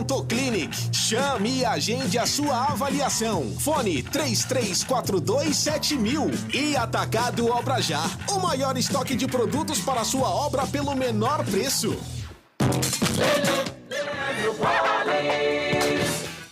Odontoclinic. Chame e agende a sua avaliação. Fone 33427000. E Atacado Obra Já, o maior estoque de produtos para a sua obra pelo menor preço.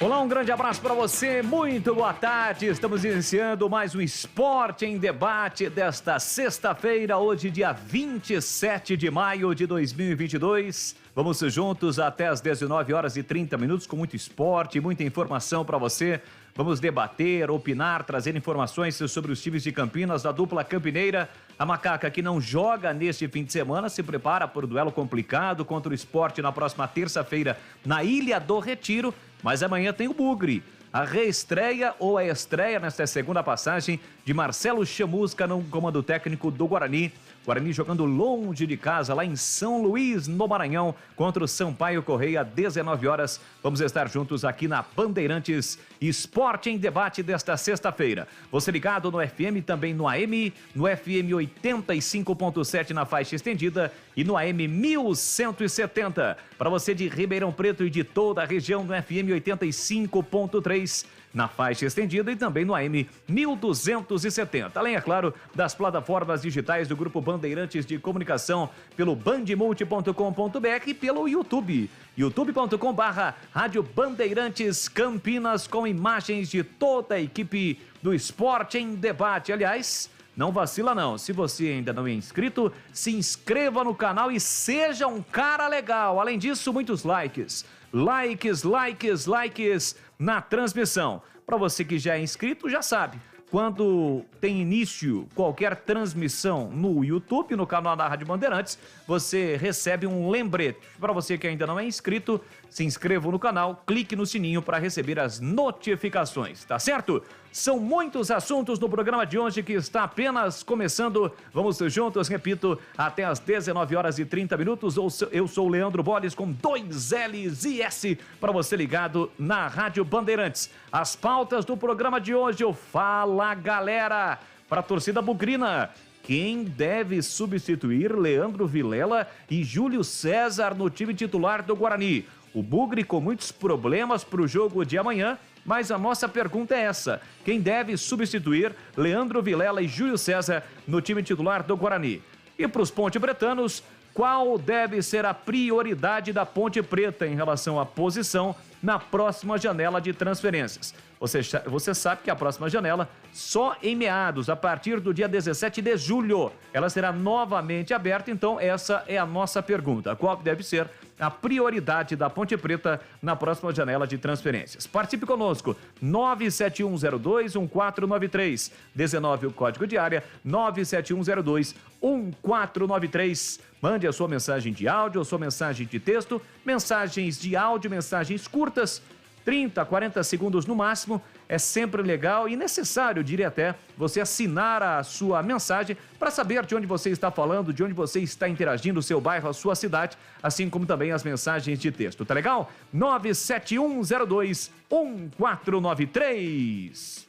Olá, um grande abraço para você, muito boa tarde. Estamos iniciando mais um Esporte em Debate desta sexta-feira, hoje dia 27 de maio de 2022. Vamos juntos até as 19 horas e 30 minutos com muito esporte, muita informação para você. Vamos debater, opinar, trazer informações sobre os times de Campinas, da dupla campineira. A Macaca, que não joga neste fim de semana, se prepara para o duelo complicado contra o Sport na próxima terça-feira na Ilha do Retiro. Mas amanhã tem o Bugre, a reestreia ou a estreia nesta segunda passagem de Marcelo Chamusca no comando técnico do Guarani. Guarani jogando longe de casa, lá em São Luís, no Maranhão, contra o Sampaio Correia, 19 horas. Vamos estar juntos aqui na Bandeirantes Esporte em Debate desta sexta-feira. Você ligado no FM, também no AM, no FM 85.7 na faixa estendida e no AM 1170. Para você de Ribeirão Preto e de toda a região, no FM 85.3 na faixa estendida e também no AM 1270. Além, é claro, das plataformas digitais do Grupo Bandeirantes de Comunicação pelo bandemulti.com.br e pelo YouTube, youtube.com/Rádio Bandeirantes Campinas, com imagens de toda a equipe do Esporte em Debate. Aliás, não vacila não, se você ainda não é inscrito, se inscreva no canal e seja um cara legal. Além disso, muitos likes na transmissão. Para você que já é inscrito, já sabe, quando tem início qualquer transmissão no YouTube, no canal da Rádio Bandeirantes, você recebe um lembrete. Para você que ainda não é inscrito, se inscreva no canal, clique no sininho para receber as notificações, tá certo? São muitos assuntos no programa de hoje que está apenas começando. Vamos juntos, repito, até as 19 horas e 30 minutos. Eu sou o Leandro Boles com 2 L's e S para você ligado na Rádio Bandeirantes. As pautas do programa de hoje, o Fala Galera, para a torcida bugrina. Quem deve substituir Leandro Vilela e Júlio César no time titular do Guarani? O Bugre com muitos problemas para o jogo de amanhã, mas a nossa pergunta é essa: quem deve substituir Leandro Vilela e Júlio César no time titular do Guarani? E para os ponte-pretanos, qual deve ser a prioridade da Ponte Preta em relação à posição na próxima janela de transferências? Você sabe que a próxima janela, só em meados, a partir do dia 17 de julho, ela será novamente aberta. Então essa é a nossa pergunta: qual deve ser a prioridade da Ponte Preta na próxima janela de transferências? Participe conosco, 971021493, 19 o código de área, 971021493. Mande a sua mensagem de áudio, a sua mensagem de texto, mensagens de áudio, mensagens curtas, 30, 40 segundos no máximo. É sempre legal e necessário, diria até, você assinar a sua mensagem para saber de onde você está falando, de onde você está interagindo, o seu bairro, a sua cidade, assim como também as mensagens de texto. Tá legal? 971021493.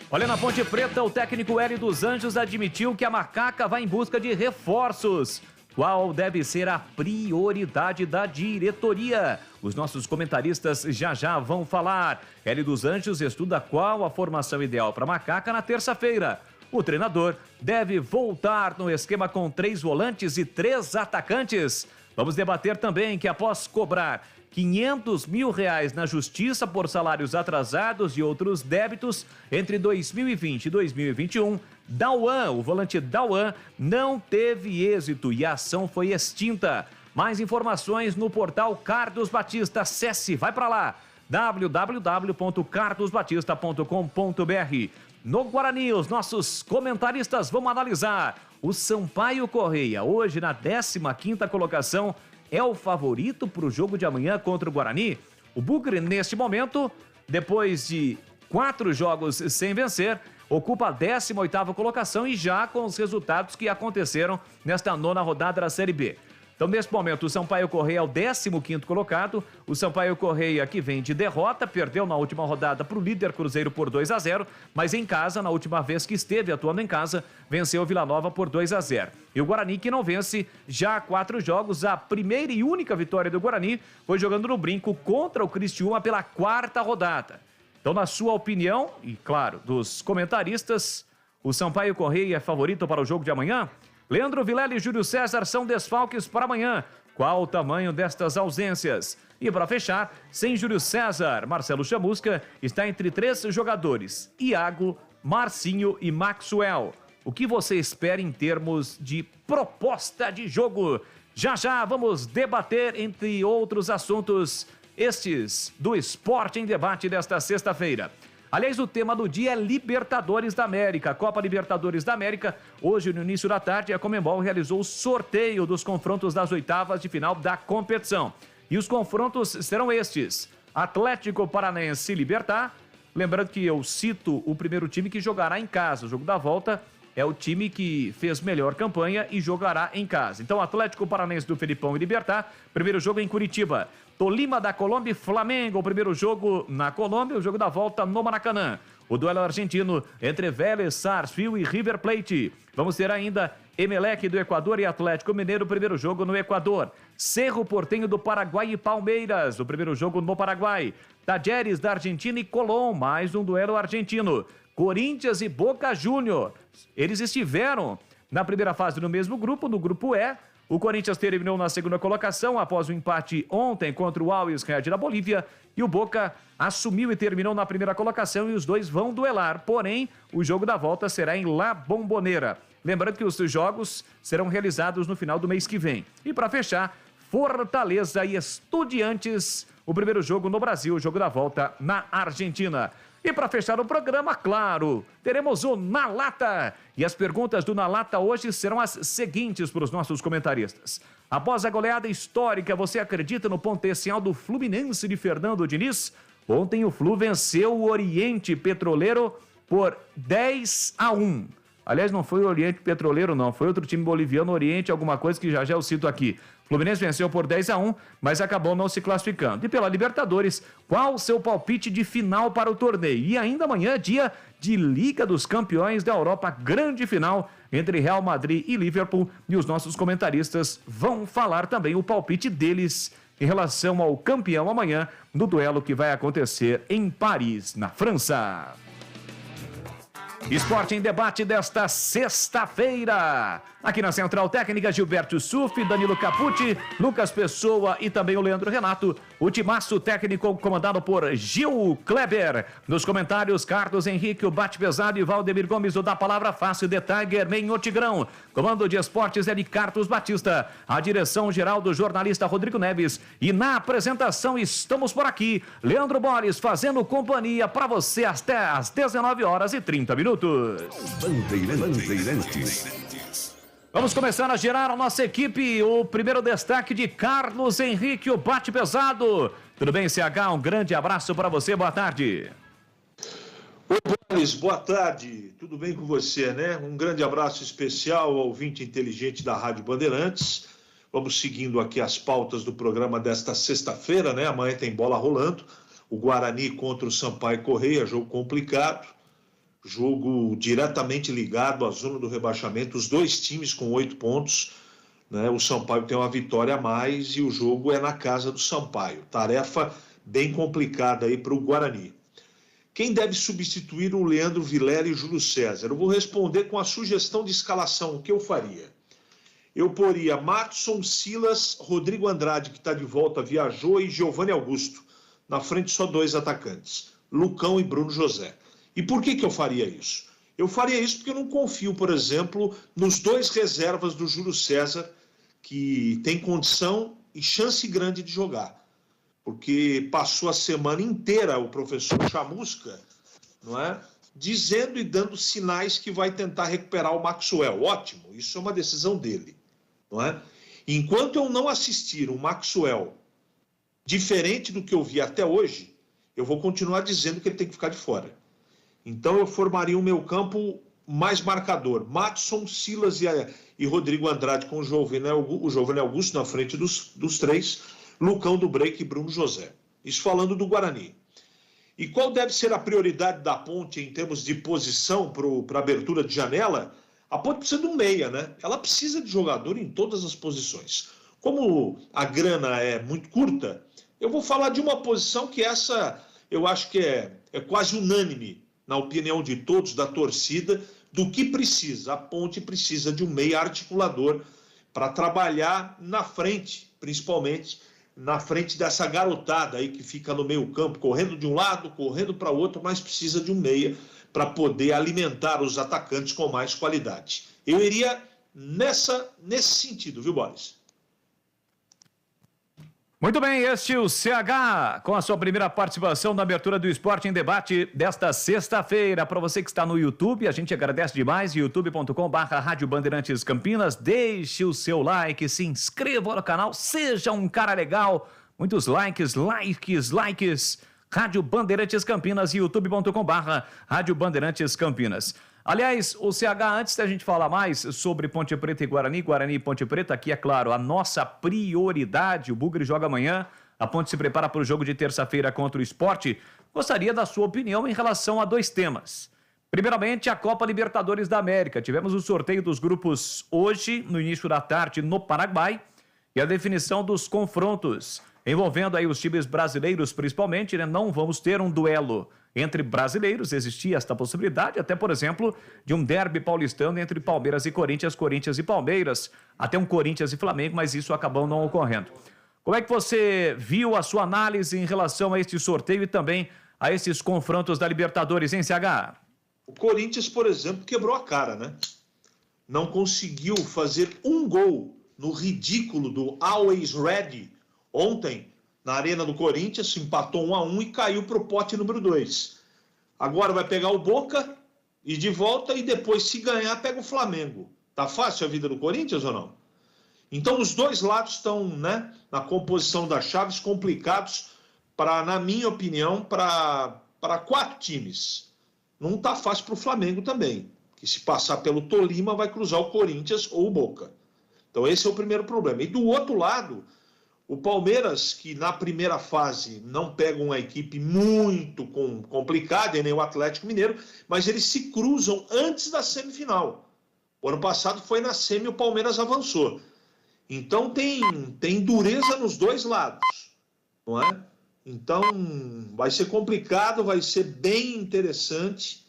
Olha, na Ponte Preta, o técnico Hélio dos Anjos admitiu que a Macaca vai em busca de reforços. Qual deve ser a prioridade da diretoria? Os nossos comentaristas já vão falar. Hélio dos Anjos estuda qual a formação ideal para a Macaca na terça-feira. O treinador deve voltar no esquema com 3 volantes e 3 atacantes. Vamos debater também que após cobrar R$500 mil na justiça por salários atrasados e outros débitos entre 2020 e 2021, Dauan, o volante Dauan, não teve êxito e a ação foi extinta. Mais informações no portal Carlos Batista. Acesse, vai para lá, www.carlosbatista.com.br. No Guarani, os nossos comentaristas vão analisar o Sampaio Correia, hoje na 15ª colocação, é o favorito para o jogo de amanhã contra o Guarani. O Bugre, neste momento, depois de 4 jogos sem vencer, ocupa a 18ª colocação e já com os resultados que aconteceram nesta 9ª rodada da Série B. Então, nesse momento, o Sampaio Correia é o 15º colocado. O Sampaio Correia, que vem de derrota, perdeu na última rodada para o líder Cruzeiro por 2-0, mas em casa, na última vez que esteve atuando em casa, venceu o Vila Nova por 2-0. E o Guarani, que não vence já há 4 jogos, a primeira e única vitória do Guarani foi jogando no Brinco contra o Criciúma pela 4ª rodada. Então, na sua opinião, e claro, dos comentaristas, o Sampaio Correia é favorito para o jogo de amanhã? Leandro Vilela e Júlio César são desfalques para amanhã. Qual o tamanho destas ausências? E para fechar, sem Júlio César, Marcelo Chamusca está entre 3 jogadores: Iago, Marcinho e Maxwell. O que você espera em termos de proposta de jogo? Já já vamos debater, entre outros assuntos, estes do Esporte em Debate desta sexta-feira. Aliás, o tema do dia é Libertadores da América, Copa Libertadores da América. Hoje, no início da tarde, a Conmebol realizou o sorteio dos confrontos das oitavas de final da competição. E os confrontos serão estes: Atlético Paranaense e Libertad. Lembrando que eu cito o primeiro time que jogará em casa. O jogo da volta é o time que fez melhor campanha e jogará em casa. Então, Atlético Paranaense do Felipão e Libertad. Primeiro jogo em Curitiba. Tolima da Colômbia e Flamengo, o primeiro jogo na Colômbia, o jogo da volta no Maracanã. O duelo argentino entre Vélez, Sarsfield e River Plate. Vamos ter ainda Emelec do Equador e Atlético Mineiro, o primeiro jogo no Equador. Cerro Porteño do Paraguai e Palmeiras, o primeiro jogo no Paraguai. Talleres da Argentina e Colón, mais um duelo argentino. Corinthians e Boca Juniors, eles estiveram na primeira fase no mesmo grupo, no grupo E. O Corinthians terminou na segunda colocação após o empate ontem contra o Always Red da Bolívia. E o Boca assumiu e terminou na primeira colocação e os dois vão duelar. Porém, o jogo da volta será em La Bombonera. Lembrando que os jogos serão realizados no final do mês que vem. E para fechar, Fortaleza e Estudiantes, o primeiro jogo no Brasil, o jogo da volta na Argentina. E para fechar o programa, claro, teremos o Na Lata. E as perguntas do Na Lata hoje serão as seguintes para os nossos comentaristas. Após a goleada histórica, você acredita no potencial do Fluminense de Fernando Diniz? Ontem o Flu venceu o Oriente Petroleiro por 10-1. Aliás, não foi o Oriente Petroleiro, não. Foi outro time boliviano, Oriente, alguma coisa que já eu cito aqui. Fluminense venceu por 10-1, mas acabou não se classificando. E pela Libertadores, qual o seu palpite de final para o torneio? E ainda amanhã, dia de Liga dos Campeões da Europa, grande final entre Real Madrid e Liverpool. E os nossos comentaristas vão falar também o palpite deles em relação ao campeão amanhã, no duelo que vai acontecer em Paris, na França. Esporte em Debate desta sexta-feira. Aqui na Central Técnica, Gilberto Suf, Danilo Capucci, Lucas Pessoa e também o Leandro Renato. O timaço técnico comandado por Gil Kleber. Nos comentários, Carlos Henrique, o Bate Pesado e Valdemir Gomes, o Da Palavra Fácil de Tiger, Man o Tigrão. Comando de esportes é de Carlos Batista. A direção geral do jornalista Rodrigo Neves. E na apresentação estamos por aqui, Leandro Borges fazendo companhia para você até às 19h30. Bandeirantes. Vamos começar a gerar a nossa equipe. O primeiro destaque de Carlos Henrique, o Bate Pesado. Tudo bem, CH? Um grande abraço para você, boa tarde. Oi, Boris, boa tarde. Tudo bem com você, né? Um grande abraço especial ao ouvinte inteligente da Rádio Bandeirantes. Vamos seguindo aqui as pautas do programa desta sexta-feira, né? Amanhã tem bola rolando. O Guarani contra o Sampaio Correia, jogo complicado. Jogo diretamente ligado à zona do rebaixamento, os dois times com 8 pontos, né? O Sampaio tem uma vitória a mais e o jogo é na casa do Sampaio. Tarefa bem complicada aí para o Guarani. Quem deve substituir o Leandro Vilela e o Júlio César? Eu vou responder com a sugestão de escalação, o que eu faria. Eu poria Matson, Silas, Rodrigo Andrade, que está de volta, viajou, e Giovanni Augusto. Na frente só 2 atacantes, Lucão e Bruno José. E por que eu faria isso? Eu faria isso porque eu não confio, por exemplo, nos 2 reservas do Júlio César, que tem condição e chance grande de jogar. Porque passou a semana inteira o professor Chamusca, não é? Dizendo e dando sinais que vai tentar recuperar o Maxwell. Ótimo, isso é uma decisão dele, não é? Enquanto eu não assistir um Maxwell diferente do que eu vi até hoje, eu vou continuar dizendo que ele tem que ficar de fora. Então eu formaria o meu campo mais marcador. Madison, Silas e Rodrigo Andrade com o Jovenel Augusto na frente dos três, Lucão do Break e Bruno José. Isso falando do Guarani. E qual deve ser a prioridade da Ponte em termos de posição para abertura de janela? A Ponte precisa de um meia, né? Ela precisa de jogador em todas as posições. Como a grana é muito curta, eu vou falar de uma posição que essa eu acho que é quase unânime, na opinião de todos, da torcida, do que precisa. A Ponte precisa de um meia articulador para trabalhar na frente, principalmente na frente dessa garotada aí que fica no meio campo, correndo de um lado, correndo para o outro, mas precisa de um meia para poder alimentar os atacantes com mais qualidade. Eu iria nesse sentido, viu, Boris? Muito bem, este é o CH com a sua primeira participação na abertura do Esporte em Debate desta sexta-feira. Para você que está no YouTube, a gente agradece demais, youtube.com/Rádio Bandeirantes Campinas. Deixe o seu like, se inscreva no canal, seja um cara legal. Muitos likes. Rádio Bandeirantes Campinas, youtube.com/Rádio Bandeirantes Campinas. Aliás, o CH, antes da gente falar mais sobre Ponte Preta e Guarani e Ponte Preta, aqui é claro, a nossa prioridade, o Bugre joga amanhã, a Ponte se prepara para o jogo de terça-feira contra o Sport. Gostaria da sua opinião em relação a dois temas. Primeiramente, a Copa Libertadores da América. Tivemos o sorteio dos grupos hoje, no início da tarde, no Paraguai, e a definição dos confrontos, envolvendo aí os times brasileiros principalmente, né? Não vamos ter um duelo entre brasileiros, existia esta possibilidade, até, por exemplo, de um derby paulistano entre Palmeiras e Corinthians, Corinthians e Palmeiras, até um Corinthians e Flamengo, mas isso acabou não ocorrendo. Como é que você viu a sua análise em relação a este sorteio e também a esses confrontos da Libertadores, hein, CH? O Corinthians, por exemplo, quebrou a cara, né? Não conseguiu fazer um gol no ridículo do Always Ready ontem, na Arena do Corinthians, empatou 1-1 e caiu para o pote número 2. Agora vai pegar o Boca e de volta, e depois, se ganhar, pega o Flamengo. Tá fácil a vida do Corinthians ou não? Então, os dois lados estão, né, na composição das chaves complicados para, na minha opinião, para 4 times. Não tá fácil para o Flamengo também, que se passar pelo Tolima vai cruzar o Corinthians ou o Boca. Então, esse é o primeiro problema. E do outro lado, o Palmeiras, que na primeira fase não pega uma equipe muito complicada, e nem o Atlético Mineiro, mas eles se cruzam antes da semifinal. O ano passado foi na semi, o Palmeiras avançou. Então tem dureza nos dois lados, não é? Então vai ser complicado, vai ser bem interessante,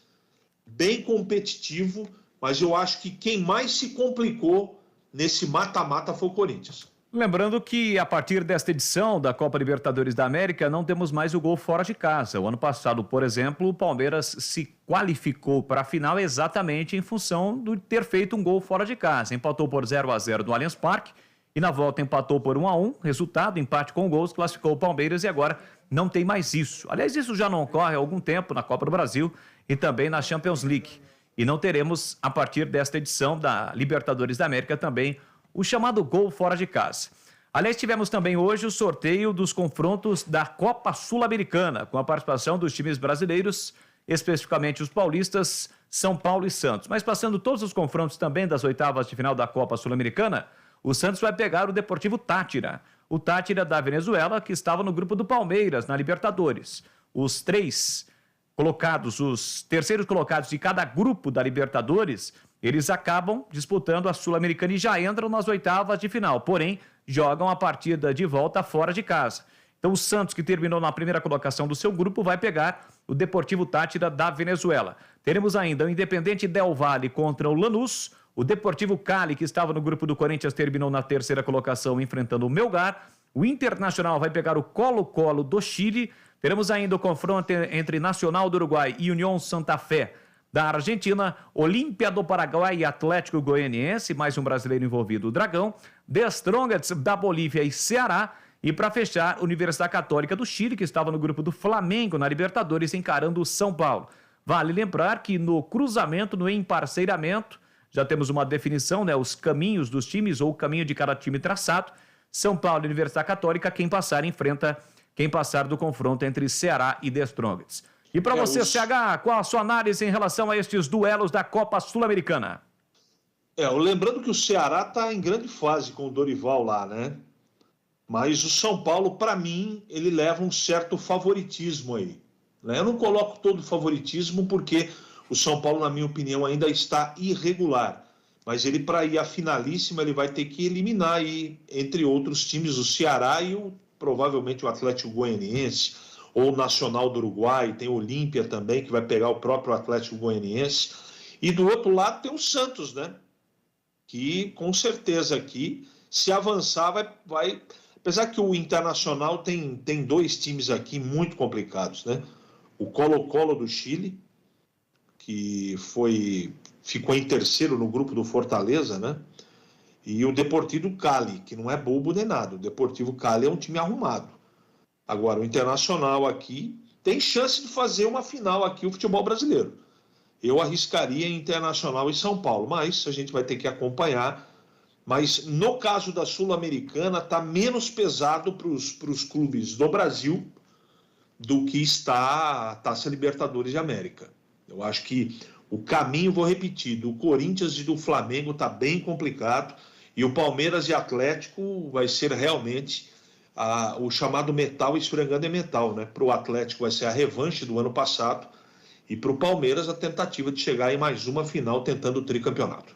bem competitivo, mas eu acho que quem mais se complicou nesse mata-mata foi o Corinthians. Lembrando que a partir desta edição da Copa Libertadores da América não temos mais o gol fora de casa. O ano passado, por exemplo, o Palmeiras se qualificou para a final exatamente em função de ter feito um gol fora de casa. Empatou por 0-0 no Allianz Parque e na volta empatou por 1-1. Resultado, empate com gols, classificou o Palmeiras e agora não tem mais isso. Aliás, isso já não ocorre há algum tempo na Copa do Brasil e também na Champions League. E não teremos, a partir desta edição da Libertadores da América, também o chamado gol fora de casa. Aliás, tivemos também hoje o sorteio dos confrontos da Copa Sul-Americana, com a participação dos times brasileiros, especificamente os paulistas, São Paulo e Santos. Mas passando todos os confrontos também das oitavas de final da Copa Sul-Americana, o Santos vai pegar o Deportivo Táchira. O Táchira da Venezuela, que estava no grupo do Palmeiras, na Libertadores. Os terceiros colocados de cada grupo da Libertadores, eles acabam disputando a Sul-Americana e já entram nas oitavas de final, porém, jogam a partida de volta fora de casa. Então, o Santos, que terminou na primeira colocação do seu grupo, vai pegar o Deportivo Táchira da Venezuela. Teremos ainda o Independente Del Valle contra o Lanús, o Deportivo Cali, que estava no grupo do Corinthians, terminou na terceira colocação, enfrentando o Melgar. O Internacional vai pegar o Colo-Colo do Chile. Teremos ainda o confronto entre Nacional do Uruguai e União Santa Fé da Argentina, Olímpia do Paraguai e Atlético Goianiense, mais um brasileiro envolvido, o Dragão, The Strongest da Bolívia e Ceará, e para fechar, Universidade Católica do Chile, que estava no grupo do Flamengo na Libertadores, encarando o São Paulo. Vale lembrar que no cruzamento, no emparceiramento, já temos uma definição, né, os caminhos dos times, ou o caminho de cada time traçado. São Paulo e Universidade Católica, quem passar enfrenta quem passar do confronto entre Ceará e The Strongest. E para você, CH, qual a sua análise em relação a estes duelos da Copa Sul-Americana? Lembrando que o Ceará está em grande fase com o Dorival lá, né? Mas o São Paulo, para mim, ele leva um certo favoritismo aí, né? Eu não coloco todo o favoritismo porque o São Paulo, na minha opinião, ainda está irregular. Mas ele, para ir à finalíssima, ele vai ter que eliminar aí, entre outros times, o Ceará e provavelmente o Atlético Goianiense, ou o Nacional do Uruguai, tem o Olímpia também, que vai pegar o próprio Atlético Goianiense. E do outro lado tem o Santos, né? Que com certeza aqui, se avançar, vai... Apesar que o Internacional tem dois times aqui muito complicados, né? O Colo-Colo do Chile, que ficou em terceiro no grupo do Fortaleza, né? E o Deportivo Cali, que não é bobo nem nada. O Deportivo Cali é um time arrumado. Agora, o Internacional aqui tem chance de fazer uma final aqui, o futebol brasileiro. Eu arriscaria Internacional e São Paulo, mas a gente vai ter que acompanhar. Mas no caso da Sul-Americana, está menos pesado para os clubes do Brasil do que está a Taça Libertadores de América. Eu acho que o caminho, vou repetir, do Corinthians e do Flamengo está bem complicado, e o Palmeiras e Atlético vai ser realmente o chamado metal esfregando em metal, né? Para o Atlético vai ser a revanche do ano passado, e para o Palmeiras a tentativa de chegar em mais uma final tentando o tricampeonato.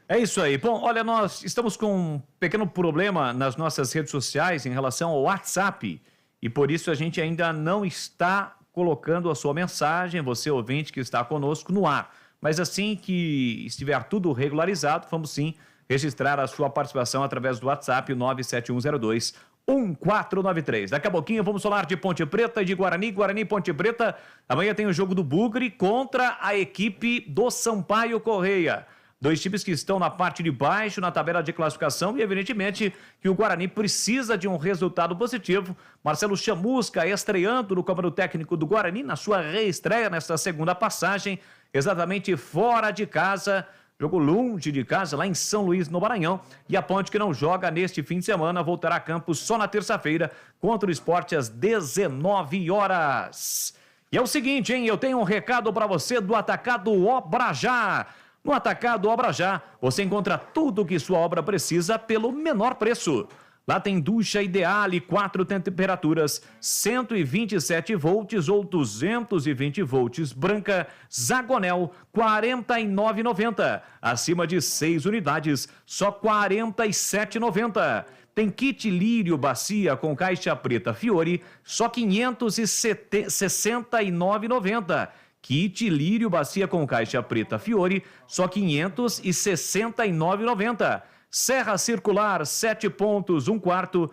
É isso aí. Bom, olha, nós estamos com um pequeno problema nas nossas redes sociais em relação ao WhatsApp, e por isso a gente ainda não está colocando a sua mensagem, você ouvinte que está conosco, no ar. Mas assim que estiver tudo regularizado, vamos sim registrar a sua participação através do WhatsApp 97102-1493. Daqui a pouquinho vamos falar de Ponte Preta e de Guarani. Guarani e Ponte Preta. Amanhã tem o jogo do Bugre contra a equipe do Sampaio Correia. Dois times que estão na parte de baixo na tabela de classificação e, evidentemente, que o Guarani precisa de um resultado positivo. Marcelo Chamusca estreando no comando técnico do Guarani na sua reestreia nesta segunda passagem, exatamente fora de casa, jogo longe de casa, lá em São Luís, no Maranhão. E a Ponte, que não joga neste fim de semana, voltará a campo só na terça-feira contra o Sport às 19 horas. E é o seguinte, hein? Eu tenho um recado para você do Atacado Obra Já. No Atacado Obra Já, você encontra tudo o que sua obra precisa pelo menor preço. Lá tem ducha Ideale, 4 temperaturas, 127 volts ou 220 volts branca, Zagonel, R$ 49,90. Acima de 6 unidades, só R$ 47,90. Tem kit Lírio Bacia com caixa preta Fiore, só R$ 569,90. Kit Lírio Bacia com caixa preta Fiore, só R$ 569,90. Serra Circular, 7 pontos, 1 quarto,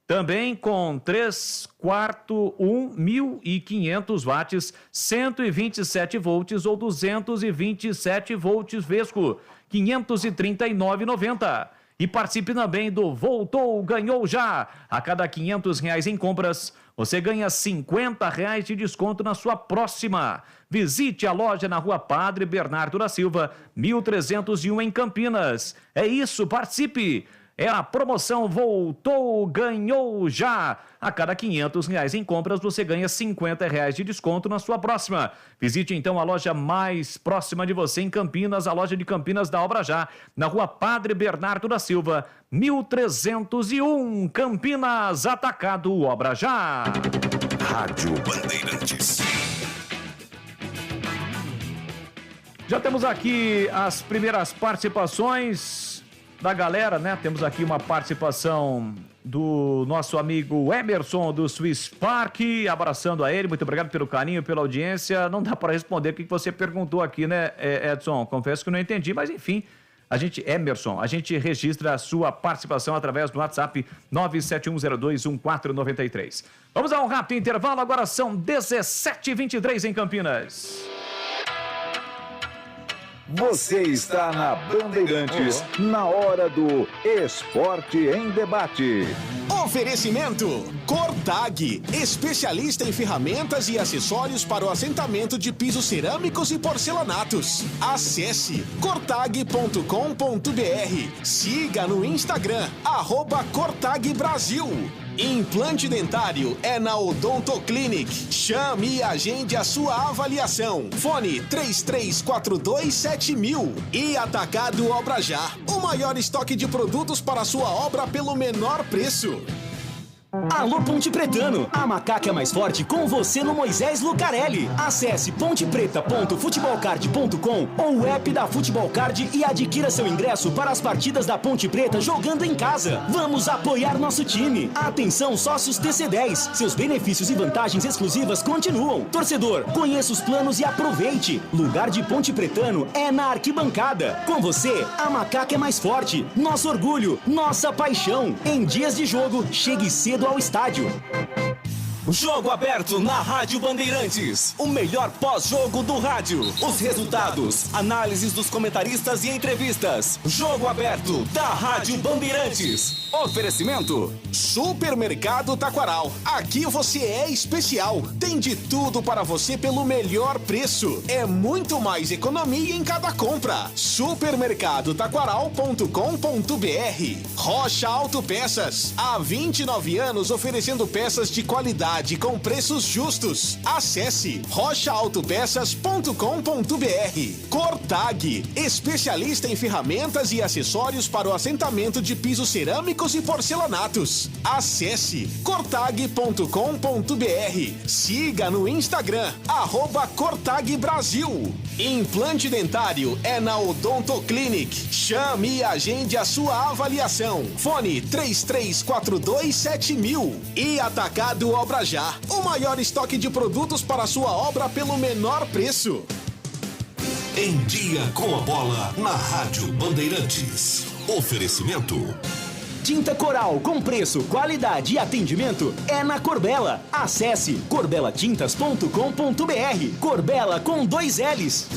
também com 3 quartos, 1.500 watts, 127 volts ou 227 volts Vesco, R$ 539,90. E participe também do Voltou, Ganhou Já. A cada R$ 500 em compras, você ganha R$ 50 de desconto na sua próxima. Visite a loja na Rua Padre Bernardo da Silva, 1301 em Campinas. É isso, participe! É a promoção Voltou, Ganhou Já. A cada R$ 500 em compras, você ganha R$ 50 de desconto na sua próxima. Visite então a loja mais próxima de você em Campinas, a loja de Campinas da Obra Já, na Rua Padre Bernardo da Silva, 1301, Campinas, Atacado Obra Já. Rádio Bandeirantes. Já temos aqui as primeiras participações da galera, né? Temos aqui uma participação do nosso amigo Emerson do Swiss Park, abraçando a ele, muito obrigado pelo carinho, pela audiência. Não dá para responder o que você perguntou aqui, né, Edson? Confesso que eu não entendi, mas enfim, Emerson, a gente registra a sua participação através do WhatsApp 971021493. Vamos a um rápido intervalo, agora são 17h23 em Campinas. Você está na Bandeirantes, na hora do Esporte em Debate. Oferecimento Cortag, especialista em ferramentas e acessórios para o assentamento de pisos cerâmicos e porcelanatos. Acesse cortag.com.br. Siga no Instagram, @Cortag Brasil. Implante dentário é na Odonto Clinic. Chame e agende a sua avaliação. Fone 33427000. E Atacado Obra Já. O maior estoque de produtos para a sua obra pelo menor preço. Alô Ponte Pretano, a macaca é mais forte com você no Moisés Lucarelli. Acesse pontepreta.futebolcard.com ou o app da Futebol Card e adquira seu ingresso para as partidas da Ponte Preta jogando em casa. Vamos apoiar nosso time. Atenção sócios TC10, seus benefícios e vantagens exclusivas continuam. Torcedor, conheça os planos e aproveite. Lugar de Ponte Pretano é na arquibancada. Com você, a macaca é mais forte. Nosso orgulho, nossa paixão. Em dias de jogo, chegue cedo ao estádio. Jogo aberto na Rádio Bandeirantes. O melhor pós-jogo do rádio. Os resultados, análises dos comentaristas e entrevistas. Jogo aberto da Rádio Bandeirantes. Oferecimento Supermercado Taquaral. Aqui você é especial. Tem de tudo para você pelo melhor preço. É muito mais economia em cada compra. Supermercadotaquaral.com.br. Rocha Autopeças. Há 29 anos oferecendo peças de qualidade com preços justos. Acesse rochaautopeças.com.br. Cortag, especialista em ferramentas e acessórios para o assentamento de pisos cerâmicos e porcelanatos. Acesse cortag.com.br. Siga no Instagram @cortagbrasil. Implante dentário é na Odonto Clinic. Chame e agende a sua avaliação. Fone 33427000. E Atacado Obra Já, o maior estoque de produtos para a sua obra pelo menor preço. Em dia com a bola na Rádio Bandeirantes. Oferecimento Tinta Coral com preço, qualidade e atendimento é na Corbella. Acesse corbelatintas.com.br. Corbella com 2 L's.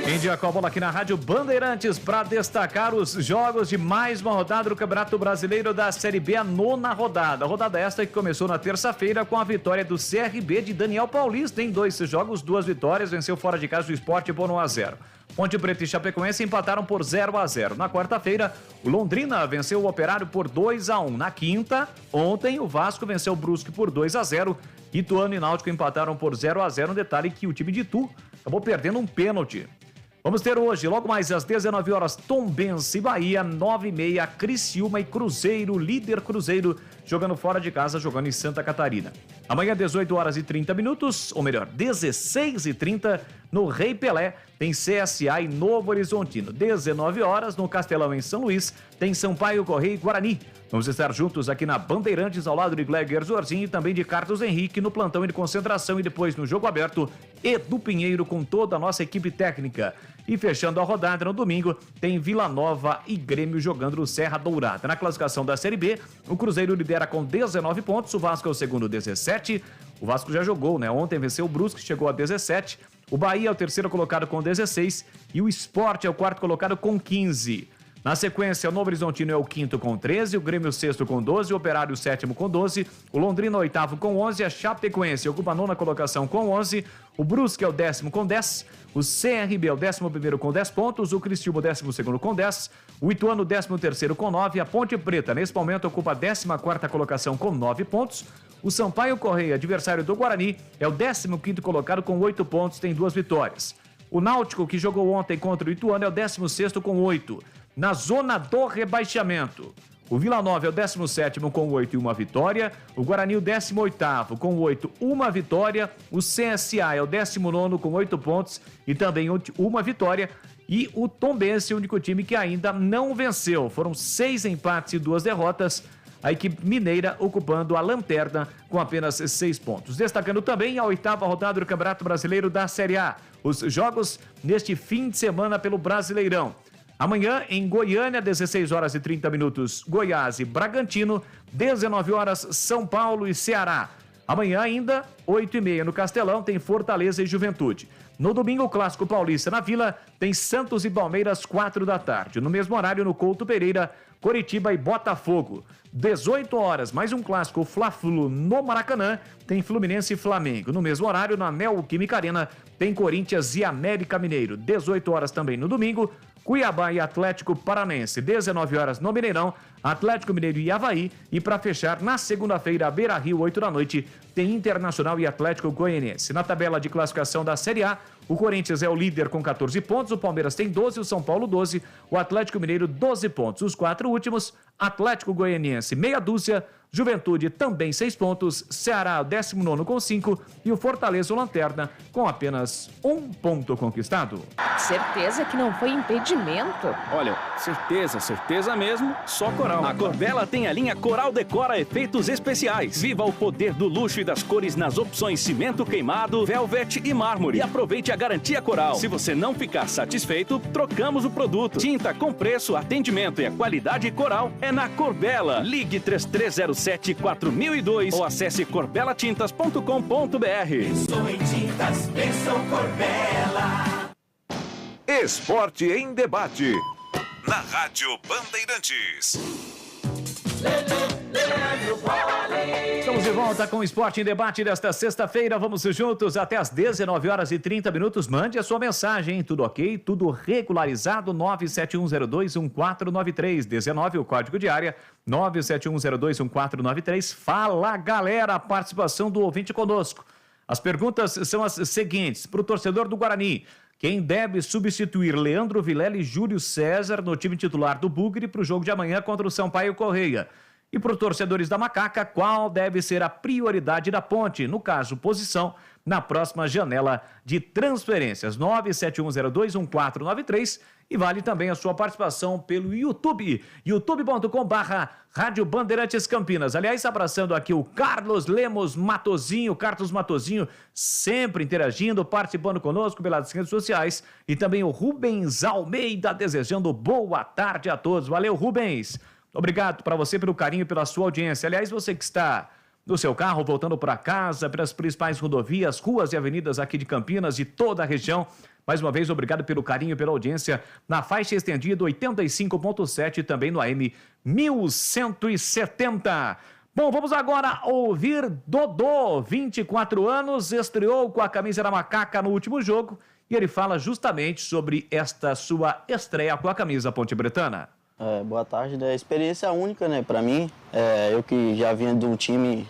Em dia com a bola aqui na Rádio Bandeirantes para destacar os jogos de mais uma rodada do Campeonato Brasileiro da Série B, a 9ª rodada. A rodada esta que começou na terça-feira com a vitória do CRB de Daniel Paulista em 2 jogos, 2 vitórias, venceu fora de casa o Sport por 1-0. Ponte Preta e Chapecoense empataram por 0-0. Na quarta-feira, o Londrina venceu o Operário por 2-1. Na quinta, ontem, o Vasco venceu o Brusque por 2-0. Ituano e Náutico empataram por 0-0. Um detalhe que o time de Itu acabou perdendo um pênalti. Vamos ter hoje, logo mais às 19 horas, Tombense e Bahia, 9h30, Criciúma e Cruzeiro, líder Cruzeiro, jogando fora de casa, jogando em Santa Catarina. Amanhã, 18h30, ou melhor, 16h30, no Rei Pelé, tem CSA e Novo Horizontino. 19 horas, no Castelão, em São Luís, tem Sampaio Correia e Guarani. Vamos estar juntos aqui na Bandeirantes, ao lado de Gleger Zorzinho e também de Carlos Henrique, no plantão de concentração e depois no jogo aberto, Edu Pinheiro com toda a nossa equipe técnica. E fechando a rodada no domingo, tem Vila Nova e Grêmio jogando no Serra Dourada. Na classificação da Série B, o Cruzeiro lidera com 19 pontos, o Vasco é o segundo, 17. O Vasco já jogou, né? Ontem venceu o Brusque, chegou a 17. O Bahia é o terceiro colocado com 16 e o Sport é o quarto colocado com 15. Na sequência, o Novo Horizontino é o quinto com 13, o Grêmio o sexto com 12, o Operário o sétimo com 12, o Londrina o oitavo com 11, a Chapecoense ocupa a 9ª colocação com 11, o Brusque é o 10º com 10, o CRB é o 11º com 10 pontos, o Criciúma o 12º com 10, o Ituano o 13º com 9, a Ponte Preta nesse momento ocupa a 14ª colocação com 9 pontos, o Sampaio Correia, adversário do Guarani, é o 15º colocado com 8 pontos, tem 2 vitórias. O Náutico, que jogou ontem contra o Ituano, é o 16º com 8. Na zona do rebaixamento, o Vila Nova é o 17º com 8 e 1 vitória, o Guarani o 18º com 8, 1 vitória, o CSA é o 19º com 8 pontos e também 1 vitória, e o Tombense, o único time que ainda não venceu. Foram 6 empates e 2 derrotas, a equipe mineira ocupando a lanterna com apenas 6 pontos. Destacando também a 8ª rodada do Campeonato Brasileiro da Série A. Os jogos neste fim de semana pelo Brasileirão. Amanhã, em Goiânia, 16h30, Goiás e Bragantino, 19h, São Paulo e Ceará. Amanhã ainda, 8h30, no Castelão, tem Fortaleza e Juventude. No domingo, o Clássico Paulista na Vila, tem Santos e Palmeiras, 4 da tarde. No mesmo horário, no Couto Pereira, Coritiba e Botafogo. 18h, mais um clássico, Fla-Flu no Maracanã, tem Fluminense e Flamengo. No mesmo horário, na Neoquímica Arena, tem Corinthians e América Mineiro. 18h também no domingo, Cuiabá e Atlético Paranense. 19 horas no Mineirão, Atlético Mineiro e Avaí. E para fechar, na segunda-feira, Beira-Rio, 8 da noite, tem Internacional e Atlético Goianiense. Na tabela de classificação da Série A, o Corinthians é o líder com 14 pontos, o Palmeiras tem 12, o São Paulo 12, o Atlético Mineiro 12 pontos. Os 4 últimos, Atlético Goianiense meia dúzia, Juventude também 6 pontos, Ceará 19º com 5 e o Fortaleza o Lanterna com apenas 1 ponto conquistado. Certeza que não foi impedimento? Olha, certeza mesmo, só Coral. A Corbella tem a linha Coral Decora Efeitos Especiais. Viva o poder do luxo e das cores nas opções cimento queimado, velvet e mármore. E aproveite a garantia Coral. Se você não ficar satisfeito, trocamos o produto. Tinta com preço, atendimento e a qualidade Coral é na Corbella. Ligue 3307-4002 ou acesse corbelatintas.com.br. Pensou em tintas, pensou Corbella. Esporte em debate. Na Rádio Bandeirantes. Estamos de volta com o Esporte em Debate desta sexta-feira. Vamos juntos até às 19 horas e 30 minutos. Mande a sua mensagem, hein? Tudo ok? Tudo regularizado? 971021493. 19 o código de área. 971021493. Fala, galera! A participação do ouvinte conosco. As perguntas são as seguintes. Para o torcedor do Guarani, quem deve substituir Leandro Vilela e Júlio César no time titular do Bugre para o jogo de amanhã contra o Sampaio Correia? E para os torcedores da Macaca, qual deve ser a prioridade da Ponte? No caso, posição na próxima janela de transferências. 971021493. E vale também a sua participação pelo YouTube, youtube.com/Rádio Bandeirantes Campinas. Aliás, abraçando aqui o Carlos Lemos Matozinho, sempre interagindo, participando conosco pelas redes sociais. E também o Rubens Almeida, desejando boa tarde a todos. Valeu, Rubens! Obrigado para você pelo carinho e pela sua audiência. Aliás, você que está no seu carro, voltando para casa, pelas principais rodovias, ruas e avenidas aqui de Campinas e toda a região, mais uma vez, obrigado pelo carinho e pela audiência na faixa estendida 85.7 e também no AM 1170. Bom, vamos agora ouvir Dodô, 24 anos, estreou com a camisa da Macaca no último jogo e ele fala justamente sobre esta sua estreia com a camisa pontebretana. Boa tarde, a experiência única, né, para mim. Eu que já vinha de um time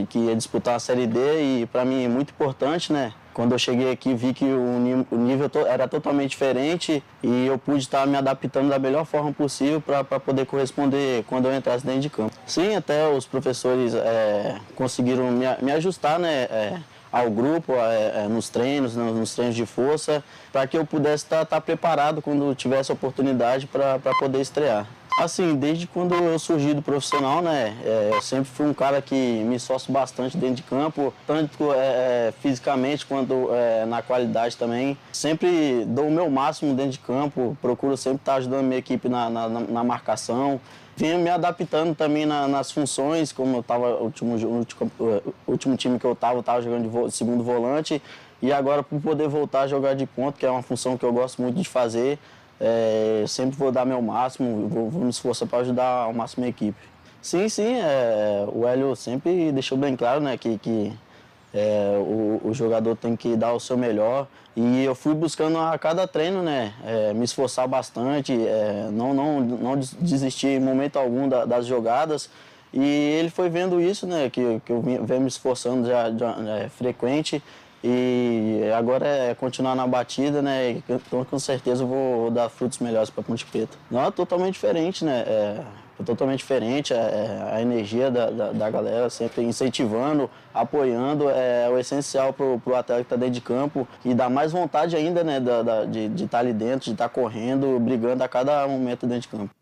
que ia disputar a Série D e para mim é muito importante, né. Quando eu cheguei aqui vi que o nível era totalmente diferente e eu pude estar me adaptando da melhor forma possível para poder corresponder quando eu entrasse dentro de campo. Sim, até os professores conseguiram me ajustar, né, ao grupo, nos treinos de força, para que eu pudesse estar preparado quando tivesse a oportunidade para poder estrear. Assim, desde quando eu surgi do profissional, né, eu sempre fui um cara que me esforço bastante dentro de campo, tanto fisicamente quanto na qualidade também. Sempre dou o meu máximo dentro de campo, procuro sempre estar ajudando a minha equipe na marcação. Venho me adaptando também nas funções, como eu estava o último time que eu estava jogando de segundo volante, e agora por poder voltar a jogar de ponta, que é uma função que eu gosto muito de fazer, sempre vou dar meu máximo, vou me esforçar para ajudar ao máximo a equipe. Sim, o Hélio sempre deixou bem claro, né, que o jogador tem que dar o seu melhor. E eu fui buscando a cada treino, né, me esforçar bastante, não desistir em momento algum das jogadas. E ele foi vendo isso, né, que eu venho me esforçando já frequente. E agora é continuar na batida, né, então com certeza eu vou dar frutos melhores para a Ponte Preta. Não, é totalmente diferente, né, totalmente diferente, a energia da galera sempre incentivando, apoiando, é o essencial para o atleta que está dentro de campo e dá mais vontade ainda, né, de estar ali dentro, de estar correndo, brigando a cada momento dentro de campo.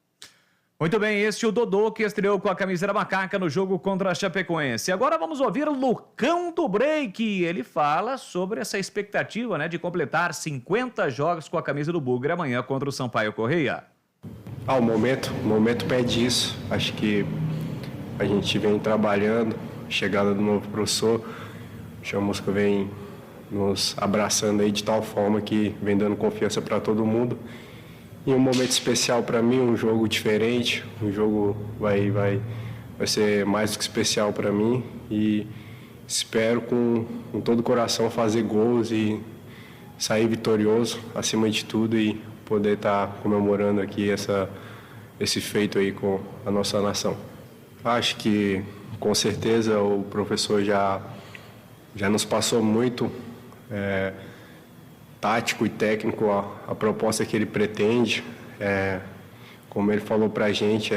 Muito bem, este é o Dodô que estreou com a camisa da Macaca no jogo contra a Chapecoense. Agora vamos ouvir Lucão do Break. Ele fala sobre essa expectativa, né, de completar 50 jogos com a camisa do Bugre amanhã contra o Sampaio Correia. O momento pede isso. Acho que a gente vem trabalhando, chegada do novo professor, o Chamusca vem nos abraçando aí de tal forma que vem dando confiança para todo mundo. E um momento especial para mim, um jogo diferente, um jogo vai ser mais do que especial para mim e espero com todo o coração fazer gols e sair vitorioso acima de tudo e poder estar comemorando aqui esse feito aí com a nossa nação. Acho que, com certeza, o professor já nos passou muito tático e técnico a proposta que ele pretende. Como ele falou para a gente,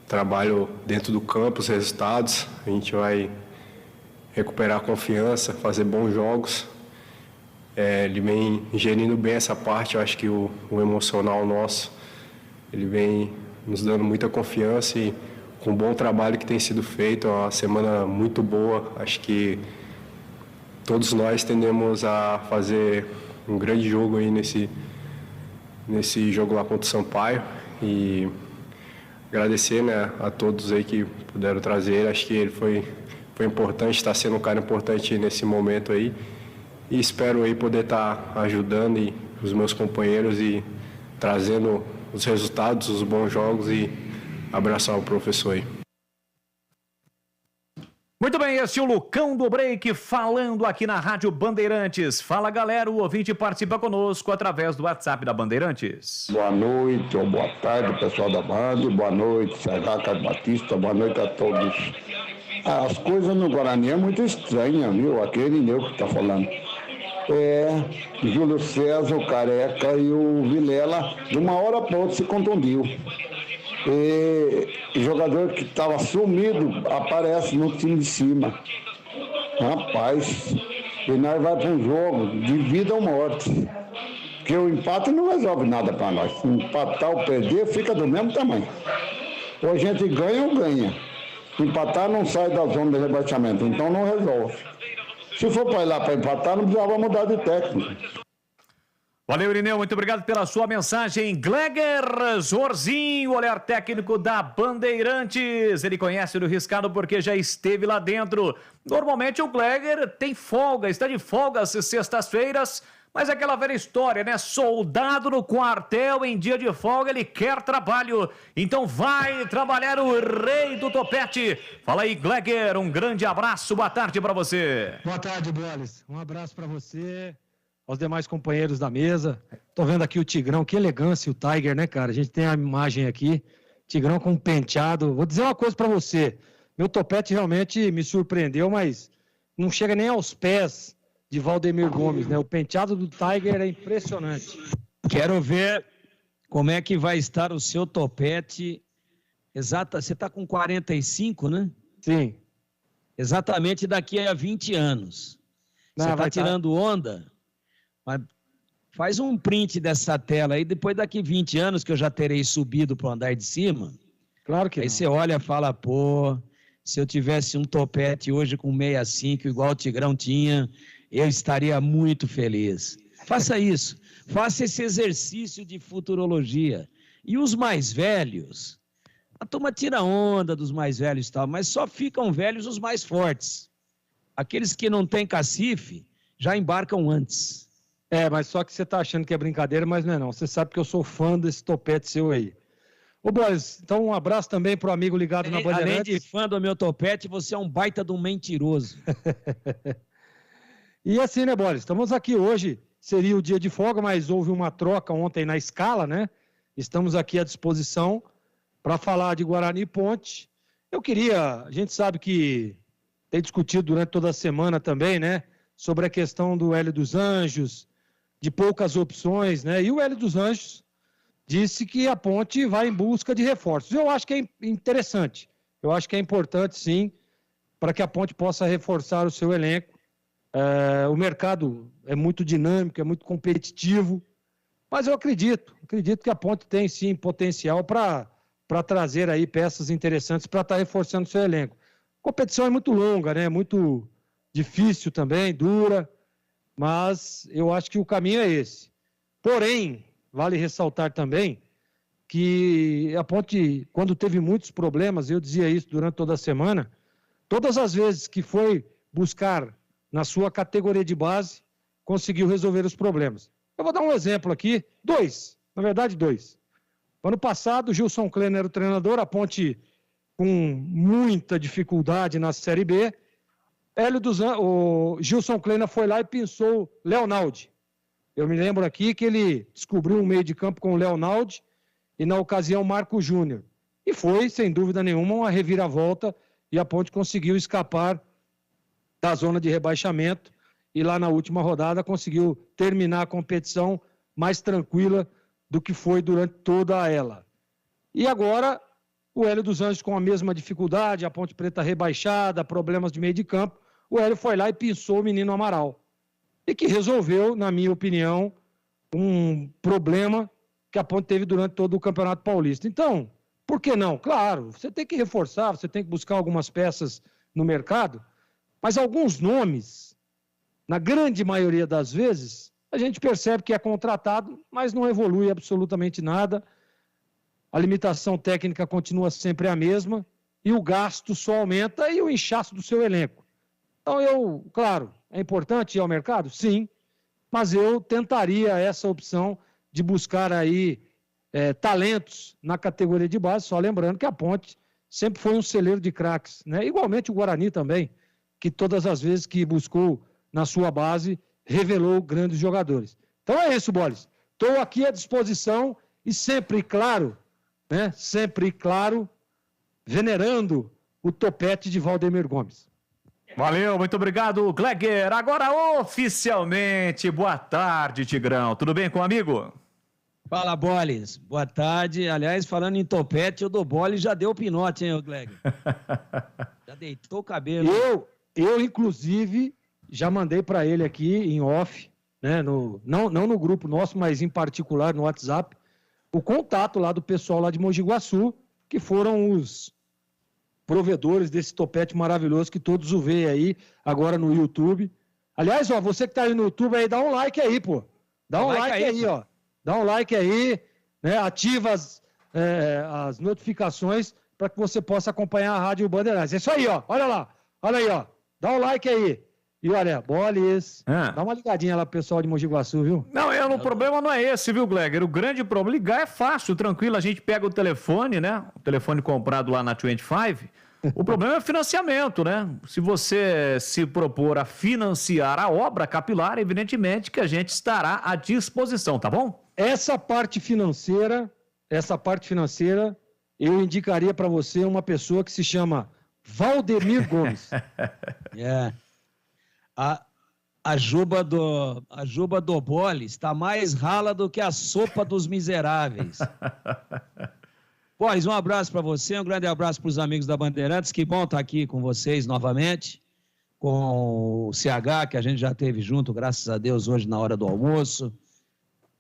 trabalho dentro do campo, os resultados, a gente vai recuperar a confiança, fazer bons jogos. Ele vem gerindo bem essa parte, eu acho que o emocional nosso, ele vem nos dando muita confiança e com o bom trabalho que tem sido feito, é uma semana muito boa. Acho que todos nós tendemos a fazer um grande jogo aí nesse jogo lá contra o Sampaio e agradecer, né, a todos aí que puderam trazer. Acho que ele foi importante, está sendo um cara importante nesse momento aí e espero aí poder estar ajudando os meus companheiros e trazendo os resultados, os bons jogos e abraçar o professor aí. Muito bem, esse é o Lucão do Break falando aqui na Rádio Bandeirantes. Fala, galera, o ouvinte participa conosco através do WhatsApp da Bandeirantes. Boa noite ou boa tarde, pessoal da Band. Boa noite, Serra Carlos Batista. Boa noite a todos. As coisas no Guarani é muito estranhas, viu? Aquele Neu que está falando. Júlio César, o Careca e o Vilela, de uma hora para outra se contundiu. Jogador que estava sumido aparece no time de cima. Rapaz, e nós vamos para um jogo de vida ou morte. Porque o empate não resolve nada para nós. Empatar ou perder fica do mesmo tamanho. Ou a gente ganha ou ganha. Empatar não sai da zona de rebaixamento, então não resolve. Se for para ir lá para empatar, não precisava mudar de técnico. Valeu, Irineu, muito obrigado pela sua mensagem. Gleger Zorzinho, olhar técnico da Bandeirantes. Ele conhece o riscado porque já esteve lá dentro. Normalmente o Gleger tem folga, está de folga às sextas-feiras, mas é aquela velha história, né? Soldado no quartel, em dia de folga, ele quer trabalho. Então vai trabalhar o rei do topete. Fala aí, Gleger, um grande abraço, boa tarde para você. Boa tarde, Boles. Um abraço para você, aos demais companheiros da mesa. Tô vendo aqui o Tigrão, que elegância o Tiger, né, cara? A gente tem a imagem aqui, Tigrão com um penteado. Vou dizer uma coisa para você, meu topete realmente me surpreendeu, mas não chega nem aos pés de Valdemir Gomes, né? O penteado do Tiger é impressionante. Quero ver como é que vai estar o seu topete. Exata, você está com 45, né? Sim. Exatamente daqui a 20 anos. Você está tirando onda? Faz um print dessa tela aí, depois daqui 20 anos que eu já terei subido para o andar de cima. Claro que aí não. Você olha e fala, pô, se eu tivesse um topete hoje com 65, igual o Tigrão tinha, eu estaria muito feliz. Faça isso. Faça esse exercício de futurologia. E os mais velhos, a turma tira onda dos mais velhos e tal, mas só ficam velhos os mais fortes. Aqueles que não têm cacife já embarcam antes. Mas só que você tá achando que é brincadeira, mas não é não. Você sabe que eu sou fã desse topete seu aí. Ô, Boris, então um abraço também pro amigo ligado na Bandeirantes. Além de fã do meu topete, você é um baita de um mentiroso. E assim, né, Boris? Estamos aqui hoje, seria o dia de folga, mas houve uma troca ontem na escala, né? Estamos aqui à disposição para falar de Guarani e Ponte. A gente sabe que tem discutido durante toda a semana também, né? Sobre a questão do Hélio dos Anjos, de poucas opções, né? E o Hélio dos Anjos disse que a Ponte vai em busca de reforços. Eu acho que é interessante. Eu acho que é importante, sim, para que a Ponte possa reforçar o seu elenco. O mercado é muito dinâmico, é muito competitivo, mas eu acredito que a Ponte tem, sim, potencial para trazer aí peças interessantes para estar reforçando o seu elenco. A competição é muito longa, né? Muito difícil também, dura, mas eu acho que o caminho é esse. Porém, vale ressaltar também que a Ponte, quando teve muitos problemas, eu dizia isso durante toda a semana, todas as vezes que foi buscar na sua categoria de base, conseguiu resolver os problemas. Eu vou dar um exemplo aqui, dois. Ano passado, o Gilson Kleina era o treinador, a Ponte com muita dificuldade na Série B, o Gilson Kleina foi lá e pensou Leonaldi. Eu me lembro aqui que ele descobriu um meio de campo com o Leonaldo e, na ocasião, Marco Júnior. E foi, sem dúvida nenhuma, uma reviravolta e a Ponte conseguiu escapar da zona de rebaixamento e lá na última rodada conseguiu terminar a competição mais tranquila do que foi durante toda ela. E agora, o Hélio dos Anjos com a mesma dificuldade, a Ponte Preta rebaixada, problemas de meio de campo, o Hélio foi lá e pinçou o menino Amaral. E que resolveu, na minha opinião, um problema que a Ponte teve durante todo o Campeonato Paulista. Então, por que não? Claro, você tem que reforçar, você tem que buscar algumas peças no mercado, mas alguns nomes, na grande maioria das vezes, a gente percebe que é contratado, mas não evolui absolutamente nada. A limitação técnica continua sempre a mesma e o gasto só aumenta e o inchaço do seu elenco. Então, claro, é importante ir ao mercado? Sim, mas eu tentaria essa opção de buscar aí talentos na categoria de base, só lembrando que a Ponte sempre foi um celeiro de craques, né? Igualmente o Guarani também, que todas as vezes que buscou na sua base, revelou grandes jogadores. Então é isso, Bolis. Estou aqui à disposição e sempre claro, né? Sempre claro, venerando o topete de Valdemir Gomes. Valeu, muito obrigado, Gleger. Agora, oficialmente, boa tarde, Tigrão. Tudo bem com o amigo? Fala, Bolis. Boa tarde. Aliás, falando em topete, o do Bolis já deu pinote, hein, Gleger? Já deitou o cabelo. Eu, inclusive, já mandei para ele aqui em off, né, não no grupo nosso, mas em particular no WhatsApp, o contato lá do pessoal lá de Mogi Guaçu, que foram os provedores desse topete maravilhoso que todos o veem aí agora no YouTube. Aliás, você que tá aí no YouTube aí, dá um like aí, pô. Dá um like aí, ó. Dá um like aí, né? Ativa as notificações para que você possa acompanhar a Rádio Bandeirantes. É isso aí, ó. Olha lá. Olha aí, ó. Dá um like aí. E olha, Bolis, dá uma ligadinha lá pro pessoal de Mogi Guaçu, viu? Não, o problema não é esse, viu, Gleger? O grande problema, ligar é fácil, tranquilo, a gente pega o telefone, né? O telefone comprado lá na 25, o problema é financiamento, né? Se você se propor a financiar a obra capilar, evidentemente que a gente estará à disposição, tá bom? Essa parte financeira, eu indicaria para você uma pessoa que se chama Valdemir Gomes. A juba do Bolis está mais rala do que a sopa dos miseráveis. Bolis, um abraço para você, um grande abraço para os amigos da Bandeirantes, que bom estar aqui com vocês novamente, com o CH, que a gente já teve junto, graças a Deus, hoje na hora do almoço,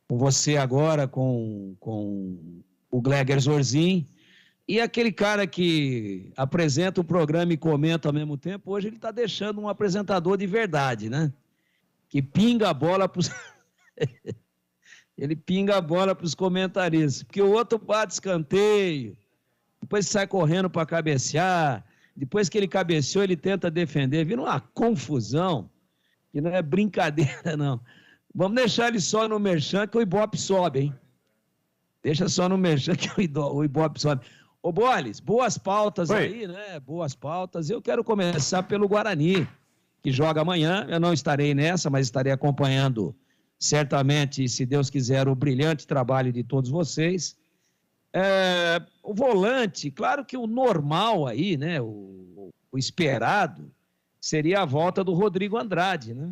com você agora, com o Gleger Zorzin, e aquele cara que apresenta o programa e comenta ao mesmo tempo, hoje ele está deixando um apresentador de verdade, né? Que pinga a bola para os... Ele pinga a bola para os comentaristas, porque o outro bate escanteio, depois sai correndo para cabecear, depois que ele cabeceou, ele tenta defender, vira uma confusão, que não é brincadeira, não. Vamos deixar ele só no merchan que o Ibope sobe, hein? Deixa só no merchan que o Ibope sobe. Ô, Bolis, boas pautas aí, né? Boas pautas. Eu quero começar pelo Guarani, que joga amanhã. Eu não estarei nessa, mas estarei acompanhando certamente, se Deus quiser, o brilhante trabalho de todos vocês. O volante, claro que o normal aí, né? O esperado seria a volta do Rodrigo Andrade, né?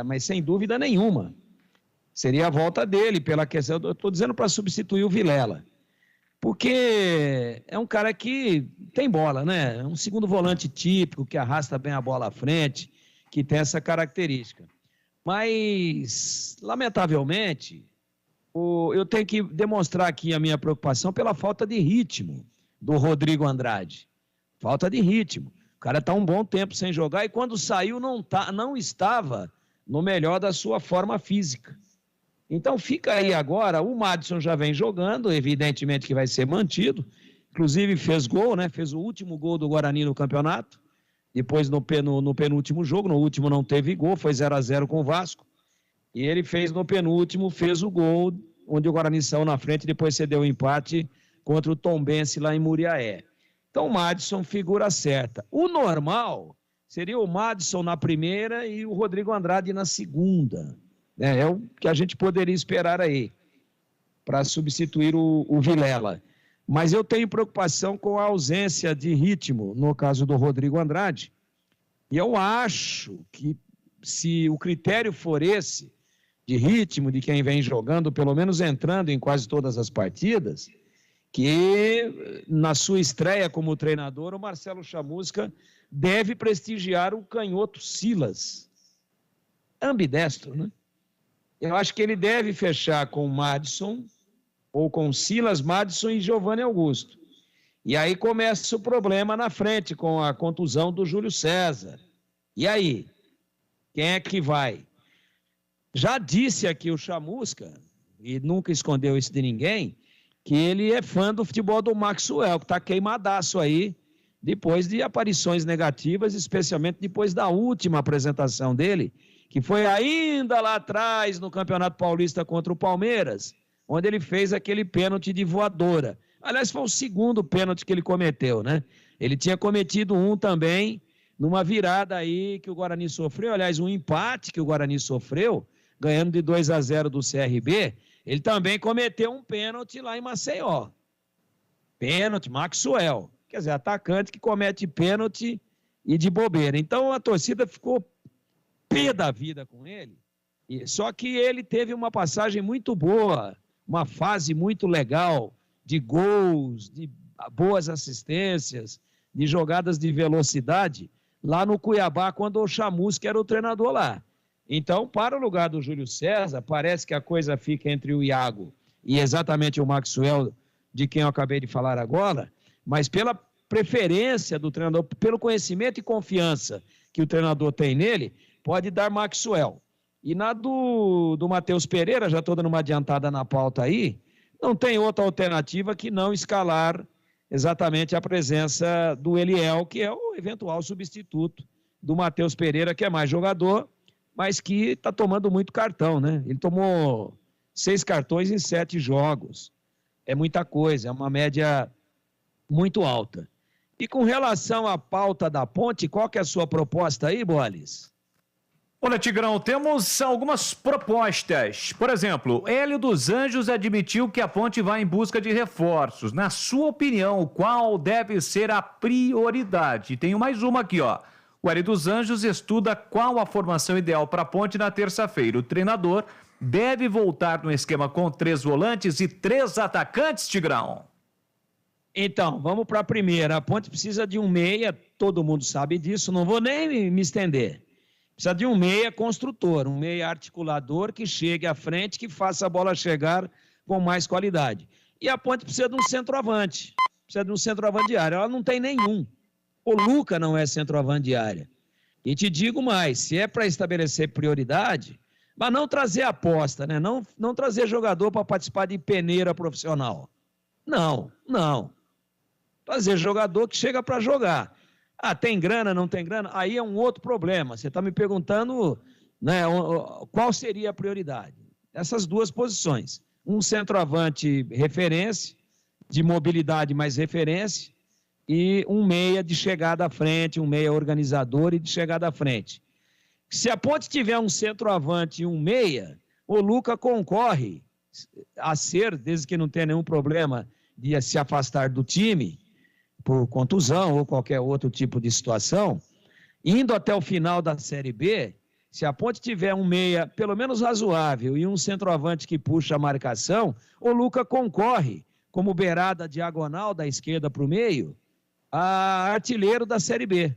Mas sem dúvida nenhuma. Seria a volta dele, pela questão... Eu estou dizendo para substituir o Vilela. Porque é um cara que tem bola, né? É um segundo volante típico, que arrasta bem a bola à frente, que tem essa característica. Mas, lamentavelmente, eu tenho que demonstrar aqui a minha preocupação pela falta de ritmo do Rodrigo Andrade. Falta de ritmo. O cara está um bom tempo sem jogar e quando saiu não estava no melhor da sua forma física. Então fica aí agora, o Madison já vem jogando, evidentemente que vai ser mantido, inclusive fez gol, né? Fez o último gol do Guarani no campeonato, depois no penúltimo jogo, no último não teve gol, foi 0-0 com o Vasco, e ele fez no penúltimo, fez o gol, onde o Guarani saiu na frente, depois cedeu o empate contra o Tombense lá em Muriaé. Então o Madison figura certa. O normal seria o Madison na primeira e o Rodrigo Andrade na segunda, né? É o que a gente poderia esperar aí para substituir o Vilela. Mas eu tenho preocupação com a ausência de ritmo, no caso do Rodrigo Andrade. E eu acho que, se o critério for esse, de ritmo de quem vem jogando, pelo menos entrando em quase todas as partidas, que na sua estreia como treinador, o Marcelo Chamusca deve prestigiar o canhoto Silas. Ambidestro, né? Eu acho que ele deve fechar com o Madison, ou com Silas, Madison e Giovanni Augusto. E aí começa o problema na frente, com a contusão do Júlio César. E aí? Quem é que vai? Já disse aqui o Chamusca, e nunca escondeu isso de ninguém, que ele é fã do futebol do Maxwell, que está queimadaço aí, depois de aparições negativas, especialmente depois da última apresentação dele, que foi ainda lá atrás no Campeonato Paulista contra o Palmeiras, onde ele fez aquele pênalti de voadora. Aliás, foi o segundo pênalti que ele cometeu, né? Ele tinha cometido um também numa virada aí que o Guarani sofreu, aliás, um empate que o Guarani sofreu, ganhando de 2-0 do CRB, ele também cometeu um pênalti lá em Maceió. Pênalti, Maxwell. Quer dizer, atacante que comete pênalti e de bobeira. Então a torcida ficou pé da vida com ele. Só que ele teve uma passagem muito boa, uma fase muito legal de gols, de boas assistências, de jogadas de velocidade, lá no Cuiabá, quando o Chamusca era o treinador lá. Então, para o lugar do Júlio César, parece que a coisa fica entre o Iago e exatamente o Maxwell, de quem eu acabei de falar agora, mas pela preferência do treinador, pelo conhecimento e confiança que o treinador tem nele, pode dar Maxwell. E na do Matheus Pereira, já estou dando uma adiantada na pauta aí, não tem outra alternativa que não escalar exatamente a presença do Eliel, que é o eventual substituto do Matheus Pereira, que é mais jogador, mas que está tomando muito cartão, né? Ele tomou 6 cartões em 7 jogos. É muita coisa, é uma média muito alta. E com relação à pauta da Ponte, qual que é a sua proposta aí, Bolis? Olha, Tigrão, temos algumas propostas. Por exemplo, Hélio dos Anjos admitiu que a Ponte vai em busca de reforços. Na sua opinião, qual deve ser a prioridade? Tenho mais uma aqui, ó. O Hélio dos Anjos estuda qual a formação ideal para a Ponte na terça-feira. O treinador deve voltar no esquema com 3 volantes e 3 atacantes, Tigrão? Então, vamos para a primeira. A Ponte precisa de um meia, todo mundo sabe disso, não vou nem me estender. Precisa de um meia construtor, um meia articulador que chegue à frente, que faça a bola chegar com mais qualidade. E a Ponte precisa de um centroavante, de área. Ela não tem nenhum. O Luca não é centroavante de área. E te digo mais, se é para estabelecer prioridade, mas não trazer aposta, né? Não trazer jogador para participar de peneira profissional. Não. Trazer jogador que chega para jogar. Ah, tem grana, não tem grana? Aí é um outro problema. Você está me perguntando, né, qual seria a prioridade? Essas 2 posições. Um centroavante referência, de mobilidade mais referência, e um meia de chegada à frente, um meia organizador e de chegada à frente. Se a Ponte tiver um centroavante e um meia, o Luca concorre a ser, desde que não tenha nenhum problema de se afastar do time, por contusão ou qualquer outro tipo de situação, indo até o final da Série B, se a Ponte tiver um meia pelo menos razoável e um centroavante que puxa a marcação, o Luca concorre como beirada diagonal da esquerda para o meio, a artilheiro da Série B.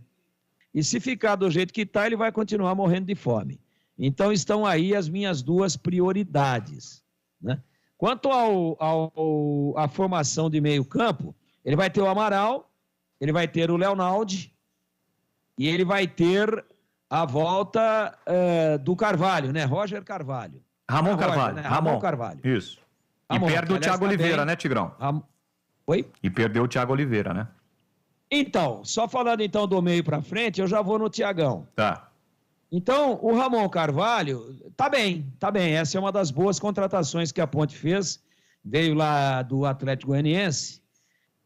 E se ficar do jeito que está, ele vai continuar morrendo de fome. Então estão aí as minhas 2 prioridades, né? Quanto à formação de meio campo, ele vai ter o Amaral, ele vai ter o Leonaldi e ele vai ter a volta do Carvalho, né? Roger Carvalho. Ramon Carvalho. Né? Ramon Carvalho. Isso. Ramon, e perde o Thiago Oliveira, bem, né, Tigrão? Oi? E perdeu o Thiago Oliveira, né? Então, só falando então do meio para frente, eu já vou no Thiagão. Tá. Então, o Ramon Carvalho tá bem. Essa é uma das boas contratações que a Ponte fez. Veio lá do Atlético Goianiense.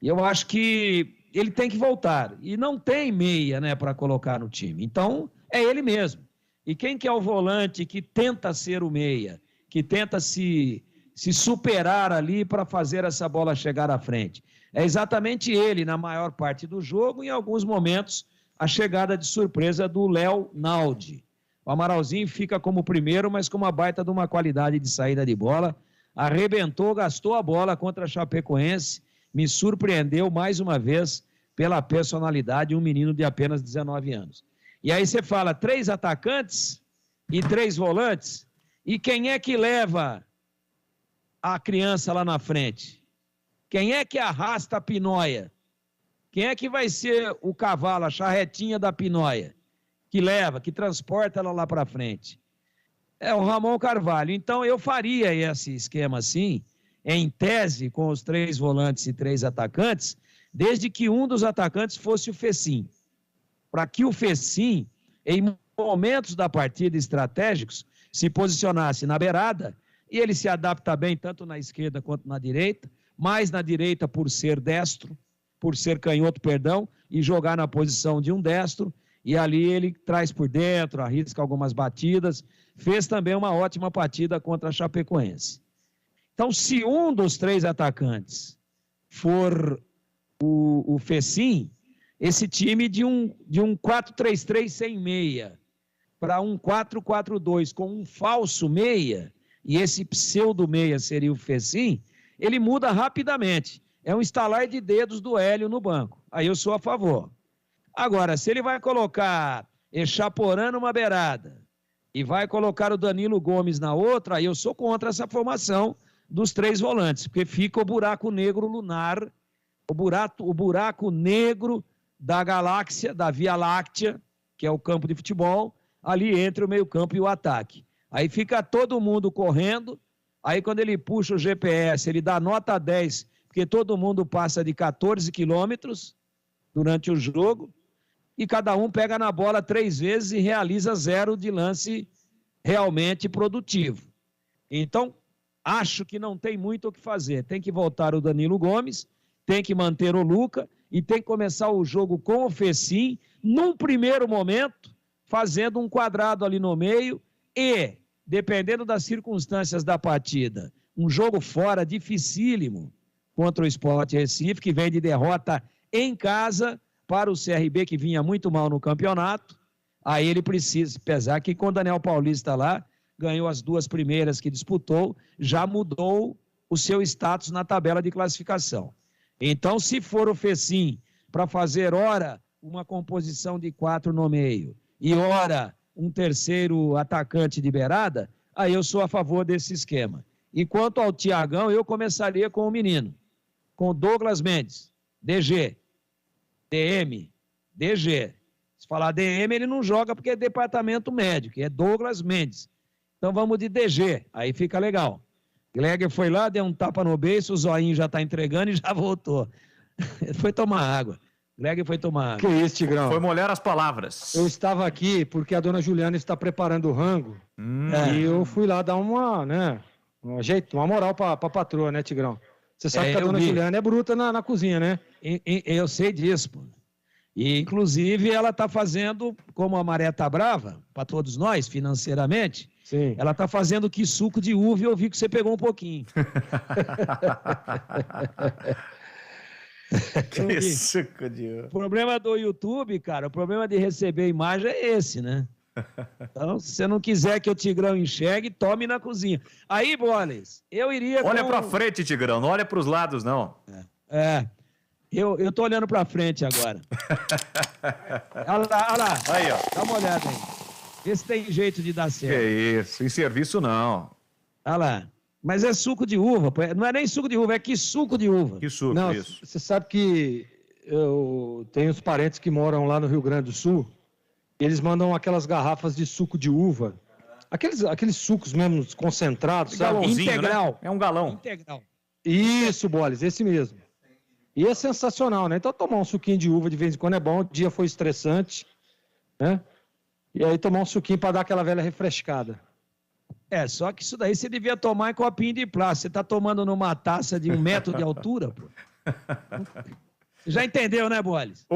E eu acho que ele tem que voltar. E não tem meia, né, para colocar no time. Então, é ele mesmo. E quem que é o volante que tenta ser o meia, que tenta se superar ali para fazer essa bola chegar à frente? É exatamente ele, na maior parte do jogo, em alguns momentos, a chegada de surpresa do Léo Naldi. O Amaralzinho fica como primeiro, mas com uma baita de uma qualidade de saída de bola. Arrebentou, gastou a bola contra a Chapecoense, me surpreendeu mais uma vez pela personalidade, um menino de apenas 19 anos. E aí você fala 3 atacantes e 3 volantes, e quem é que leva a criança lá na frente? Quem é que arrasta a pinóia? Quem é que vai ser o cavalo, a charretinha da pinóia? Que leva, que transporta ela lá para frente? É o Ramon Carvalho. Então eu faria esse esquema assim, em tese, com os 3 volantes e 3 atacantes, desde que um dos atacantes fosse o Fecim. Para que o Fecim, em momentos da partida estratégicos, se posicionasse na beirada, e ele se adapta bem tanto na esquerda quanto na direita, mais na direita por ser destro, por ser canhoto, perdão, e jogar na posição de um destro, e ali ele traz por dentro, arrisca algumas batidas, fez também uma ótima partida contra a Chapecoense. Então, se um dos 3 atacantes for o Fecim, esse time de um 4-3-3 sem meia para um 4-4-2 com um falso meia, e esse pseudo meia seria o Fecim, ele muda rapidamente. É um estalar de dedos do Hélio no banco. Aí eu sou a favor. Agora, se ele vai colocar Echaporã numa beirada e vai colocar o Danilo Gomes na outra, aí eu sou contra essa formação dos 3 volantes, porque fica o buraco negro lunar, o buraco negro da galáxia, da Via Láctea, que é o campo de futebol, ali entre o meio-campo e o ataque. Aí fica todo mundo correndo, aí quando ele puxa o GPS, ele dá nota 10, porque todo mundo passa de 14 quilômetros durante o jogo, e cada um pega na bola 3 vezes e realiza 0 de lance realmente produtivo. Então, acho que não tem muito o que fazer. Tem que voltar o Danilo Gomes, tem que manter o Luca e tem que começar o jogo com o Fecim, num primeiro momento, fazendo um quadrado ali no meio e, dependendo das circunstâncias da partida, um jogo fora dificílimo contra o Sport Recife, que vem de derrota em casa para o CRB, que vinha muito mal no campeonato. Aí ele precisa, apesar que com o Daniel Paulista lá, ganhou as 2 primeiras que disputou, já mudou o seu status na tabela de classificação. Então, se for o Fecim para fazer, ora, uma composição de 4 no meio e, ora, um terceiro atacante de beirada, aí eu sou a favor desse esquema. E quanto ao Thiagão, eu começaria com o menino, com Douglas Mendes, DG, DM, DG. Se falar DM, ele não joga porque é departamento médico, é Douglas Mendes. Então vamos de DG, aí fica legal. Gleger foi lá, deu um tapa no beiço, o zoinho já está entregando e já voltou. Ele foi tomar água. Gleger foi tomar água. Que isso, Tigrão? Foi molhar as palavras. Eu estava aqui porque a dona Juliana está preparando o rango e eu fui lá dar uma moral para a patroa, né, Tigrão? Você sabe que a dona Juliana é bruta na cozinha, né? Eu sei disso, pô. E, inclusive, ela está fazendo, como a maré está brava, para todos nós, financeiramente, sim, ela está fazendo que suco de uva e eu vi que você pegou um pouquinho. Que suco de uva. O problema do YouTube, cara, o problema de receber imagem é esse, né? Então, se você não quiser que o Tigrão enxergue, tome na cozinha. Aí, Boles, eu iria... Olha pra frente, Tigrão, não olha pros lados, não. Eu tô olhando pra frente agora. Olha lá. Aí, ó. Dá uma olhada aí. Vê se tem jeito de dar certo. Que isso, em serviço não. Olha lá. Mas é suco de uva, não é nem suco de uva, é que suco de uva. Que suco, não, isso. Você sabe que eu tenho uns parentes que moram lá no Rio Grande do Sul, eles mandam aquelas garrafas de suco de uva, aqueles sucos mesmo concentrados, sabe? Integral. Né? É um galão. Integral. Isso, Boles, esse mesmo. E é sensacional, né? Então tomar um suquinho de uva de vez em quando é bom, o dia foi estressante, né? E aí tomar um suquinho para dar aquela velha refrescada. Só que isso daí você devia tomar em copinho de plástico. Você tá tomando numa taça de 1 metro de altura, pô. Já entendeu, né, Boles?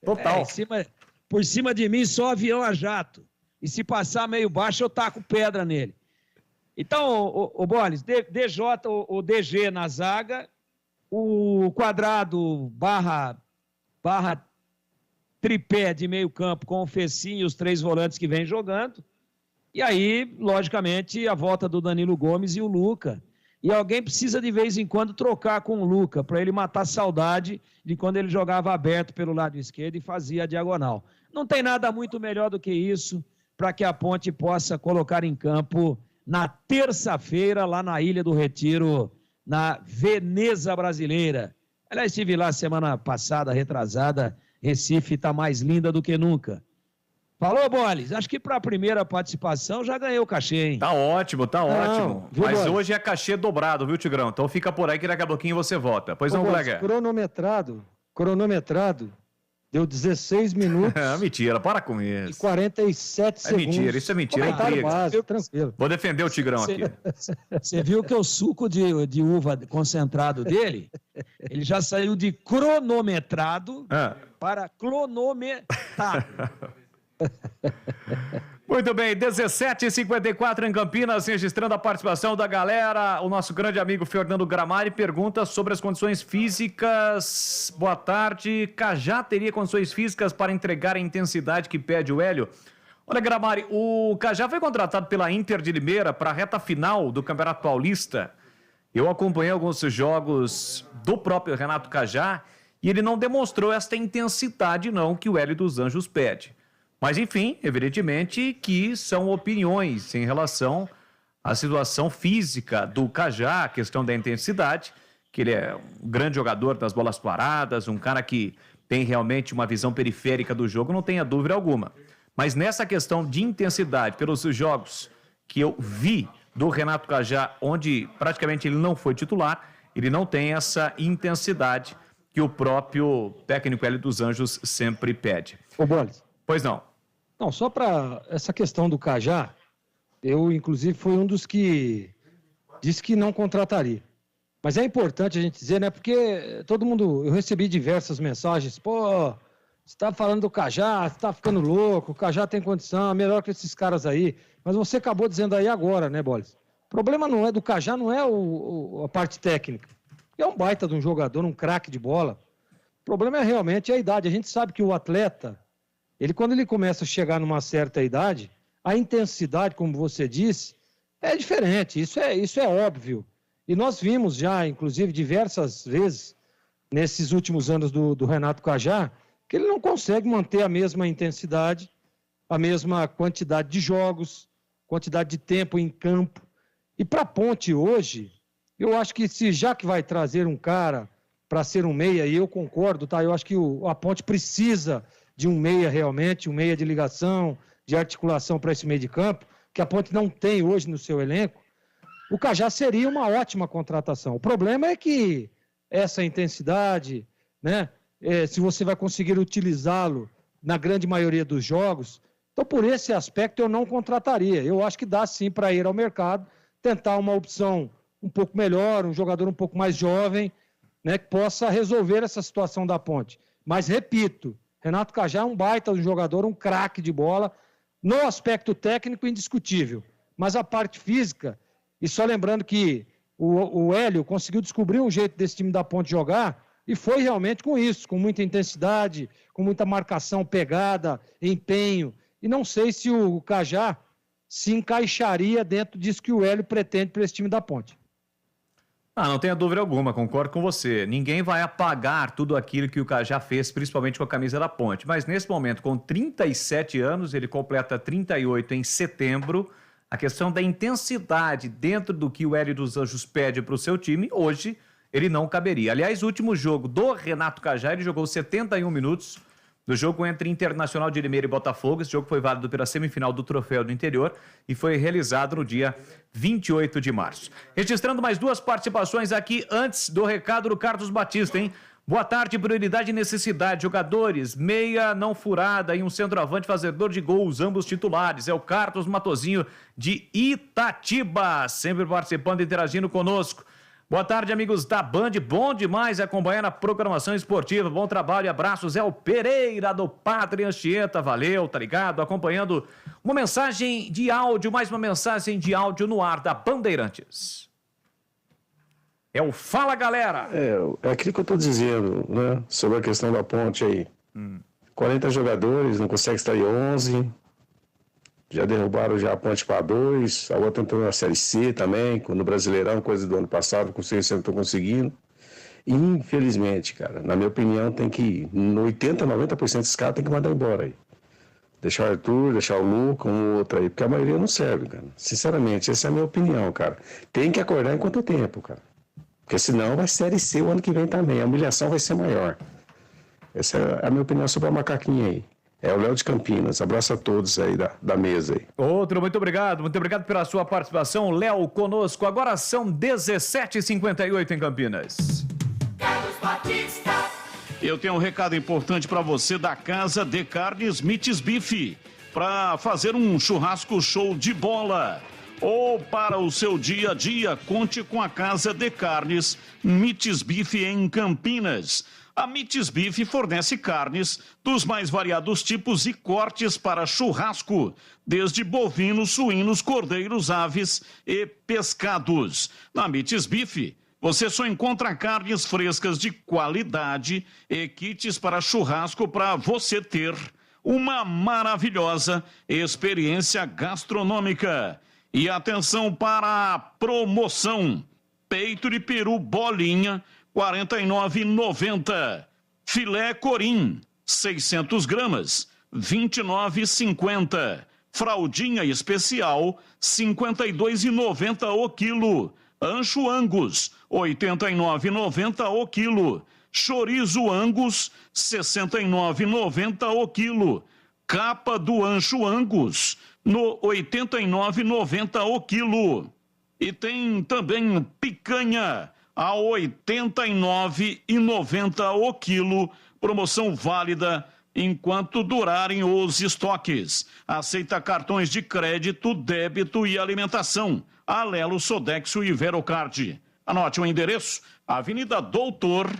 Total. Por cima de mim, só avião a jato. E se passar meio baixo, eu taco pedra nele. Então, o Boles, DJ, o DG na zaga, o Quadrado barra tripé de meio campo com o Fecinho e os 3 volantes que vêm jogando. E aí, logicamente, a volta do Danilo Gomes e o Luca. E alguém precisa de vez em quando trocar com o Luca, para ele matar saudade de quando ele jogava aberto pelo lado esquerdo e fazia a diagonal. Não tem nada muito melhor do que isso para que a Ponte possa colocar em campo na terça-feira, lá na Ilha do Retiro, na Veneza Brasileira. Aliás, estive lá semana passada, retrasada. Recife está mais linda do que nunca. Falou, Boles? Acho que para a primeira participação já ganhei o cachê, hein? Tá ótimo, tá ótimo. Viu, mas Boles? hoje é cachê dobrado, viu, Tigrão? Então fica por aí que daqui a pouquinho você volta. Pois não, Boles, colega? Cronometrado, deu 16 minutos. Mentira, para com isso. E 47 segundos. Mentira, isso é mentira, é intriga. Básico, tranquilo. Vou defender o Tigrão aqui. Você viu que o suco de uva concentrado dele, ele já saiu de cronometrado para clonometrado. Muito bem, 17h54 em Campinas, registrando a participação da galera. O nosso grande amigo Fernando Gramari pergunta sobre as condições físicas. Boa tarde. Cajá teria condições físicas para entregar a intensidade que pede o Hélio? Olha, Gramari, o Cajá foi contratado pela Inter de Limeira para a reta final do Campeonato Paulista. Eu acompanhei alguns jogos do próprio Renato Cajá e ele não demonstrou esta intensidade não que o Hélio dos Anjos pede. Mas, enfim, evidentemente que são opiniões em relação à situação física do Cajá, a questão da intensidade, que ele é um grande jogador das bolas paradas, um cara que tem realmente uma visão periférica do jogo, não tenha dúvida alguma. Mas nessa questão de intensidade, pelos jogos que eu vi do Renato Cajá, onde praticamente ele não foi titular, ele não tem essa intensidade que o próprio técnico Hélio dos Anjos sempre pede. Ô, Boles. Pois não. Não, só para essa questão do Cajá, eu, inclusive, fui um dos que disse que não contrataria. Mas é importante a gente dizer, né? Porque todo mundo... Eu recebi diversas mensagens. Pô, você está falando do Cajá, você está ficando louco, o Cajá tem condição, é melhor que esses caras aí. Mas você acabou dizendo aí agora, né, Boles? O problema não é do Cajá, não é a parte técnica. É um baita de um jogador, um craque de bola. O problema é realmente a idade. A gente sabe que o atleta... Quando ele começa a chegar numa certa idade, a intensidade, como você disse, é diferente. Isso é óbvio. E nós vimos já, inclusive, diversas vezes, nesses últimos anos do Renato Cajá, que ele não consegue manter a mesma intensidade, a mesma quantidade de jogos, quantidade de tempo em campo. E para a Ponte hoje, eu acho que já que vai trazer um cara para ser um meia, e eu concordo, tá? Eu acho que a Ponte precisa de um meia realmente, um meia de ligação, de articulação para esse meio de campo, que a Ponte não tem hoje no seu elenco, o Cajá seria uma ótima contratação. O problema é que essa intensidade, né, se você vai conseguir utilizá-lo na grande maioria dos jogos, então por esse aspecto eu não contrataria. Eu acho que dá sim para ir ao mercado, tentar uma opção um pouco melhor, um jogador um pouco mais jovem, né, que possa resolver essa situação da Ponte. Mas, repito, Renato Cajá é um baita de jogador, um craque de bola, no aspecto técnico indiscutível, mas a parte física, e só lembrando que o Hélio conseguiu descobrir um jeito desse time da Ponte jogar, e foi realmente com isso, com muita intensidade, com muita marcação, pegada, empenho, e não sei se o Cajá se encaixaria dentro disso que o Hélio pretende para esse time da Ponte. Não tenha dúvida alguma, concordo com você. Ninguém vai apagar tudo aquilo que o Cajá fez, principalmente com a camisa da Ponte. Mas nesse momento, com 37 anos, ele completa 38 em setembro, a questão da intensidade dentro do que o Hélio dos Anjos pede para o seu time, hoje ele não caberia. Aliás, o último jogo do Renato Cajá, ele jogou 71 minutos do jogo entre Internacional de Limeira e Botafogo. Esse jogo foi válido pela semifinal do Troféu do Interior e foi realizado no dia 28 de março. Registrando mais 2 participações aqui antes do recado do Carlos Batista, hein? Boa tarde, prioridade e necessidade. Jogadores, meia não furada e um centroavante fazedor de gols, ambos titulares. É o Carlos Matozinho de Itatiba, sempre participando e interagindo conosco. Boa tarde, amigos da Band. Bom demais acompanhar a programação esportiva. Bom trabalho e abraços. É o Pereira do Padre Anchieta. Valeu, tá ligado? Acompanhando uma mensagem de áudio, mais uma mensagem de áudio no ar da Bandeirantes. É o Fala, Galera. É aquilo que eu tô dizendo, né? Sobre a questão da ponte aí. 40 jogadores, não consegue extrair 11. Já derrubaram já a ponte para 2, a outra entrou na Série C também, no Brasileirão, coisa do ano passado, com 100% estou conseguindo. E, infelizmente, cara, na minha opinião, tem que, no 80%, 90% desses caras tem que mandar embora aí. Deixar o Arthur, deixar o Luca, um outro aí, porque a maioria não serve, cara. Sinceramente, essa é a minha opinião, cara. Tem que acordar em quanto tempo, cara. Porque senão vai Série C o ano que vem também, a humilhação vai ser maior. Essa é a minha opinião sobre a macaquinha aí. É o Léo de Campinas. Abraço a todos aí da mesa aí. Outro, muito obrigado pela sua participação. Léo conosco. Agora são 17h58 em Campinas. Carlos Batista. Eu tenho um recado importante para você da Casa de Carnes Mites Bife, para fazer um churrasco show de bola. Ou para o seu dia a dia, conte com a Casa de Carnes Mites Bife em Campinas. A Mites Bife fornece carnes dos mais variados tipos e cortes para churrasco, desde bovinos, suínos, cordeiros, aves e pescados. Na Mites Bife, você só encontra carnes frescas de qualidade e kits para churrasco para você ter uma maravilhosa experiência gastronômica. E atenção para a promoção: peito de peru bolinha, R$ 49,90. Filé corim, 600 gramas, R$ 29,50. Fraldinha especial, R$ 52,90 o quilo. Ancho Angus, R$ 89,90 o quilo. Chorizo Angus, R$ 69,90 o quilo. Capa do Ancho Angus, no R$ 89,90 o quilo. E tem também picanha, a R$ 89,90 o quilo, promoção válida enquanto durarem os estoques. Aceita cartões de crédito, débito e alimentação. Alelo, Sodexo e Verocard. Anote o endereço: Avenida Doutor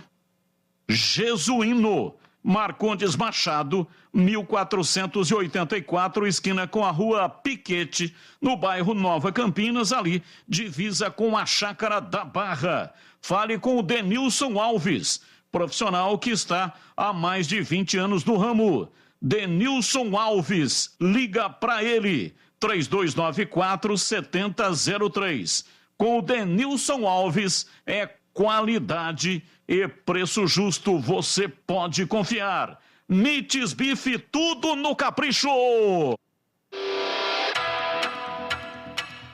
Jesuíno, Marcondes Machado, 1484, esquina com a Rua Piquete, no bairro Nova Campinas, ali, divisa com a Chácara da Barra. Fale com o Denilson Alves, profissional que está há mais de 20 anos no ramo. Denilson Alves, liga para ele, 3294-7003. Com o Denilson Alves é qualidade e preço justo, você pode confiar. Mites Bife, tudo no capricho.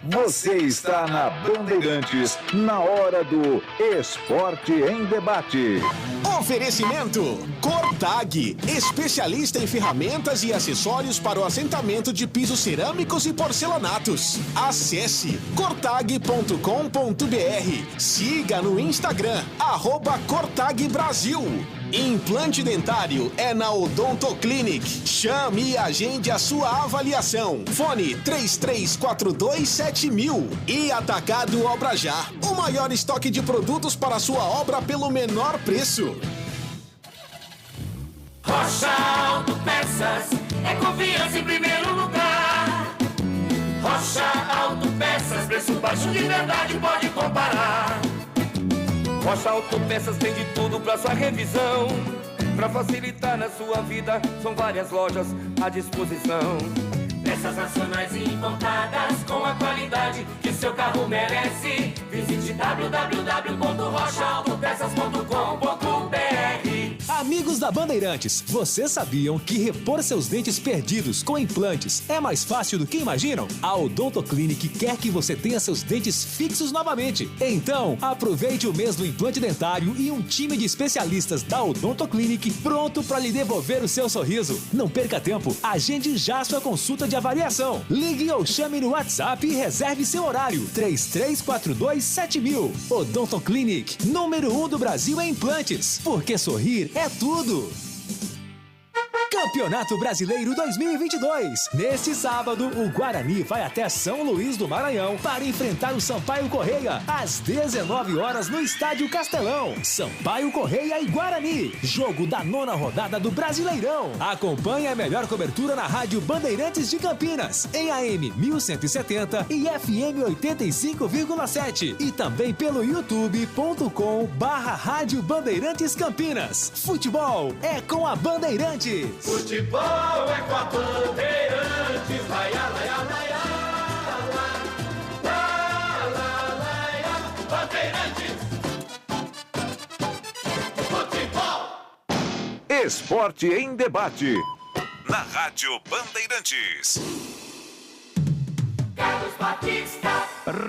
Você está na Bandeirantes, na hora do Esporte em Debate. Oferecimento Cortag, especialista em ferramentas e acessórios para o assentamento de pisos cerâmicos e porcelanatos. Acesse cortag.com.br. Siga no Instagram, @Cortag Brasil. Implante dentário é na Odonto Clinic. Chame e agende a sua avaliação. Fone 33427000. E Atacado Obra Já, o maior estoque de produtos para a sua obra pelo menor preço. Rocha Autopeças é confiança em primeiro lugar. Rocha Autopeças, preço baixo de verdade, pode comparar. Rocha Autopeças tem de tudo pra sua revisão. Pra facilitar na sua vida, são várias lojas à disposição. Peças nacionais e importadas com a qualidade que seu carro merece. Visite www.rochaautopeças.com.br. Amigos da Bandeirantes, vocês sabiam que repor seus dentes perdidos com implantes é mais fácil do que imaginam? A Odonto Clinic quer que você tenha seus dentes fixos novamente. Então, aproveite o mês do implante dentário e um time de especialistas da Odonto Clinic pronto para lhe devolver o seu sorriso. Não perca tempo, agende já sua consulta de avaliação. Ligue ou chame no WhatsApp e reserve seu horário. 33427000. Odonto Clinic, número 1 do Brasil em implantes. Porque sorrir é tudo. Campeonato Brasileiro 2022. Neste sábado, o Guarani vai até São Luís do Maranhão para enfrentar o Sampaio Correia às 19 horas no Estádio Castelão. Sampaio Correia e Guarani. Jogo da 9ª rodada do Brasileirão. Acompanhe a melhor cobertura na Rádio Bandeirantes de Campinas, em AM 1170 e FM 85,7 e também pelo youtube.com/Rádio Bandeirantes Campinas. Futebol é com a Bandeirantes. Futebol é com a Bandeirantes. Laia, laia, laia, Bandeirantes. Futebol. Esporte em debate. Na Rádio Bandeirantes. Carlos Batista.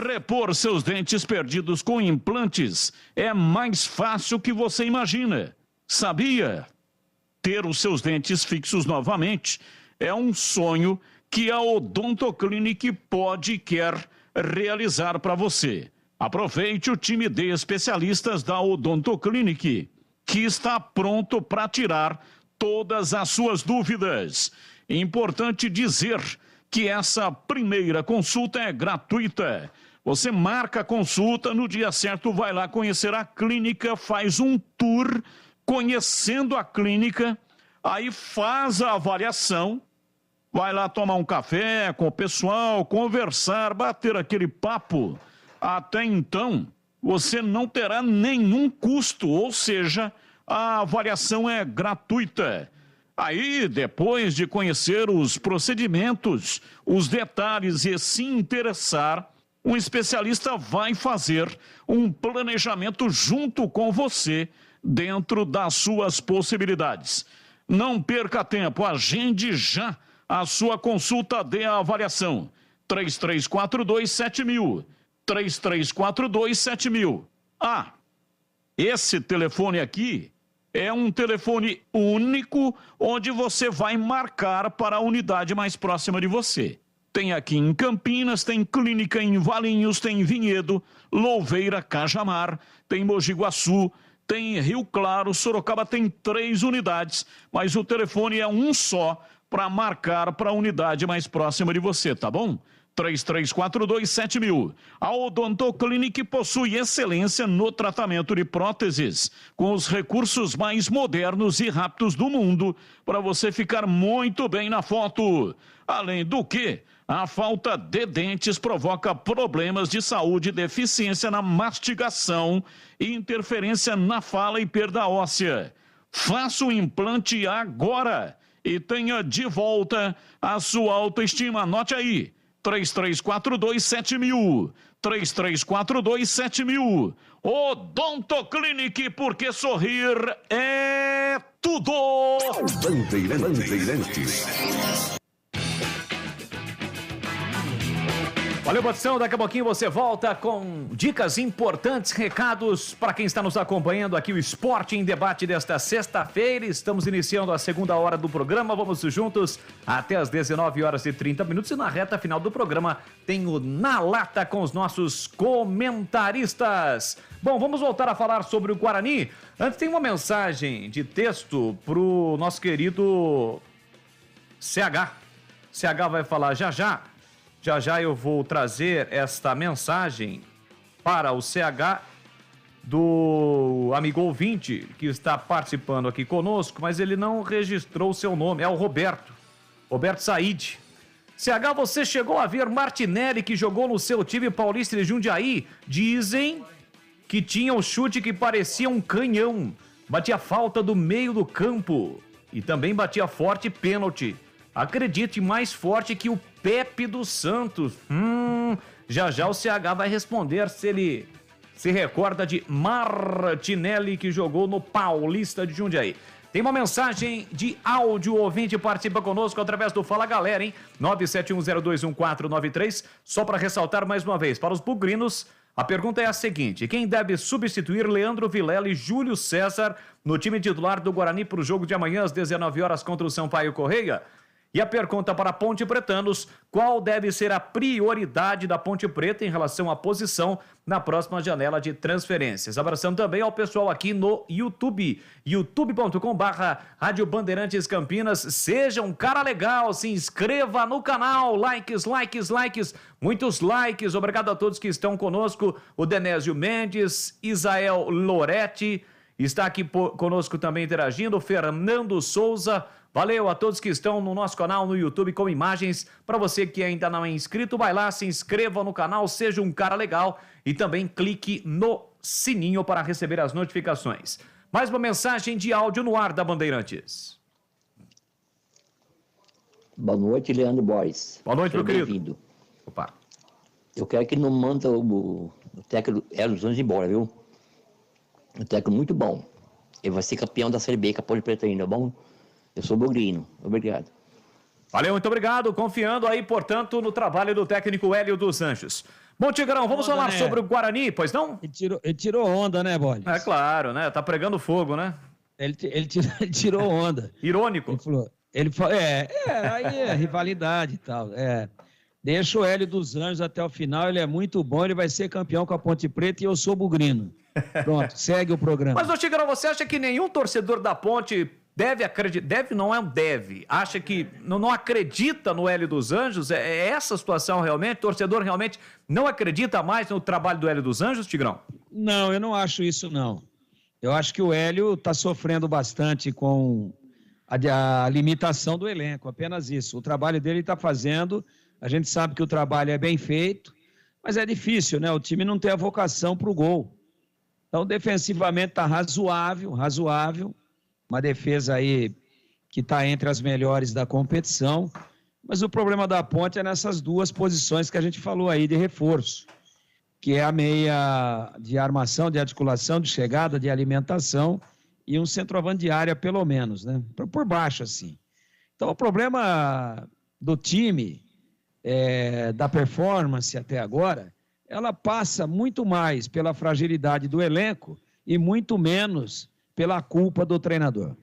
Repor seus dentes perdidos com implantes é mais fácil que você imagina. Sabia? Ter os seus dentes fixos novamente é um sonho que a Odontoclinic pode e quer realizar para você. Aproveite o time de especialistas da Odontoclinic, que está pronto para tirar todas as suas dúvidas. Importante dizer que essa primeira consulta é gratuita. Você marca a consulta, no dia certo vai lá conhecer a clínica, faz um tour conhecendo a clínica, aí faz a avaliação, vai lá tomar um café com o pessoal, conversar, bater aquele papo. Até então, você não terá nenhum custo, ou seja, a avaliação é gratuita. Aí, depois de conhecer os procedimentos, os detalhes e se interessar, um especialista vai fazer um planejamento junto com você, dentro das suas possibilidades. Não perca tempo, agende já a sua consulta de avaliação. 3342-7000. 3342-7000. Ah, esse telefone aqui é um telefone único onde você vai marcar para a unidade mais próxima de você. Tem aqui em Campinas, tem clínica em Valinhos, tem Vinhedo, Louveira, Cajamar, tem Mogi Guaçu, tem Rio Claro, Sorocaba tem 3 unidades, mas o telefone é um só para marcar para a unidade mais próxima de você, tá bom? 3342-7000. A Odontoclinic possui excelência no tratamento de próteses, com os recursos mais modernos e rápidos do mundo, para você ficar muito bem na foto. Além do que, a falta de dentes provoca problemas de saúde, deficiência na mastigação, interferência na fala e perda óssea. Faça o implante agora e tenha de volta a sua autoestima. Anote aí, 3342-7000. 3342-7000. Odontoclinic, porque sorrir é tudo. Bandeirantes. Valeu, produção. Daqui a pouquinho você volta com dicas importantes, recados para quem está nos acompanhando aqui, o Esporte em Debate desta sexta-feira. Estamos iniciando a segunda hora do programa. Vamos juntos até as 19h30. E na reta final do programa tem o Na Lata com os nossos comentaristas. Bom, vamos voltar a falar sobre o Guarani. Antes tem uma mensagem de texto para o nosso querido CH. CH vai falar já já. Já já eu vou trazer esta mensagem para o CH do amigo ouvinte que está participando aqui conosco, mas ele não registrou o seu nome, é o Roberto Said. CH, você chegou a ver Martinelli, que jogou no seu time Paulista de Jundiaí? Dizem que tinha um chute que parecia um canhão, batia falta do meio do campo e também batia forte pênalti. Acredite, mais forte que o Pepe dos Santos. Já já o CH vai responder se ele se recorda de Martinelli, que jogou no Paulista de Jundiaí. Tem uma mensagem de áudio, o ouvinte participa conosco através do Fala Galera, hein? 971021493. Só para ressaltar mais uma vez, para os bugrinos, a pergunta é a seguinte: quem deve substituir Leandro Vilela e Júlio César no time titular do Guarani para o jogo de amanhã às 19 horas contra o Sampaio Correia? E a pergunta para Ponte Pretanos, qual deve ser a prioridade da Ponte Preta em relação à posição na próxima janela de transferências? Abraçando também ao pessoal aqui no YouTube, youtube.com/Rádio Bandeirantes Campinas. Seja um cara legal, se inscreva no canal, likes, muitos likes. Obrigado a todos que estão conosco, o Denésio Mendes, Isael Loretti, está aqui conosco também interagindo, Fernando Souza. Valeu a todos que estão no nosso canal no YouTube com imagens. Para você que ainda não é inscrito, vai lá, se inscreva no canal, seja um cara legal e também clique no sininho para receber as notificações. Mais uma mensagem de áudio no ar da Bandeirantes. Boa noite, Leandro Borges. Boa noite, meu querido. Bem-vindo. Opa. Eu quero que não manda o técnico Hélio dos Anjos embora, viu? Um técnico muito bom. Ele vai ser campeão da Série B com a Ponte Preta ainda, bom? Eu sou bogrino. Obrigado. Valeu, muito obrigado. Confiando aí, portanto, no trabalho do técnico Hélio dos Anjos. Bom, Tigrão, vamos falar sobre o Guarani, pois não? Ele tirou onda, né, Bolis? É claro, né? Tá pregando fogo, né? Ele tirou onda. Irônico. Ele falou, aí é rivalidade e tal. Deixa o Hélio dos Anjos até o final, ele é muito bom, ele vai ser campeão com a Ponte Preta e eu sou bugrino. Pronto, segue o programa. Mas, ô Tigrão, você acha que nenhum torcedor da Ponte deve acreditar, acha que não acredita no Hélio dos Anjos? É essa a situação realmente? O torcedor realmente não acredita mais no trabalho do Hélio dos Anjos, Tigrão? Não, eu não acho isso, não. Eu acho que o Hélio está sofrendo bastante com a limitação do elenco, apenas isso. O trabalho dele está fazendo, a gente sabe que o trabalho é bem feito, mas é difícil, né? O time não tem a vocação para o gol. Então, defensivamente está razoável. Uma defesa aí que está entre as melhores da competição. Mas o problema da Ponte é nessas duas posições que a gente falou aí de reforço, que é a meia de armação, de articulação, de chegada, de alimentação e um centroavante de área, pelo menos, né? Por baixo, assim. Então, o problema do time, da performance até agora, ela passa muito mais pela fragilidade do elenco e muito menos pela culpa do treinador.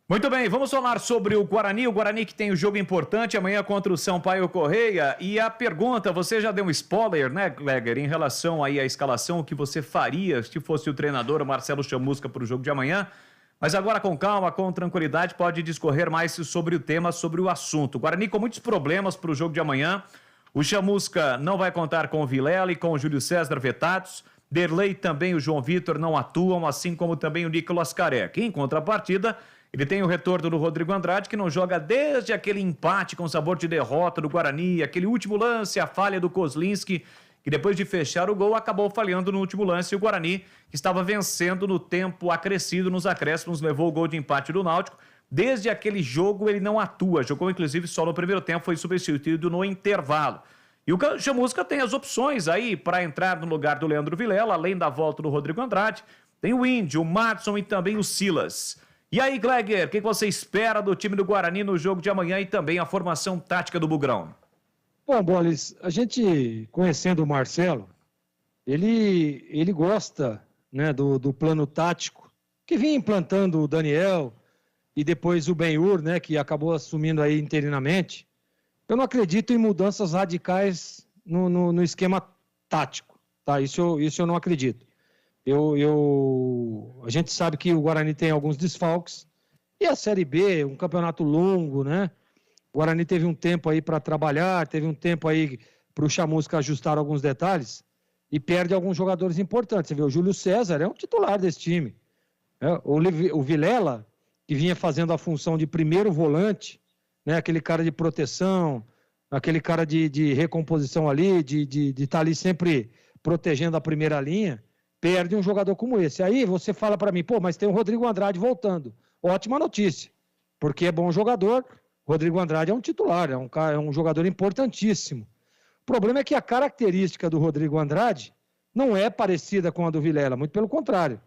Muito bem, vamos falar sobre o Guarani que tem um jogo importante amanhã contra o Sampaio Correia. E a pergunta, você já deu um spoiler, né, Gleger, em relação aí à escalação, o que você faria se fosse o treinador Marcelo Chamusca para o jogo de amanhã. Mas agora com calma, com tranquilidade, pode discorrer mais sobre o tema, sobre o assunto. O Guarani com muitos problemas para o jogo de amanhã. O Chamusca não vai contar com o Vilela e com o Júlio César vetados. Derlei também o João Vitor não atuam, assim como também o Nicolas Careca. Em contrapartida, ele tem o retorno do Rodrigo Andrade, que não joga desde aquele empate com sabor de derrota do Guarani, aquele último lance, a falha do Kozlinski, que depois de fechar o gol, acabou falhando no último lance. E o Guarani, que estava vencendo no tempo acrescido nos acréscimos, levou o gol de empate do Náutico. Desde aquele jogo, ele não atua. Jogou, inclusive, só no primeiro tempo, foi substituído no intervalo. E o Chamusca tem as opções aí para entrar no lugar do Leandro Vilela, além da volta do Rodrigo Andrade. Tem o Índio, o Madson e também o Silas. E aí, Gleger, o que você espera do time do Guarani no jogo de amanhã e também a formação tática do Bugrão? Bom, Bolis, a gente, conhecendo o Marcelo, ele gosta, né, do plano tático, que vinha implantando o Daniel e depois o Benhur, né, que acabou assumindo aí interinamente. Eu não acredito em mudanças radicais no esquema tático, tá? Isso eu não acredito. A gente sabe que o Guarani tem alguns desfalques e a Série B, um campeonato longo, né? O Guarani teve um tempo aí para trabalhar, teve um tempo aí para o Chamusca ajustar alguns detalhes e perde alguns jogadores importantes. Você vê, o Júlio César é um titular desse time. O Vilela, que vinha fazendo a função de primeiro volante, né, aquele cara de proteção, aquele cara de recomposição ali, de estar ali sempre protegendo a primeira linha, perde um jogador como esse. Aí você fala para mim, mas tem o Rodrigo Andrade voltando. Ótima notícia, porque é bom jogador. Rodrigo Andrade é um titular, é um jogador importantíssimo. O problema é que a característica do Rodrigo Andrade não é parecida com a do Vilela, muito pelo contrário.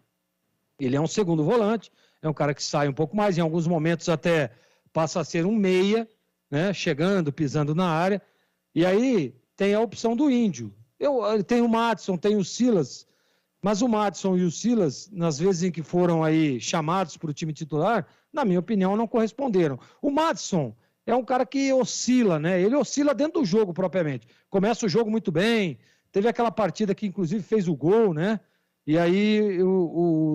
Ele é um segundo volante, é um cara que sai um pouco mais, em alguns momentos até passa a ser um meia, né, chegando, pisando na área, e aí tem a opção do Índio. Tem o Madson, tem o Silas, mas o Madson e o Silas, nas vezes em que foram aí chamados para o time titular, na minha opinião, não corresponderam. O Madson é um cara que oscila, né? Ele oscila dentro do jogo propriamente. Começa o jogo muito bem, teve aquela partida que inclusive fez o gol, né? E aí,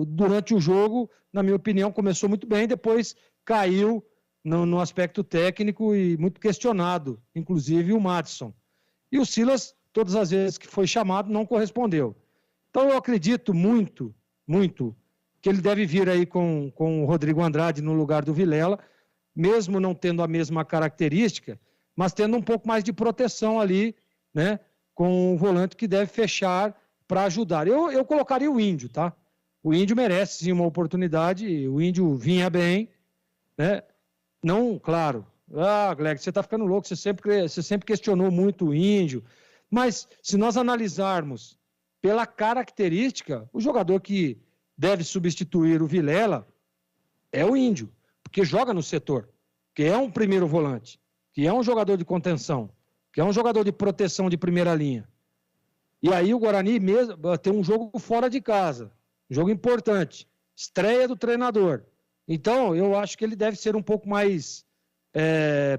durante o jogo, na minha opinião, começou muito bem, depois caiu no aspecto técnico e muito questionado, inclusive o Madison. E o Silas, todas as vezes que foi chamado, não correspondeu. Então eu acredito muito, que ele deve vir aí com o Rodrigo Andrade no lugar do Vilela, mesmo não tendo a mesma característica, mas tendo um pouco mais de proteção ali, né, com o volante que deve fechar para ajudar. Eu colocaria o Índio, tá? O Índio merece sim uma oportunidade, o Índio vinha bem, né? Não, claro, Gleg, você está ficando louco, você sempre questionou muito o Índio, mas se nós analisarmos pela característica, o jogador que deve substituir o Vilela é o Índio, porque joga no setor, que é um primeiro volante, que é um jogador de contenção, que é um jogador de proteção de primeira linha. E aí o Guarani mesmo tem um jogo fora de casa, um jogo importante, estreia do treinador. Então, eu acho que ele deve ser um pouco mais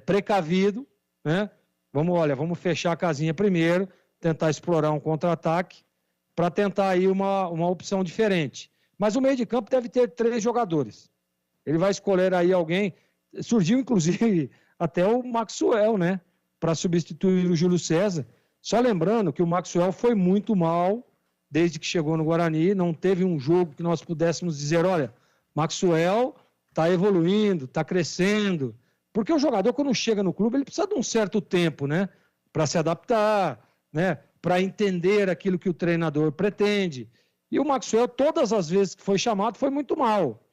precavido, né? Vamos fechar a casinha primeiro, tentar explorar um contra-ataque, para tentar aí uma opção diferente. Mas o meio de campo deve ter 3 jogadores. Ele vai escolher aí alguém, surgiu inclusive até o Maxwell, né? Para substituir o Júlio César. Só lembrando que o Maxwell foi muito mal desde que chegou no Guarani, não teve um jogo que nós pudéssemos dizer, olha, Maxwell está evoluindo, está crescendo, porque o jogador quando chega no clube ele precisa de um certo tempo, né, para se adaptar, né, para entender aquilo que o treinador pretende. E o Maxwell, todas as vezes que foi chamado, foi muito mal.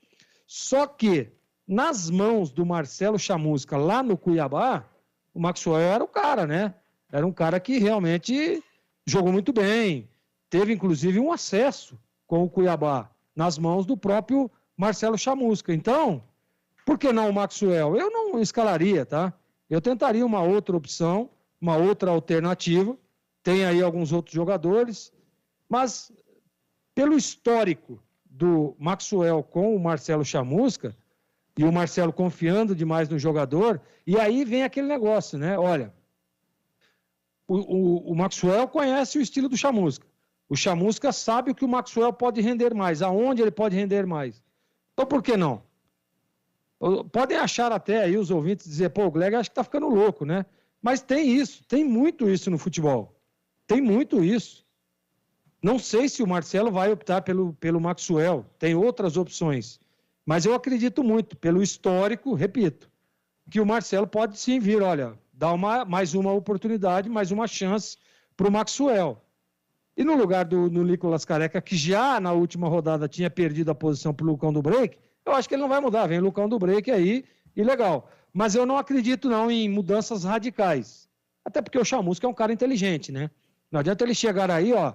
Só que nas mãos do Marcelo Chamusca lá no Cuiabá, o Maxwell era o cara, né? Era um cara que realmente jogou muito bem. Teve, inclusive, um acesso com o Cuiabá nas mãos do próprio Marcelo Chamusca. Então, por que não o Maxwell? Eu não escalaria, tá? Eu tentaria uma outra opção, uma outra alternativa. Tem aí alguns outros jogadores. Mas, pelo histórico do Maxwell com o Marcelo Chamusca, e o Marcelo confiando demais no jogador, e aí vem aquele negócio, né? Olha, o Maxwell conhece o estilo do Chamusca. O Chamusca sabe o que o Maxwell pode render mais, aonde ele pode render mais. Então, por que não? Podem achar até aí os ouvintes dizer, pô, o Gleg acho que tá ficando louco, né? Mas tem isso, tem muito isso no futebol. Tem muito isso. Não sei se o Marcelo vai optar pelo Maxwell, tem outras opções. Mas eu acredito muito, pelo histórico, repito, que o Marcelo pode sim vir, olha, dar mais uma oportunidade, mais uma chance para o Maxwell. E no lugar do Nicolas Careca, que já na última rodada tinha perdido a posição para o Lucão do Break, eu acho que ele não vai mudar, vem o Lucão do Break aí, e legal. Mas eu não acredito não em mudanças radicais. Até porque o Chamusca é um cara inteligente, né? Não adianta ele chegar aí, ó, o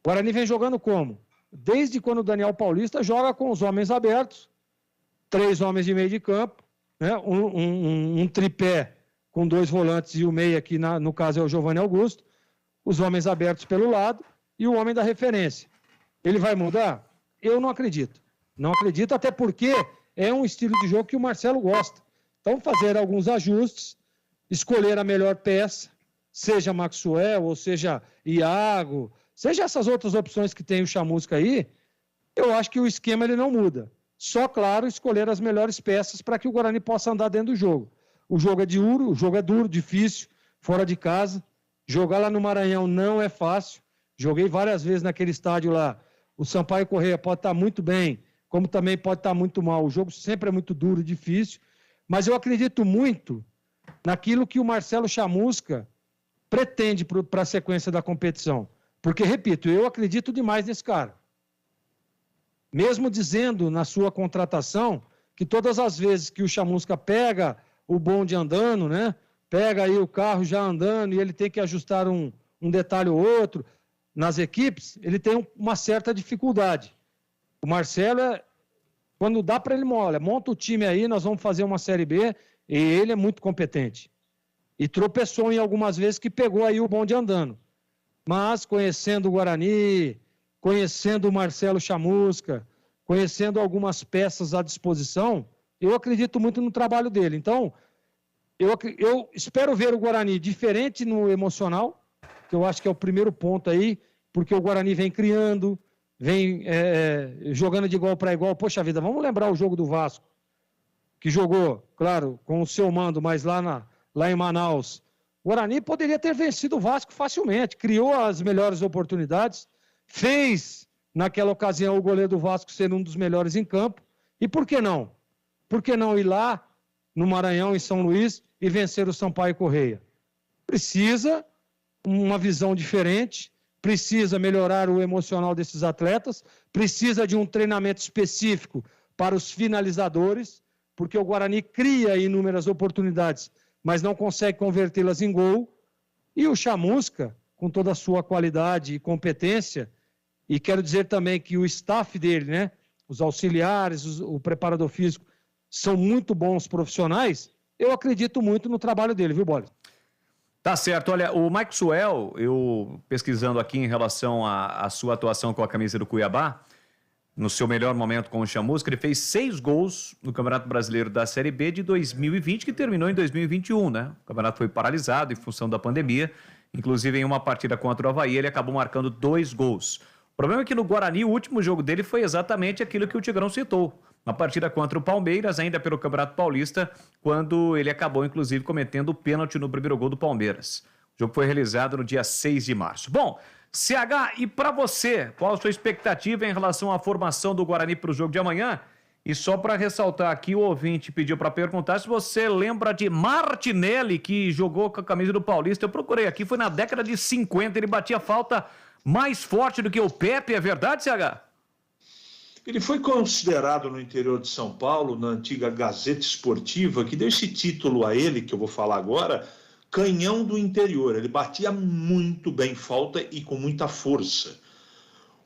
Guarani vem jogando como? Desde quando o Daniel Paulista joga com os homens abertos, 3 homens de meio de campo, né? um tripé com 2 volantes e o meio aqui, no caso é o Giovanni Augusto, os homens abertos pelo lado e o homem da referência. Ele vai mudar? Eu não acredito. Não acredito, até porque é um estilo de jogo que o Marcelo gosta. Então, fazer alguns ajustes, escolher a melhor peça, seja Maxwell ou seja Iago, seja essas outras opções que tem o Chamusca aí, eu acho que o esquema ele não muda. Só, claro, escolher as melhores peças para que o Guarani possa andar dentro do jogo. O jogo é duro, difícil, fora de casa. Jogar lá no Maranhão não é fácil. Joguei várias vezes naquele estádio lá. O Sampaio Corrêa pode estar muito bem, como também pode estar muito mal. O jogo sempre é muito duro, difícil. Mas eu acredito muito naquilo que o Marcelo Chamusca pretende para a sequência da competição. Porque, repito, eu acredito demais nesse cara. Mesmo dizendo na sua contratação que todas as vezes que o Chamusca pega o bonde andando, né? Pega aí o carro já andando e ele tem que ajustar um detalhe ou outro nas equipes, ele tem uma certa dificuldade. O Marcelo, quando dá para ele, olha, monta o time aí, nós vamos fazer uma Série B, e ele é muito competente. E tropeçou em algumas vezes que pegou aí o bonde andando. Mas conhecendo o Guarani, conhecendo o Marcelo Chamusca, conhecendo algumas peças à disposição, eu acredito muito no trabalho dele. Então, Eu espero ver o Guarani diferente no emocional, que eu acho que é o primeiro ponto aí, porque o Guarani vem criando, vem jogando de igual para igual. Poxa vida, vamos lembrar o jogo do Vasco, que jogou, claro, com o seu mando, mas lá em Manaus. O Guarani poderia ter vencido o Vasco facilmente, criou as melhores oportunidades, fez, naquela ocasião, o goleiro do Vasco ser um dos melhores em campo. E por que não? Por que não ir lá no Maranhão, em São Luís, e vencer o Sampaio Corrêa? Precisa uma visão diferente, precisa melhorar o emocional desses atletas, precisa de um treinamento específico para os finalizadores, porque o Guarani cria inúmeras oportunidades, mas não consegue convertê-las em gol. E o Chamusca, com toda a sua qualidade e competência, e quero dizer também que o staff dele, né, os auxiliares, o preparador físico, são muito bons profissionais, eu acredito muito no trabalho dele, viu, Bola? Tá certo. Olha, o Maxwell, eu pesquisando aqui em relação à sua atuação com a camisa do Cuiabá, no seu melhor momento com o Chamusca, ele fez 6 gols no Campeonato Brasileiro da Série B de 2020, que terminou em 2021, né? O campeonato foi paralisado em função da pandemia. Inclusive, em uma partida contra o Avaí, ele acabou marcando 2 gols. O problema é que no Guarani, o último jogo dele foi exatamente aquilo que o Tigrão citou. Na partida contra o Palmeiras, ainda pelo Campeonato Paulista, quando ele acabou, inclusive, cometendo o pênalti no primeiro gol do Palmeiras. O jogo foi realizado no dia 6 de março. Bom, CH, e para você, qual a sua expectativa em relação à formação do Guarani para o jogo de amanhã? E só para ressaltar aqui, o ouvinte pediu para perguntar se você lembra de Martinelli, que jogou com a camisa do Paulista. Eu procurei aqui, foi na década de 50, ele batia falta mais forte do que o Pepe, é verdade, CH? Ele foi considerado no interior de São Paulo, na antiga Gazeta Esportiva, que deu esse título a ele, que eu vou falar agora, canhão do interior. Ele batia muito bem falta e com muita força.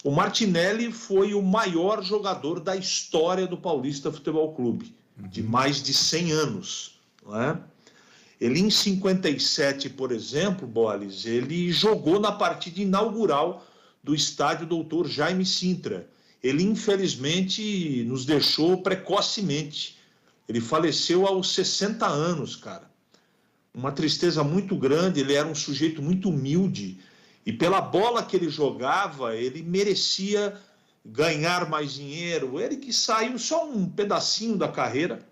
O Martinelli foi o maior jogador da história do Paulista Futebol Clube, de mais de 100 anos. Não é? Ele, em 57, por exemplo, Bolis, ele jogou na partida inaugural do estádio Doutor Jaime Sintra. Ele, infelizmente, nos deixou precocemente. Ele faleceu aos 60 anos, cara. Uma tristeza muito grande, ele era um sujeito muito humilde. E pela bola que ele jogava, ele merecia ganhar mais dinheiro. Ele que saiu só um pedacinho da carreira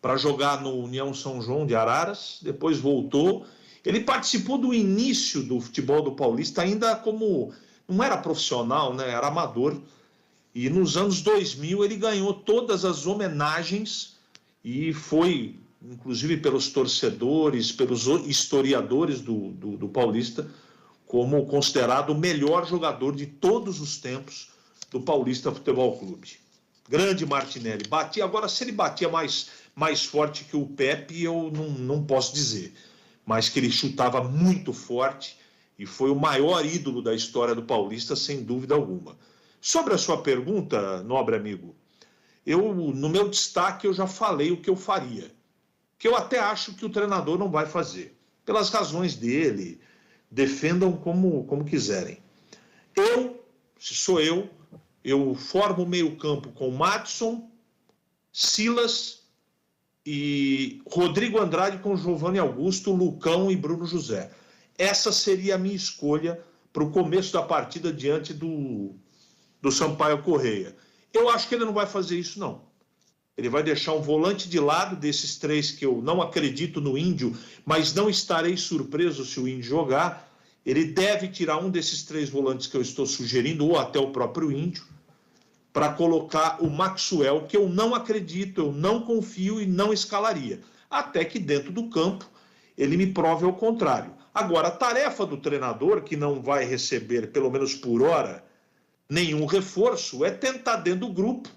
para jogar no União São João de Araras, depois voltou. Ele participou do início do futebol do Paulista, ainda como... não era profissional, né? Era amador. E nos anos 2000 ele ganhou todas as homenagens e foi, inclusive pelos torcedores, pelos historiadores do Paulista, como considerado o melhor jogador de todos os tempos do Paulista Futebol Clube. Grande Martinelli. Batia, agora, se ele batia mais forte que o Pepe, eu não posso dizer. Mas que ele chutava muito forte e foi o maior ídolo da história do Paulista, sem dúvida alguma. Sobre a sua pergunta, nobre amigo, no meu destaque eu já falei o que eu faria, que eu até acho que o treinador não vai fazer, pelas razões dele, defendam como quiserem. Se sou eu formo o meio-campo com Madison, Silas e Rodrigo Andrade com Giovanni Augusto, Lucão e Bruno José. Essa seria a minha escolha para o começo da partida diante do Sampaio Corrêa. Eu acho que ele não vai fazer isso, não. Ele vai deixar um volante de lado desses 3 que eu não acredito no Índio, mas não estarei surpreso se o Índio jogar. Ele deve tirar um desses 3 volantes que eu estou sugerindo, ou até o próprio Índio, para colocar o Maxwell, que eu não acredito, eu não confio e não escalaria. Até que dentro do campo ele me prove ao contrário. Agora, a tarefa do treinador, que não vai receber, pelo menos por hora, nenhum reforço, é tentar dentro do grupo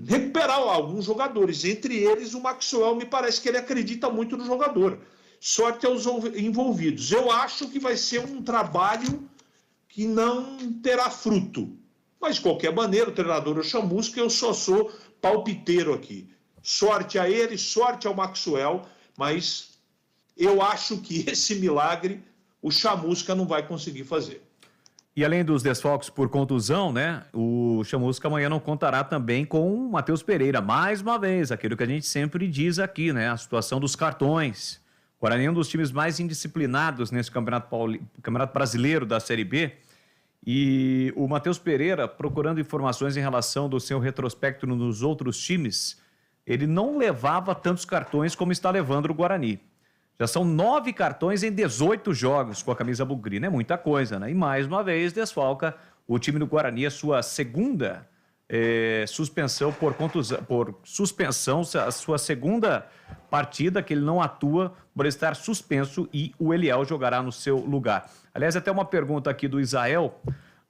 recuperar alguns jogadores. Entre eles, o Maxwell, me parece que ele acredita muito no jogador. Sorte aos envolvidos. Eu acho que vai ser um trabalho que não terá fruto. Mas, de qualquer maneira, o treinador é o Chamusca, eu só sou palpiteiro aqui. Sorte a ele, sorte ao Maxwell, mas eu acho que esse milagre o Chamusca não vai conseguir fazer. E além dos desfalques por contusão, né? O Chamusca amanhã não contará também com o Matheus Pereira. Mais uma vez, aquilo que a gente sempre diz aqui, né? A situação dos cartões. O Guarani é um dos times mais indisciplinados nesse Campeonato Brasileiro da Série B. E o Matheus Pereira, procurando informações em relação do seu retrospecto nos outros times, ele não levava tantos cartões como está levando o Guarani. Já são 9 cartões em 18 jogos com a camisa bugrina. É muita coisa, né? E mais uma vez desfalca o time do Guarani a sua segunda suspensão por suspensão, a sua segunda partida que ele não atua por estar suspenso e o Eliel jogará no seu lugar. Aliás, até uma pergunta aqui do Isael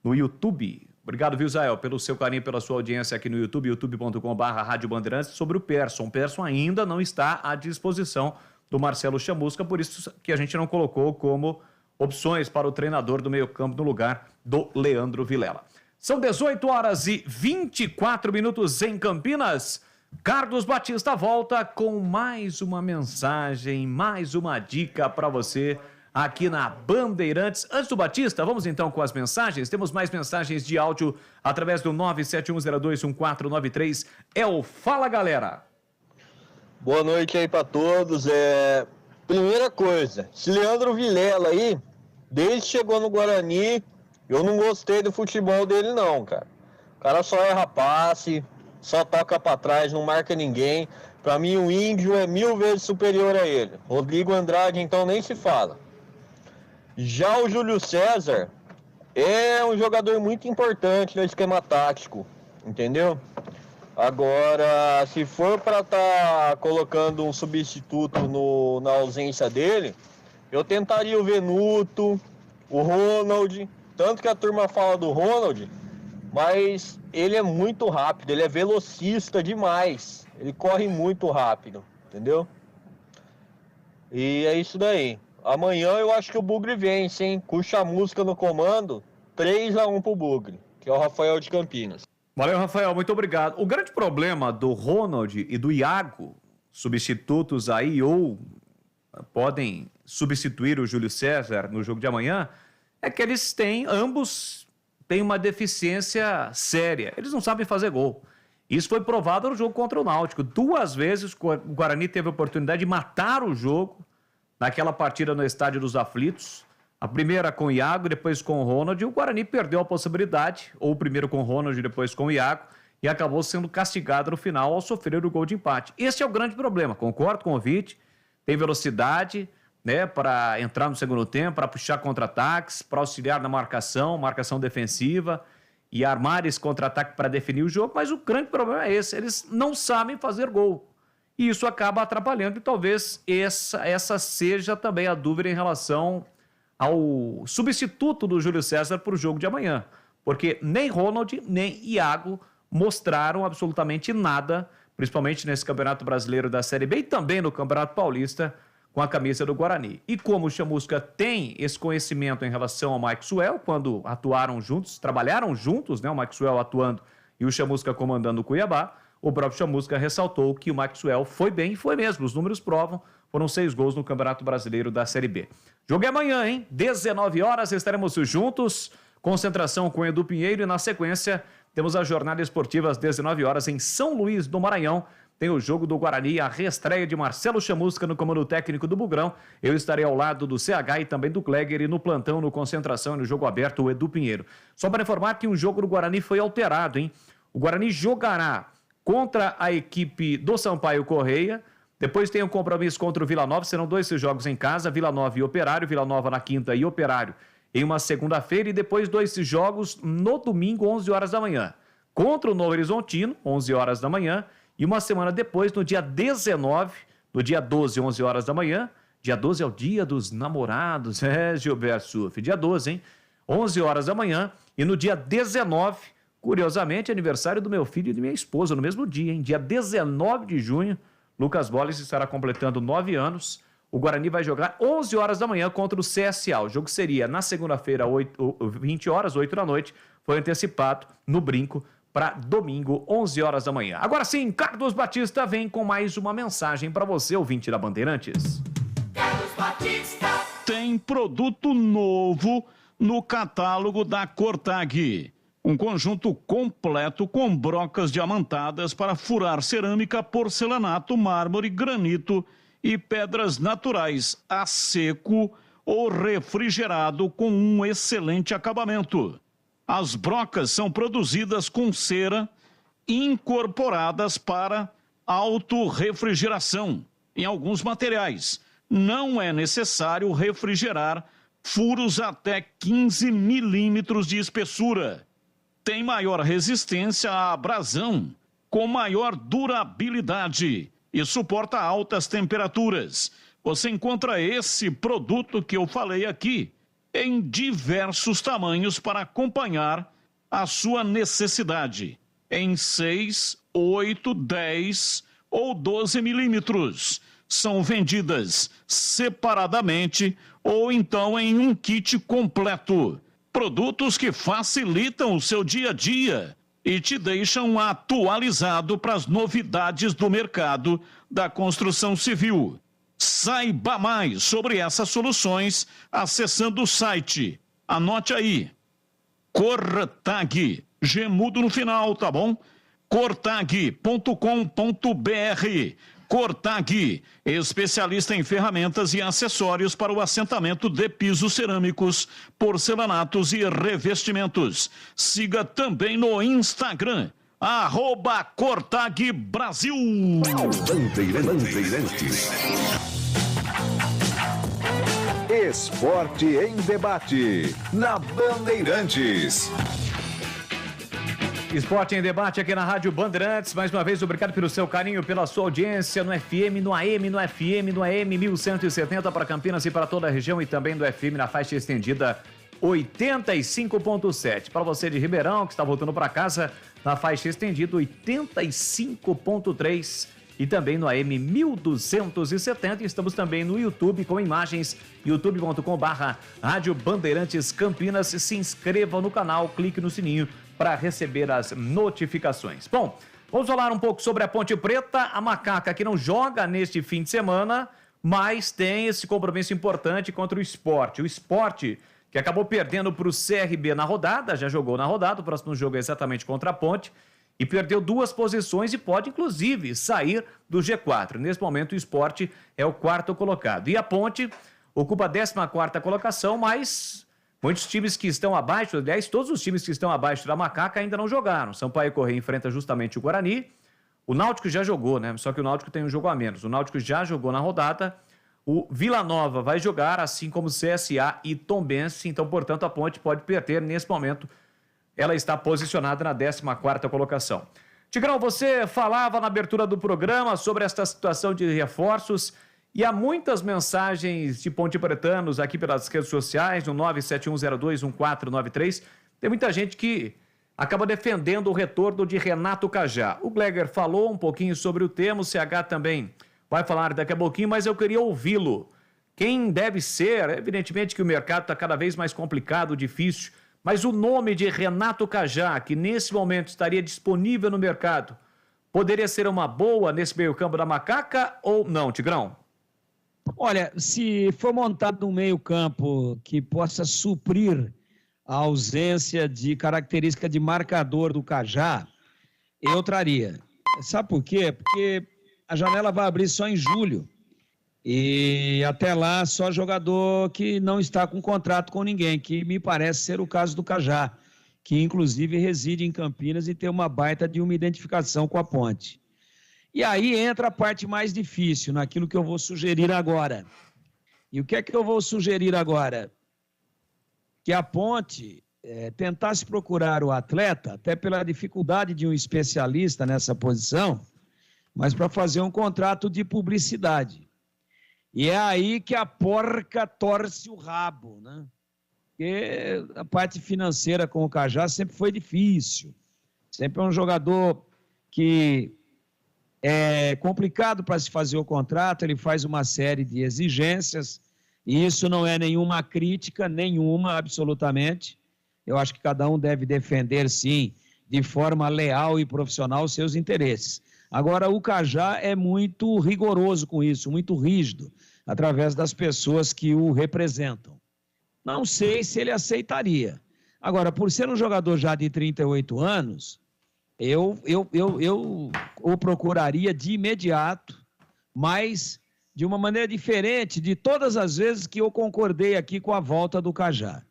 no YouTube. Obrigado, viu, Isael, pelo seu carinho, pela sua audiência aqui no YouTube, youtube.com/Rádio Bandeirantes, sobre o Persson. O Persson ainda não está à disposição do Marcelo Chamusca, por isso que a gente não colocou como opções para o treinador do meio-campo no lugar do Leandro Vilela. São 18 horas e 24 minutos em Campinas. Carlos Batista volta com mais uma mensagem, mais uma dica para você aqui na Bandeirantes. Antes do Batista, vamos então com as mensagens. Temos mais mensagens de áudio através do 971021493. É o Fala Galera. Boa noite aí pra todos. Primeira coisa, esse Leandro Vilela aí, desde que chegou no Guarani, eu não gostei do futebol dele não, cara. O cara só erra passe, só toca pra trás, não marca ninguém. Pra mim o Índio é 1000 vezes superior a ele. Rodrigo Andrade então nem se fala. Já o Júlio César é um jogador muito importante no esquema tático, entendeu? Agora, se for para estar colocando um substituto na ausência dele, eu tentaria o Venuto, o Ronald, tanto que a turma fala do Ronald, mas ele é muito rápido, ele é velocista demais, ele corre muito rápido, entendeu? E é isso daí. Amanhã eu acho que o Bugre vence, hein? Com o Chamusca no comando, 3-1 pro Bugre, que é o Rafael de Campinas. Valeu, Rafael, muito obrigado. O grande problema do Ronald e do Iago, substitutos aí, ou podem substituir o Júlio César no jogo de amanhã, é que eles ambos têm uma deficiência séria. Eles não sabem fazer gol. Isso foi provado no jogo contra o Náutico. 2 vezes o Guarani teve a oportunidade de matar o jogo naquela partida no Estádio dos Aflitos. A primeira com o Iago, depois com o Ronald, e o Guarani perdeu a possibilidade, ou primeiro com o Ronald e depois com o Iago, e acabou sendo castigado no final ao sofrer o gol de empate. Esse é o grande problema, concordo com o Vitti, tem velocidade, né, para entrar no segundo tempo, para puxar contra-ataques, para auxiliar na marcação defensiva, e armar esse contra-ataque para definir o jogo, mas o grande problema é esse, eles não sabem fazer gol. E isso acaba atrapalhando, e talvez essa seja também a dúvida em relação ao substituto do Júlio César para o jogo de amanhã. Porque nem Ronald, nem Iago mostraram absolutamente nada, principalmente nesse Campeonato Brasileiro da Série B e também no Campeonato Paulista com a camisa do Guarani. E como o Chamusca tem esse conhecimento em relação ao Maxwell, quando atuaram juntos, trabalharam juntos, né, o Maxwell atuando e o Chamusca comandando o Cuiabá, o próprio Chamusca ressaltou que o Maxwell foi bem, e foi mesmo, os números provam, foram 6 gols no Campeonato Brasileiro da Série B. Jogo é amanhã, hein? 19 horas, estaremos juntos. Concentração com Edu Pinheiro e, na sequência, temos a jornada esportiva às 19 horas em São Luís do Maranhão. Tem o jogo do Guarani, a reestreia de Marcelo Chamusca no comando técnico do Bugrão. Eu estarei ao lado do CH e também do Klegger, e no plantão, no Concentração e no jogo aberto, o Edu Pinheiro. Só para informar que o jogo do Guarani foi alterado, hein? O Guarani jogará contra a equipe do Sampaio Correia. Depois tem um compromisso contra o Vila Nova, serão 2 jogos em casa, Vila Nova e Operário, Vila Nova na quinta e Operário em uma segunda-feira, e depois 2 jogos no domingo, 11 horas da manhã, contra o Novo Horizontino, 11 horas da manhã, e uma semana depois, no dia 19, no dia 12, 11 horas da manhã, dia 12 é o dia dos namorados, Gilberto Suf, dia 12, hein? 11 horas da manhã, e no dia 19, curiosamente, aniversário do meu filho e de minha esposa, no mesmo dia, hein? Dia 19 de junho, Lucas Boles estará completando 9 anos. O Guarani vai jogar 11 horas da manhã contra o CSA. O jogo seria na segunda-feira, 20 horas, 8 da noite. Foi antecipado no Brinco para domingo, 11 horas da manhã. Agora sim, Carlos Batista vem com mais uma mensagem para você, ouvinte da Bandeirantes. Carlos Batista. Tem produto novo no catálogo da Cortag. Um conjunto completo com brocas diamantadas para furar cerâmica, porcelanato, mármore, granito e pedras naturais a seco ou refrigerado com um excelente acabamento. As brocas são produzidas com cera incorporadas para autorrefrigeração em alguns materiais. Não é necessário refrigerar furos até 15 milímetros de espessura. Tem maior resistência à abrasão, com maior durabilidade e suporta altas temperaturas. Você encontra esse produto que eu falei aqui em diversos tamanhos para acompanhar a sua necessidade. Em 6, 8, 10 ou 12 milímetros. São vendidas separadamente ou então em um kit completo. Produtos que facilitam o seu dia a dia e te deixam atualizado para as novidades do mercado da construção civil. Saiba mais sobre essas soluções acessando o site. Anote aí. Cortag, gemudo no final, tá bom? Cortag.com.br. Cortag, especialista em ferramentas e acessórios para o assentamento de pisos cerâmicos, porcelanatos e revestimentos. Siga também no Instagram, @Cortag Brasil. Bandeirantes. Esporte em debate, na Bandeirantes. Esporte em debate aqui na Rádio Bandeirantes. Mais uma vez, obrigado pelo seu carinho, pela sua audiência no FM, no AM, no FM, no AM 1170 para Campinas e para toda a região, e também do FM na faixa estendida 85.7. Para você de Ribeirão, que está voltando para casa, na faixa estendida 85.3 e também no AM 1270. Estamos também no YouTube com imagens, youtube.com/Rádio Bandeirantes Campinas. Se inscreva no canal, clique no sininho para receber as notificações. Bom, vamos falar um pouco sobre a Ponte Preta, a Macaca, que não joga neste fim de semana, mas tem esse compromisso importante contra o Sport. O Sport, que acabou perdendo para o CRB na rodada, já jogou na rodada, o próximo jogo é exatamente contra a Ponte, e perdeu 2 posições e pode, inclusive, sair do G4. Nesse momento, o Sport é o 4º colocado. E a Ponte ocupa a 14ª colocação, mas muitos times que estão abaixo, aliás, todos os times que estão abaixo da Macaca ainda não jogaram. Sampaio Corrêa enfrenta justamente o Guarani. O Náutico já jogou, né? Só que o Náutico tem um jogo a menos. O Náutico já jogou na rodada. O Vila Nova vai jogar, assim como o CSA e Tombense. Então, portanto, a Ponte pode perder nesse momento. Ela está posicionada na 14ª colocação. Tigrão, você falava na abertura do programa sobre esta situação de reforços. E há muitas mensagens de pontepretanos aqui pelas redes sociais, no 971021493. Tem muita gente que acaba defendendo o retorno de Renato Cajá. O Gleger falou um pouquinho sobre o tema, o CH também vai falar daqui a pouquinho, mas eu queria ouvi-lo. Quem deve ser? Evidentemente que o mercado está cada vez mais complicado, difícil, mas o nome de Renato Cajá, que nesse momento estaria disponível no mercado, poderia ser uma boa nesse meio-campo da Macaca ou não, Tigrão? Olha, se for montado um meio-campo que possa suprir a ausência de característica de marcador do Cajá, eu traria. Sabe por quê? Porque a janela vai abrir só em julho. E até lá, só jogador que não está com contrato com ninguém, que me parece ser o caso do Cajá, que inclusive reside em Campinas e tem uma baita de uma identificação com a Ponte. E aí entra a parte mais difícil, naquilo que eu vou sugerir agora. E o que é que eu vou sugerir agora? Que a Ponte tentasse procurar o atleta, até pela dificuldade de um especialista nessa posição, mas para fazer um contrato de publicidade. E é aí que a porca torce o rabo, né? Porque a parte financeira com o Cajá sempre foi difícil. Sempre é um jogador que é complicado para se fazer o contrato, ele faz uma série de exigências, e isso não é nenhuma crítica, nenhuma, absolutamente. Eu acho que cada um deve defender, sim, de forma leal e profissional, os seus interesses. Agora, o Cajá é muito rigoroso com isso, muito rígido, através das pessoas que o representam. não sei se ele aceitaria. Agora, por ser um jogador já de 38 anos, eu o procuraria de imediato, mas de uma maneira diferente de todas as vezes que eu concordei aqui com a volta do Cajá.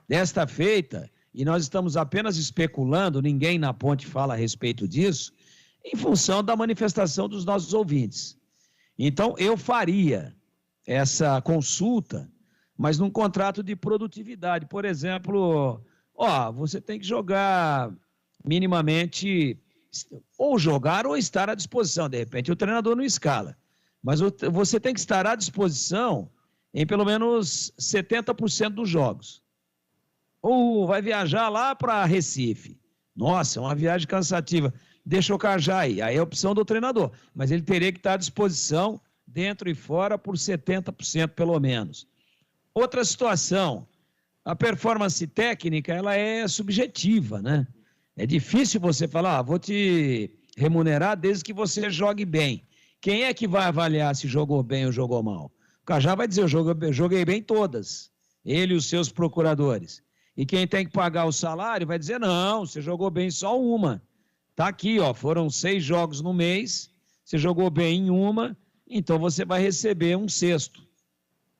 Desta feita, e nós estamos apenas especulando, ninguém na ponte fala a respeito disso, em função da manifestação dos nossos ouvintes. Então, eu faria essa consulta, mas num contrato de produtividade. Por exemplo, você tem que jogar minimamente, ou jogar ou estar à disposição. De repente, o treinador não escala. Mas você tem que estar à disposição em pelo menos 70% dos jogos. Ou vai viajar lá para Recife. Nossa, é uma viagem cansativa. Deixa o Cajá aí é a opção do treinador. Mas ele teria que estar à disposição, dentro e fora, por 70% pelo menos. Outra situação, a performance técnica, ela é subjetiva, né? É difícil você falar, vou te remunerar desde que você jogue bem. Quem é que vai avaliar se jogou bem ou jogou mal? O Cajá vai dizer, eu joguei bem todas. Ele e os seus procuradores. E quem tem que pagar o salário vai dizer, não, você jogou bem só uma. Tá aqui, foram 6 jogos no mês, você jogou bem em uma, então você vai receber 1/6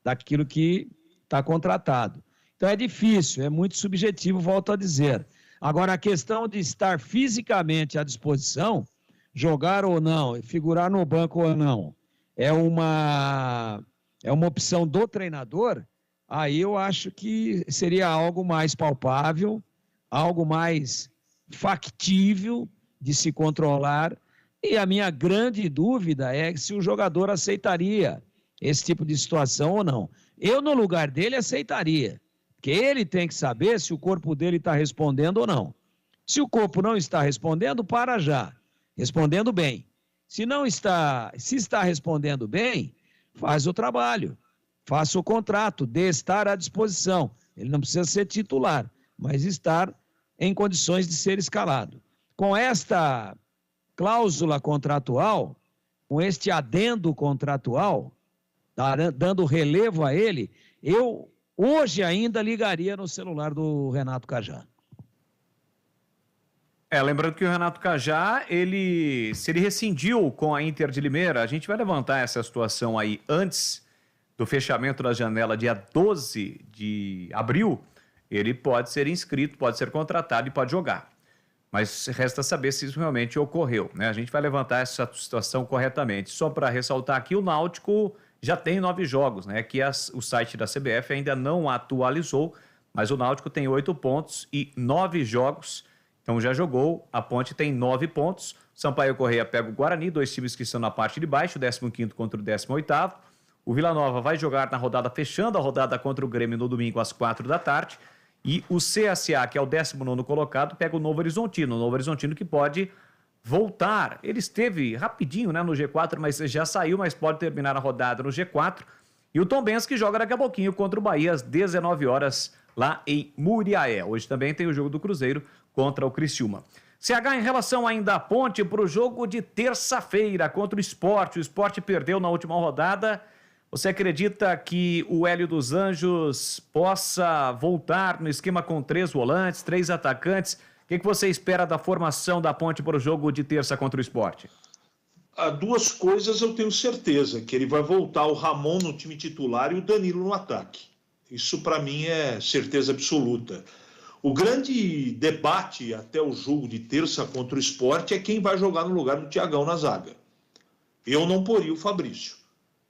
daquilo que está contratado. Então é difícil, é muito subjetivo, volto a dizer. Agora, a questão de estar fisicamente à disposição, jogar ou não, figurar no banco ou não, é uma opção do treinador, aí eu acho que seria algo mais palpável, algo mais factível de se controlar, e a minha grande dúvida é se o jogador aceitaria esse tipo de situação ou não. Eu, no lugar dele, aceitaria, porque ele tem que saber se o corpo dele está respondendo ou não. Se o corpo não está respondendo, para já, respondendo bem. Se está respondendo bem, faz o trabalho, faça o contrato, de estar à disposição. Ele não precisa ser titular, mas estar em condições de ser escalado. Com esta cláusula contratual, com este adendo contratual, dando relevo a ele, eu hoje ainda ligaria no celular do Renato Cajá. Lembrando que o Renato Cajá, se ele rescindiu com a Inter de Limeira, a gente vai levantar essa situação aí antes do fechamento da janela, dia 12 de abril, ele pode ser inscrito, pode ser contratado e pode jogar. Mas resta saber se isso realmente ocorreu, né? A gente vai levantar essa situação corretamente. Só para ressaltar aqui, o Náutico já tem 9 jogos, né? Que o site da CBF ainda não atualizou, mas o Náutico tem 8 pontos e 9 jogos. Então já jogou, a Ponte tem 9 pontos. Sampaio Corrêa pega o Guarani, 2 times que estão na parte de baixo, o 15º contra o 18º. O Vila Nova vai jogar na rodada, fechando a rodada contra o Grêmio no domingo às 4 da tarde. E o CSA, que é o 19º colocado, pega o Novo Horizontino. O Novo Horizontino que pode voltar. Ele esteve rapidinho, né, no G4, mas já saiu, mas pode terminar a rodada no G4. E o Tombense que joga daqui a pouquinho contra o Bahia às 19 horas lá em Muriaé. Hoje também tem o jogo do Cruzeiro contra o Criciúma. CH, em relação ainda à Ponte, para o jogo de terça-feira contra o Sport. O Sport perdeu na última rodada. Você acredita que o Hélio dos Anjos possa voltar no esquema com 3 volantes, 3 atacantes? O que você espera da formação da Ponte para o jogo de terça contra o Sport? 2 coisas eu tenho certeza, que ele vai voltar o Ramon no time titular e o Danilo no ataque. Isso para mim é certeza absoluta. O grande debate até o jogo de terça contra o Sport é quem vai jogar no lugar do Thiagão na zaga. Eu não poria o Fabrício.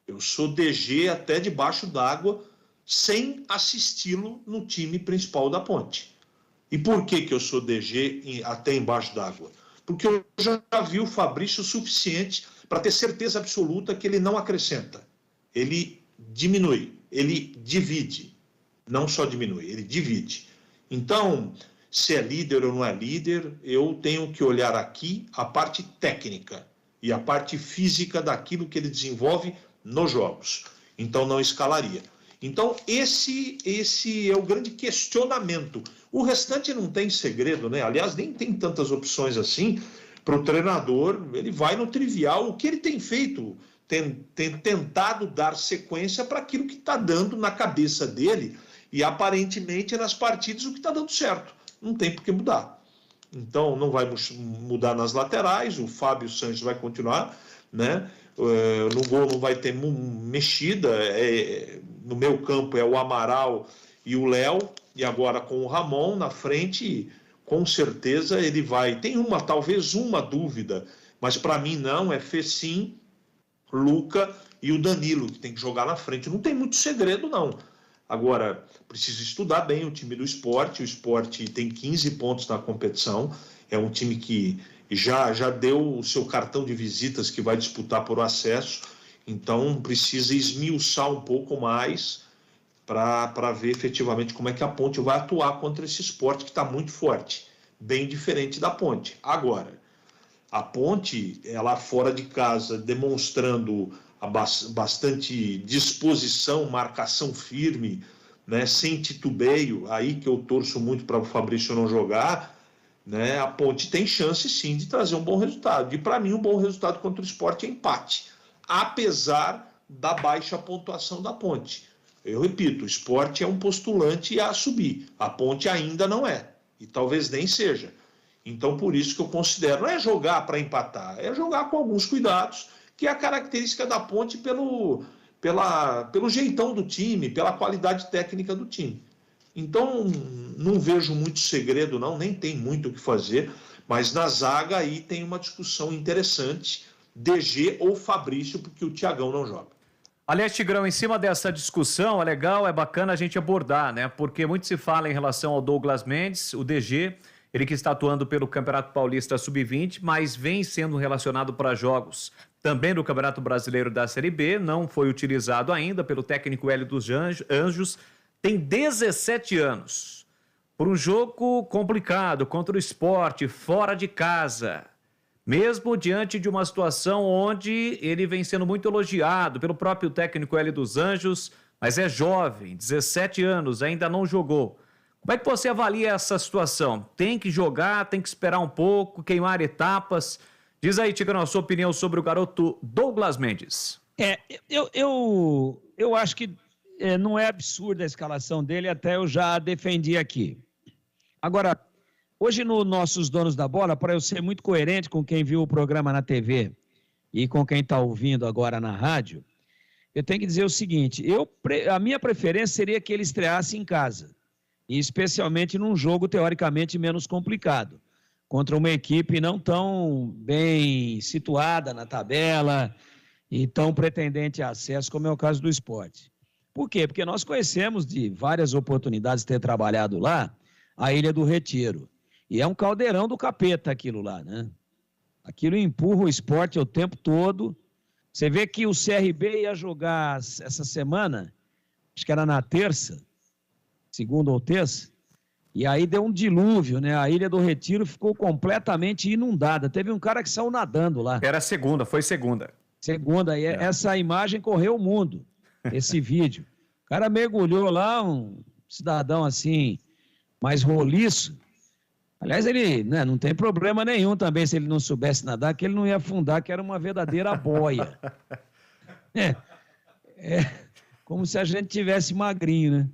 Eu sou DG até debaixo d'água, sem assisti-lo no time principal da Ponte. E por que eu sou DG até embaixo d'água? Porque eu já vi o Fabrício o suficiente para ter certeza absoluta que ele não acrescenta. Ele diminui, ele divide. Não só diminui, ele divide. Então, se é líder ou não é líder, eu tenho que olhar aqui a parte técnica e a parte física daquilo que ele desenvolve nos jogos. Então, não escalaria. Então, esse é o grande questionamento. O restante não tem segredo, né? Aliás, nem tem tantas opções assim para o treinador. Ele vai no trivial. O que ele tem feito? Tem tentado dar sequência para aquilo que está dando na cabeça dele E aparentemente é nas partidas o que está dando certo. Não tem por que mudar. Então não vai mudar nas laterais, o Fábio Sanches vai continuar, né? No gol não vai ter mexida, no meio campo é o Amaral e o Léo, e agora com o Ramon na frente, com certeza ele vai... Tem talvez uma dúvida, mas para mim não, é Fecim, Luca e o Danilo, que tem que jogar na frente. Não tem muito segredo, não. Agora, precisa estudar bem o time do Sport. O Sport tem 15 pontos na competição, é um time que já deu o seu cartão de visitas que vai disputar por acesso, então precisa esmiuçar um pouco mais para ver efetivamente como é que a Ponte vai atuar contra esse Sport que está muito forte, bem diferente da Ponte. Agora, a Ponte, ela fora de casa, demonstrando bastante disposição, marcação firme, né, sem titubeio, aí que eu torço muito para o Fabrício não jogar, né, a Ponte tem chance sim de trazer um bom resultado. E para mim, um bom resultado contra o Sport é empate, apesar da baixa pontuação da Ponte. Eu repito, o Sport é um postulante a subir, a Ponte ainda não é, e talvez nem seja. Então, por isso que eu considero, não é jogar para empatar, é jogar com alguns cuidados, que é a característica da Ponte pelo jeitão do time, pela qualidade técnica do time. Então, não vejo muito segredo, não, nem tem muito o que fazer, mas na zaga aí tem uma discussão interessante, DG ou Fabrício, porque o Thiagão não joga. Aliás, Tigrão, em cima dessa discussão, é legal, é bacana a gente abordar, né? Porque muito se fala em relação ao Douglas Mendes, o DG, ele que está atuando pelo Campeonato Paulista Sub-20, mas vem sendo relacionado para jogos também do Campeonato Brasileiro da Série B, não foi utilizado ainda pelo técnico Hélio dos Anjos, tem 17 anos. Por um jogo complicado contra o Sport, fora de casa, mesmo diante de uma situação onde ele vem sendo muito elogiado pelo próprio técnico Hélio dos Anjos, mas é jovem, 17 anos, ainda não jogou. Como é que você avalia essa situação? Tem que jogar, tem que esperar um pouco, queimar etapas? Diz aí, Tigrão, a sua opinião sobre o garoto Douglas Mendes. Eu acho que não é absurda a escalação dele, até eu já defendi aqui. Agora, hoje no Nossos Donos da Bola, para eu ser muito coerente com quem viu o programa na TV e com quem está ouvindo agora na rádio, eu tenho que dizer o seguinte, a minha preferência seria que ele estreasse em casa, e especialmente num jogo teoricamente menos complicado, contra uma equipe não tão bem situada na tabela e tão pretendente a acesso como é o caso do Sport. Por quê? Porque nós conhecemos de várias oportunidades de ter trabalhado lá a Ilha do Retiro. E é um caldeirão do capeta aquilo lá, né? Aquilo empurra o Sport o tempo todo. Você vê que o CRB ia jogar essa semana, acho que era na terça, segunda ou terça, e aí deu um dilúvio, né? A Ilha do Retiro ficou completamente inundada. Teve um cara que saiu nadando lá. Era segunda, foi segunda. Segunda, e essa imagem correu o mundo, esse vídeo. O cara mergulhou lá, um cidadão assim, mais roliço. Aliás, ele não tem problema nenhum também se ele não soubesse nadar, que ele não ia afundar, que era uma verdadeira boia. Como se a gente tivesse magrinho, né?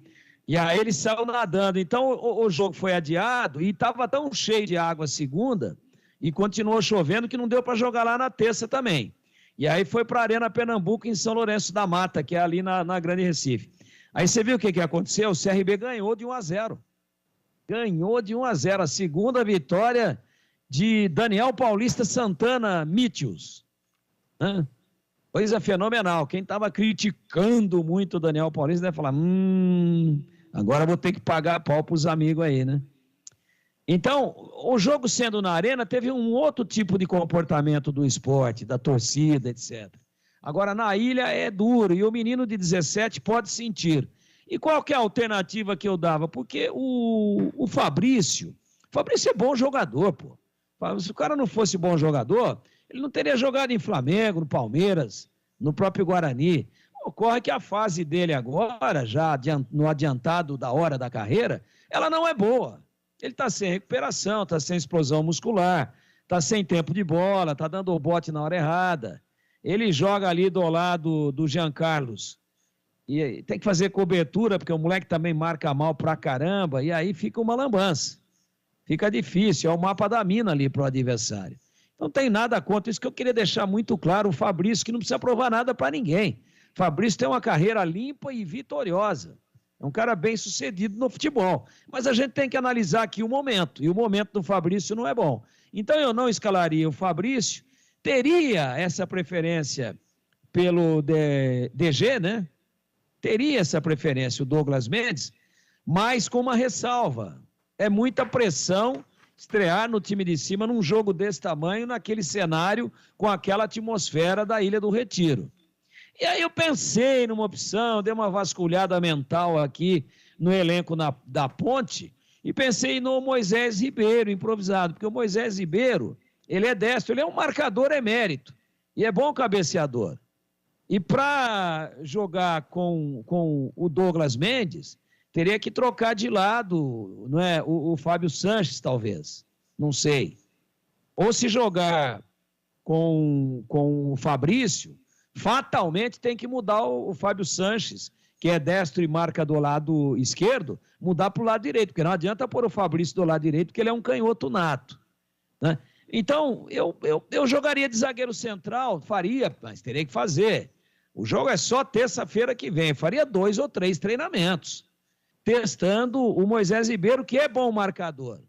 E aí ele saiu nadando. Então o jogo foi adiado e estava tão cheio de água segunda e continuou chovendo que não deu para jogar lá na terça também. E aí foi para a Arena Pernambuco em São Lourenço da Mata, que é ali na Grande Recife. Aí você viu o que aconteceu? O CRB ganhou de 1-0. Ganhou de 1-0. A segunda vitória de Daniel Paulista Santana Mitchels. Coisa fenomenal. Quem estava criticando muito o Daniel Paulista deve falar, agora vou ter que pagar pau para os amigos aí, né? Então, o jogo sendo na Arena teve um outro tipo de comportamento do Sport, da torcida, etc. Agora, na Ilha é duro e o menino de 17 pode sentir. E qual que é a alternativa que eu dava? Porque o Fabrício é bom jogador, pô. Se o cara não fosse bom jogador, ele não teria jogado em Flamengo, no Palmeiras, no próprio Guarani. Ocorre que a fase dele agora, já no adiantado da hora da carreira, ela não é boa. Ele está sem recuperação, está sem explosão muscular, está sem tempo de bola, está dando o bote na hora errada. Ele joga ali do lado do Jean Carlos E tem que fazer cobertura, porque o moleque também marca mal pra caramba, e aí fica uma lambança. Fica difícil, é o mapa da mina ali pro adversário. Não tem nada contra isso, que eu queria deixar muito claro, o Fabrício, que não precisa provar nada para ninguém. Fabrício tem uma carreira limpa e vitoriosa. É um cara bem sucedido no futebol. Mas a gente tem que analisar aqui o momento, e o momento do Fabrício não é bom. Então eu não escalaria o Fabrício, teria essa preferência pelo DG, né? Teria essa preferência o Douglas Mendes, mas com uma ressalva. É muita pressão estrear no time de cima num jogo desse tamanho, naquele cenário, com aquela atmosfera da Ilha do Retiro. E aí eu pensei numa opção, dei uma vasculhada mental aqui no elenco da Ponte, e pensei no Moisés Ribeiro, improvisado, porque o Moisés Ribeiro, ele é destro, ele é um marcador emérito, e é bom cabeceador. E para jogar com o Douglas Mendes, teria que trocar de lado, não é? O Fábio Sanches, talvez. Não sei. Ou se jogar com o Fabrício, fatalmente tem que mudar o Fábio Sanches, que é destro e marca do lado esquerdo, mudar para o lado direito, porque não adianta pôr o Fabrício do lado direito, porque ele é um canhoto nato, né? Então, eu jogaria de zagueiro central, faria, mas teria que fazer. O jogo é só terça-feira que vem, faria 2 ou 3 treinamentos, testando o Moisés Ribeiro, que é bom marcador.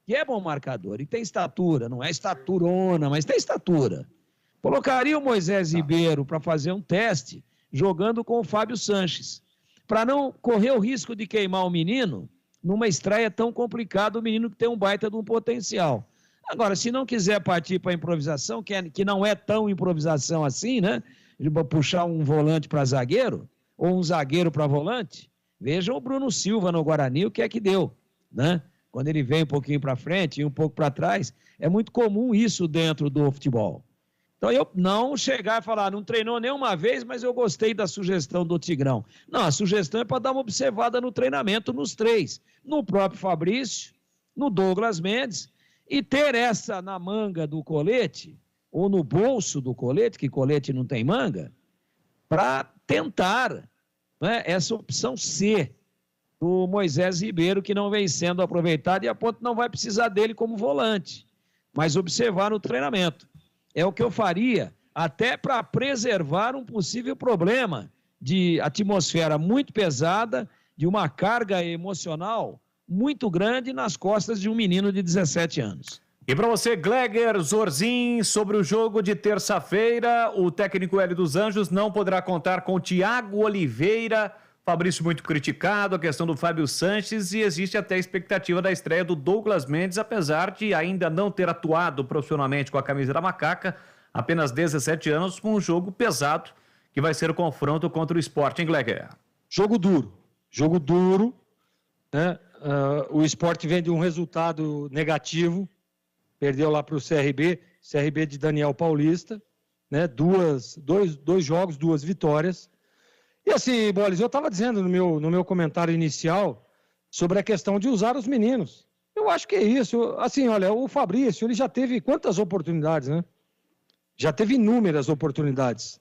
E tem estatura, não é estaturona, mas tem estatura. Colocaria o Moisés Ribeiro para fazer um teste, jogando com o Fábio Sanches, para não correr o risco de queimar o menino numa estreia tão complicada, o menino que tem um baita de um potencial. Agora, se não quiser partir para a improvisação, que não é tão improvisação assim, né? De puxar um volante para zagueiro, ou um zagueiro para volante, vejam o Bruno Silva no Guarani, o que é que deu, né? Quando ele vem um pouquinho para frente e um pouco para trás, é muito comum isso dentro do futebol. Então, eu não chegar e falar, não treinou nenhuma vez, mas eu gostei da sugestão do Tigrão. Não, a sugestão é para dar uma observada no treinamento nos 3, no próprio Fabrício, no Douglas Mendes, e ter essa na manga do colete, ou no bolso do colete, que colete não tem manga, para tentar, né, essa opção C do Moisés Ribeiro, que não vem sendo aproveitado, e a Ponte não vai precisar dele como volante, mas observar no treinamento. É o que eu faria, até para preservar um possível problema de atmosfera muito pesada, de uma carga emocional muito grande nas costas de um menino de 17 anos. E para você, Gleger Zorzin, sobre o jogo de terça-feira, o técnico Hélio dos Anjos não poderá contar com o Thiago Oliveira, Fabrício muito criticado, a questão do Fábio Sanches, e existe até a expectativa da estreia do Douglas Mendes, apesar de ainda não ter atuado profissionalmente com a camisa da Macaca, apenas 17 anos, com um jogo pesado, que vai ser o confronto contra o Sport, hein, Gleger? Jogo duro, né? O Sport vem de um resultado negativo, perdeu lá para o CRB de Daniel Paulista, né? Dois jogos, 2 vitórias. E assim, Bolis, eu estava dizendo no meu comentário inicial sobre a questão de usar os meninos. Eu acho que é isso. Assim, olha, o Fabrício, ele já teve quantas oportunidades, né? Já teve inúmeras oportunidades.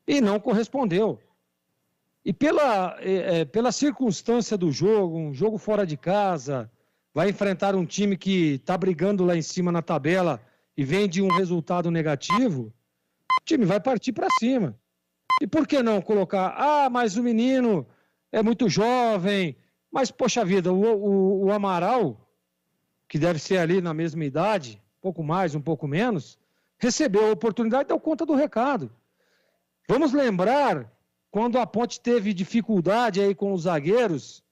E não correspondeu. E pela circunstância do jogo, um jogo fora de casa, vai enfrentar um time que está brigando lá em cima na tabela e vem de um resultado negativo, o time vai partir para cima. E por que não colocar, mas o menino é muito jovem, mas, poxa vida, o Amaral, que deve ser ali na mesma idade, um pouco mais, um pouco menos, recebeu a oportunidade e deu conta do recado. Vamos lembrar quando a Ponte teve dificuldade aí com os zagueiros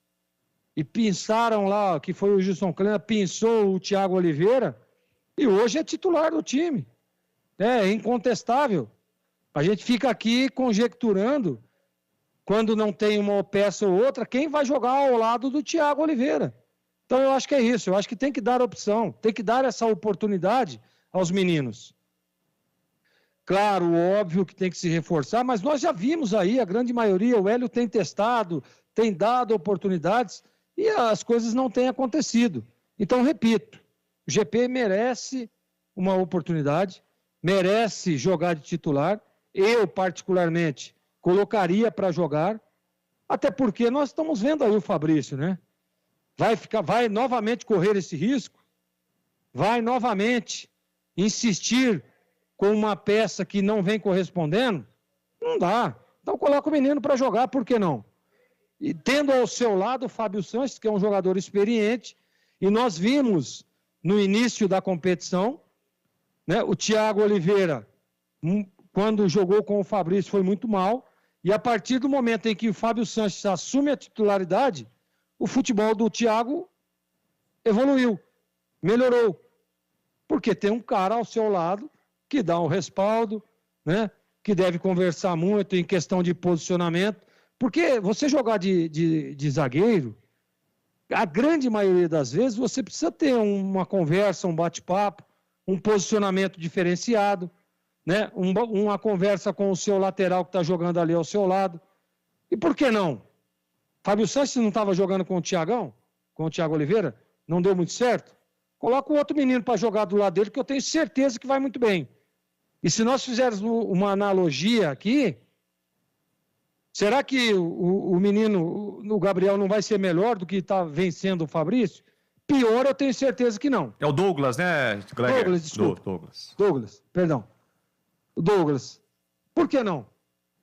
e pinçaram lá, que foi o Gilson Kleina, pinçou o Thiago Oliveira e hoje é titular do time. É incontestável. A gente fica aqui conjecturando, quando não tem uma peça ou outra, quem vai jogar ao lado do Thiago Oliveira. Então eu acho que é isso, eu acho que tem que dar opção, tem que dar essa oportunidade aos meninos. Claro, óbvio que tem que se reforçar, mas nós já vimos aí, a grande maioria, o Hélio tem testado, tem dado oportunidades e as coisas não têm acontecido. Então, repito, o GP merece uma oportunidade, merece jogar de titular. Eu, particularmente, colocaria para jogar, até porque nós estamos vendo aí o Fabrício, né? Vai novamente correr esse risco? Vai novamente insistir com uma peça que não vem correspondendo? Não dá. Então coloca o menino para jogar, por que não? E tendo ao seu lado o Fábio Sanches, que é um jogador experiente, e nós vimos no início da competição, né, o Thiago Oliveira, quando jogou com o Fabrício, foi muito mal, e a partir do momento em que o Fábio Sanches assume a titularidade, o futebol do Thiago evoluiu, melhorou, porque tem um cara ao seu lado que dá um respaldo, né, que deve conversar muito em questão de posicionamento, porque você jogar de zagueiro, a grande maioria das vezes você precisa ter uma conversa, um bate-papo, um posicionamento diferenciado, né? Uma conversa com o seu lateral que está jogando ali ao seu lado. E por que não? Fábio Sanches não estava jogando com o Thiagão? Com o Thiago Oliveira? Não deu muito certo? Coloca o outro menino para jogar do lado dele, que eu tenho certeza que vai muito bem. E se nós fizermos uma analogia aqui, será que o menino, o Gabriel, não vai ser melhor do que está vencendo o Fabrício? Pior, eu tenho certeza que não. É o Douglas, né, Gleger? Douglas, desculpa. Douglas, perdão. O Douglas. Por que não?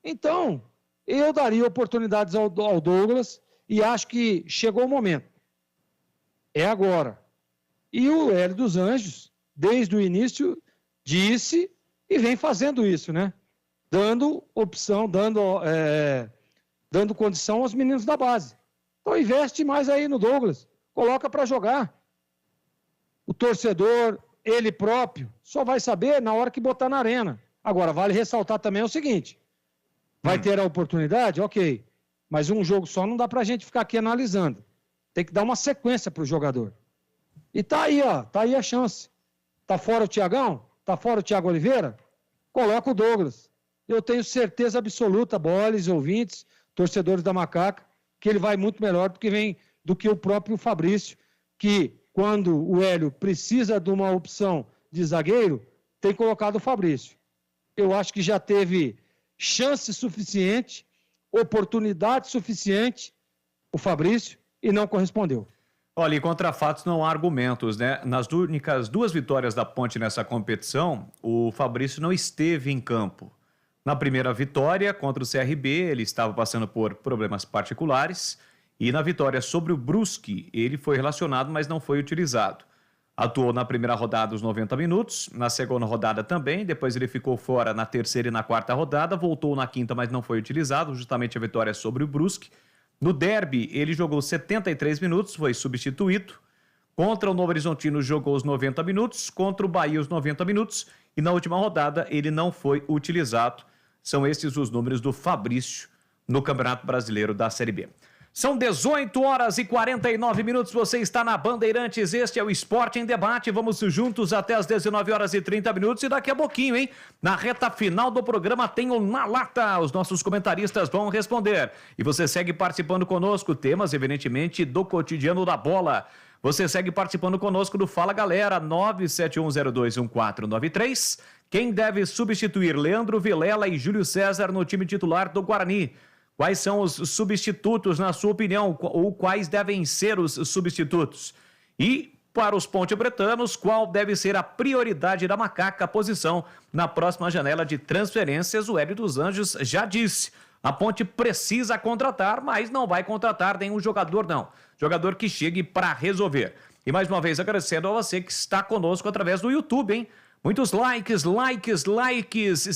Então, eu daria oportunidades ao Douglas e acho que chegou o momento. É agora. E o Hélio dos Anjos, desde o início, disse e vem fazendo isso, né? Dando opção, dando condição aos meninos da base. Então investe mais aí no Douglas. Coloca para jogar. O torcedor, ele próprio, só vai saber na hora que botar na arena. Agora, vale ressaltar também o seguinte. Vai ter a oportunidade? Ok. Mas um jogo só não dá pra gente ficar aqui analisando. Tem que dar uma sequência pro jogador. E tá aí, ó. Tá aí a chance. Tá fora o Thiagão? Tá fora o Thiago Oliveira? Coloca o Douglas. Eu tenho certeza absoluta, boles, ouvintes, torcedores da Macaca, que ele vai muito melhor do que o próprio Fabrício, que quando o Hélio precisa de uma opção de zagueiro, tem colocado o Fabrício. Eu acho que já teve chance suficiente, oportunidade suficiente, o Fabrício, e não correspondeu. Olha, e contra fatos não há argumentos, né? Nas únicas 2 vitórias da Ponte nessa competição, o Fabrício não esteve em campo. Na primeira vitória contra o CRB, ele estava passando por problemas particulares, e na vitória sobre o Brusque, ele foi relacionado, mas não foi utilizado. Atuou na primeira rodada os 90 minutos, na segunda rodada também, depois ele ficou fora na terceira e na quarta rodada, voltou na quinta, mas não foi utilizado, justamente a vitória sobre o Brusque. No derby, ele jogou 73 minutos, foi substituído. Contra o Novo Horizontino, jogou os 90 minutos, contra o Bahia os 90 minutos, e na última rodada ele não foi utilizado. São esses os números do Fabrício no Campeonato Brasileiro da Série B. São 18 horas e 49 minutos, você está na Bandeirantes, este é o Esporte em Debate, vamos juntos até as 19 horas e 30 minutos e daqui a pouquinho, hein, na reta final do programa tem o Na Lata, os nossos comentaristas vão responder e você segue participando conosco, temas evidentemente do cotidiano da bola. Você segue participando conosco do Fala Galera, 971021493. Quem deve substituir Leandro Vilela e Júlio César no time titular do Guarani? Quais são os substitutos, na sua opinião, ou quais devem ser os substitutos? E, para os ponte-pretanos, qual deve ser a prioridade da Macaca, a posição na próxima janela de transferências? O Hélio dos Anjos já disse, a Ponte precisa contratar, mas não vai contratar nenhum jogador, não. Jogador que chegue para resolver. E mais uma vez agradecendo a você que está conosco através do YouTube, hein? Muitos likes.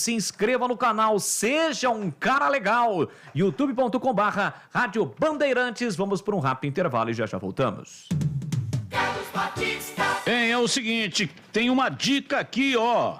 Se inscreva no canal, seja um cara legal. youtube.com/Rádio Bandeirantes. Vamos para um rápido intervalo e já voltamos. É o seguinte, tem uma dica aqui, ó.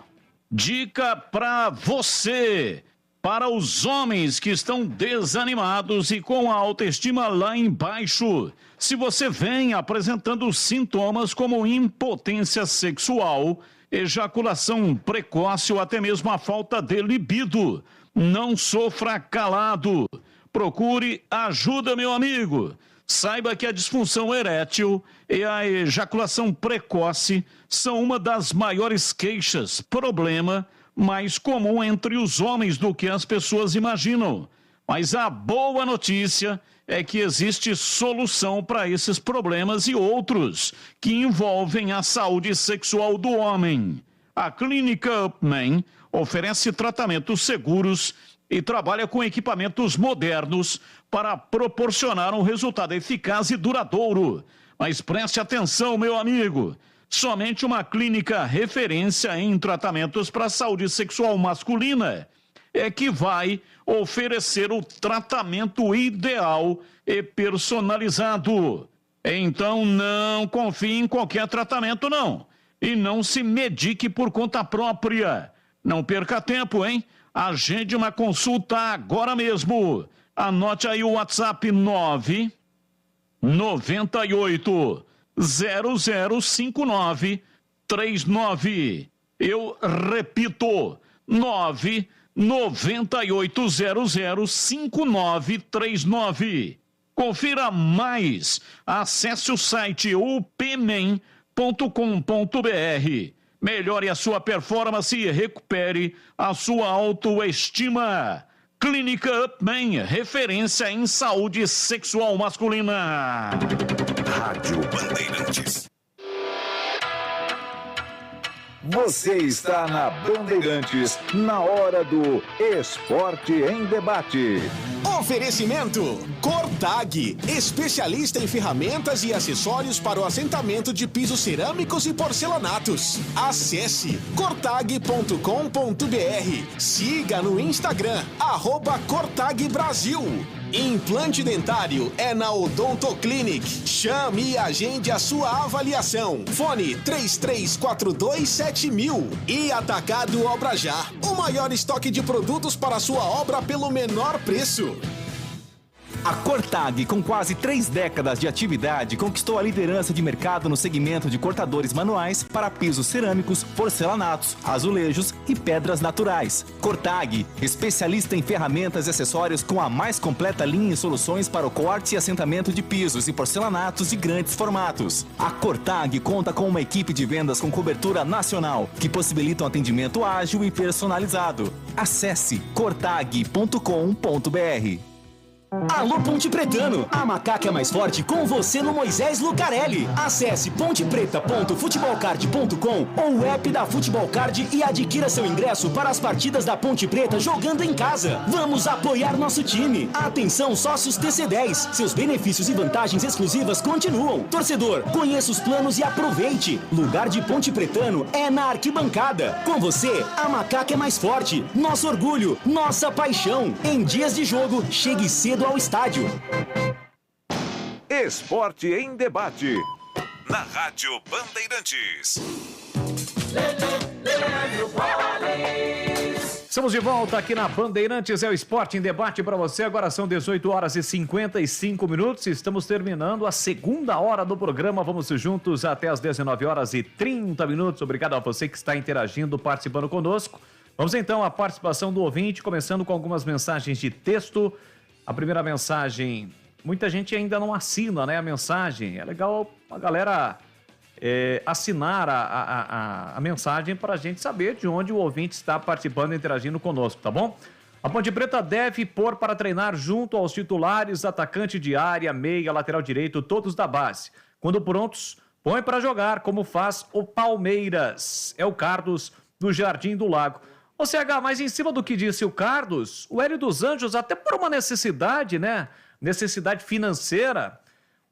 Dica para você. Para os homens que estão desanimados e com a autoestima lá embaixo. Se você vem apresentando sintomas como impotência sexual, ejaculação precoce ou até mesmo a falta de libido, não sofra calado. Procure ajuda, meu amigo. Saiba que a disfunção erétil e a ejaculação precoce são uma das maiores queixas, problema mais comum entre os homens do que as pessoas imaginam. Mas a boa notícia é que existe solução para esses problemas e outros que envolvem a saúde sexual do homem. A Clínica Upman oferece tratamentos seguros e trabalha com equipamentos modernos para proporcionar um resultado eficaz e duradouro. Mas preste atenção, meu amigo, somente uma clínica referência em tratamentos para a saúde sexual masculina é que vai oferecer o tratamento ideal e personalizado. Então não confie em qualquer tratamento, não. E não se medique por conta própria. Não perca tempo, hein? Agende uma consulta agora mesmo. Anote aí o WhatsApp 998 005939. Eu repito, 998005939. Confira mais. Acesse o site upman.com.br. Melhore a sua performance e recupere a sua autoestima. Clínica Upman, referência em saúde sexual masculina. Rádio Bandeirantes. Você está na Bandeirantes, na hora do Esporte em Debate. Oferecimento Cortag, especialista em ferramentas e acessórios para o assentamento de pisos cerâmicos e porcelanatos. Acesse cortag.com.br. Siga no Instagram, @Cortag Brasil. Implante dentário é na Odonto Clinic. Chame e agende a sua avaliação. Fone 33427000. E Atacado Obra Já, o maior estoque de produtos para a sua obra pelo menor preço. A Cortag, com quase 3 décadas de atividade, conquistou a liderança de mercado no segmento de cortadores manuais para pisos cerâmicos, porcelanatos, azulejos e pedras naturais. Cortag, especialista em ferramentas e acessórios com a mais completa linha e soluções para o corte e assentamento de pisos e porcelanatos de grandes formatos. A Cortag conta com uma equipe de vendas com cobertura nacional, que possibilita um atendimento ágil e personalizado. Acesse cortag.com.br. Alô Ponte Pretano, a macaca é mais forte com você no Moisés Lucarelli. Acesse pontepreta.futebolcard.com ou o app da Futebol Card e adquira seu ingresso para as partidas da Ponte Preta jogando em casa. Vamos apoiar nosso time. Atenção sócios TC10, seus benefícios e vantagens exclusivas continuam. Torcedor, conheça os planos e aproveite. Lugar de Ponte Pretano é na arquibancada. Com você, a macaca é mais forte. Nosso orgulho, nossa paixão. Em dias de jogo, chegue cedo ao estádio. Esporte em Debate. Na Rádio Bandeirantes. Estamos de volta aqui na Bandeirantes, é o Esporte em Debate para você. Agora são 18 horas e 55 minutos. Estamos terminando a segunda hora do programa. Vamos juntos até as 19 horas e 30 minutos. Obrigado a você que está interagindo, participando conosco. Vamos então à participação do ouvinte, começando com algumas mensagens de texto. A primeira mensagem, muita gente ainda não assina, né, a mensagem. É legal a galera assinar a mensagem para a gente saber de onde o ouvinte está participando e interagindo conosco, tá bom? A Ponte Preta deve pôr para treinar junto aos titulares, atacante de área, meia, lateral direito, todos da base. Quando prontos, põe para jogar, como faz o Palmeiras. É o Carlos do Jardim do Lago. Ô CH, mas em cima do que disse o Carlos, o Hélio dos Anjos, até por uma necessidade, né? Necessidade financeira,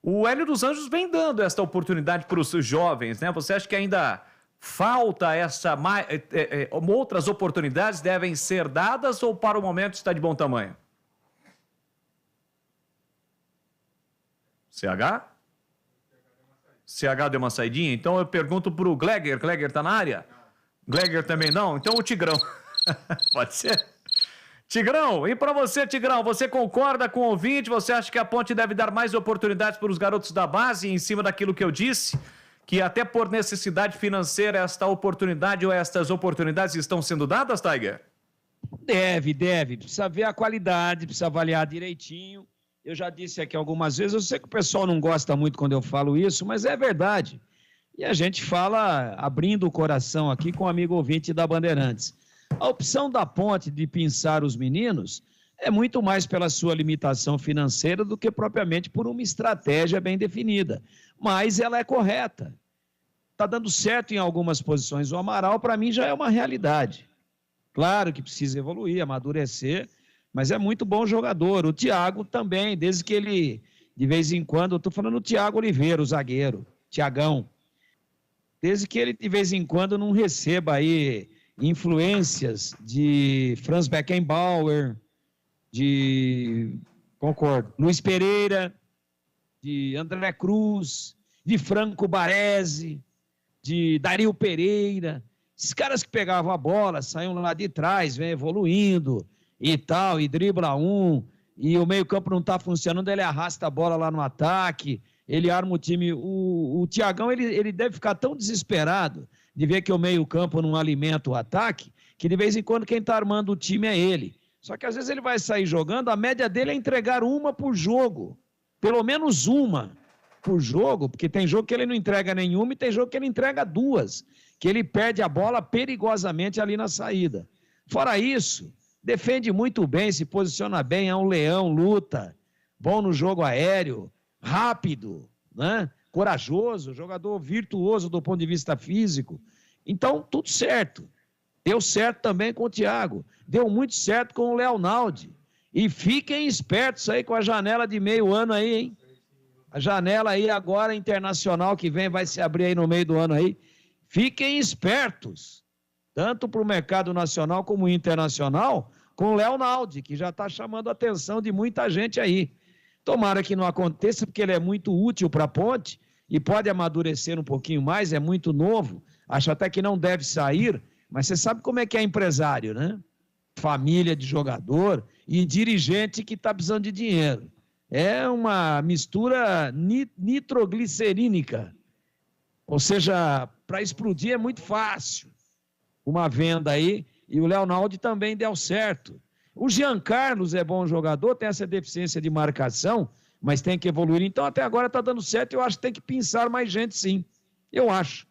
o Hélio dos Anjos vem dando esta oportunidade para os jovens, né? Você acha que ainda falta essa... outras oportunidades devem ser dadas ou para o momento está de bom tamanho? CH? CH deu uma saidinha? Então eu pergunto para o Gleger. Gleger tá na área? Gleger também não? Então o Tigrão. Pode ser? Tigrão, e para você, Tigrão, você concorda com o ouvinte? Você acha que a Ponte deve dar mais oportunidades para os garotos da base em cima daquilo que eu disse? Que até por necessidade financeira esta oportunidade ou estas oportunidades estão sendo dadas, Tiger? Deve. Precisa ver a qualidade, precisa avaliar direitinho. Eu já disse aqui algumas vezes, eu sei que o pessoal não gosta muito quando eu falo isso, mas é verdade. E a gente fala abrindo o coração aqui com o amigo ouvinte da Bandeirantes. A opção da Ponte de pinçar os meninos é muito mais pela sua limitação financeira do que propriamente por uma estratégia bem definida. Mas ela é correta. Está dando certo em algumas posições. O Amaral, para mim, já é uma realidade. Claro que precisa evoluir, amadurecer, mas é muito bom jogador. O Thiago também, desde que ele, de vez em quando, eu estou falando do Thiago Oliveira, o zagueiro, Thiagão, desde que ele, de vez em quando, não receba aí influências de Franz Beckenbauer, Concordo. Luiz Pereira, de André Cruz, de Franco Baresi, de Dario Pereira. Esses caras que pegavam a bola, saíam lá de trás, vem evoluindo e tal, e dribla um, e o meio-campo não está funcionando, ele arrasta a bola lá no ataque, ele arma o time. O Thiagão, ele deve ficar tão desesperado de ver que o meio-campo não alimenta o ataque, que de vez em quando quem está armando o time é ele. Só que às vezes ele vai sair jogando, a média dele é entregar uma por jogo. Pelo menos uma por jogo, porque tem jogo que ele não entrega nenhuma e tem jogo que ele entrega duas, que ele perde a bola perigosamente ali na saída. Fora isso, defende muito bem, se posiciona bem, é um leão, luta, bom no jogo aéreo, rápido, né? Corajoso, jogador virtuoso do ponto de vista físico. Então, tudo certo. Deu certo também com o Thiago. Deu muito certo com o Leonaldi. E fiquem espertos aí com a janela de meio ano aí, hein? A janela aí agora internacional que vem, vai se abrir aí no meio do ano aí. Fiquem espertos. Tanto para o mercado nacional como internacional, com o Leonaldi, que já está chamando a atenção de muita gente aí. Tomara que não aconteça, porque ele é muito útil para a Ponte e pode amadurecer um pouquinho mais, é muito novo. Acho até que não deve sair, mas você sabe como é que é empresário, né? Família de jogador e dirigente que está precisando de dinheiro. É uma mistura nitroglicerínica. Ou seja, para explodir é muito fácil. Uma venda aí, e o Leonaldi também deu certo. O Jean Carlos é bom jogador, tem essa deficiência de marcação, mas tem que evoluir. Então, até agora está dando certo, eu acho que tem que pensar mais gente, sim. Eu acho.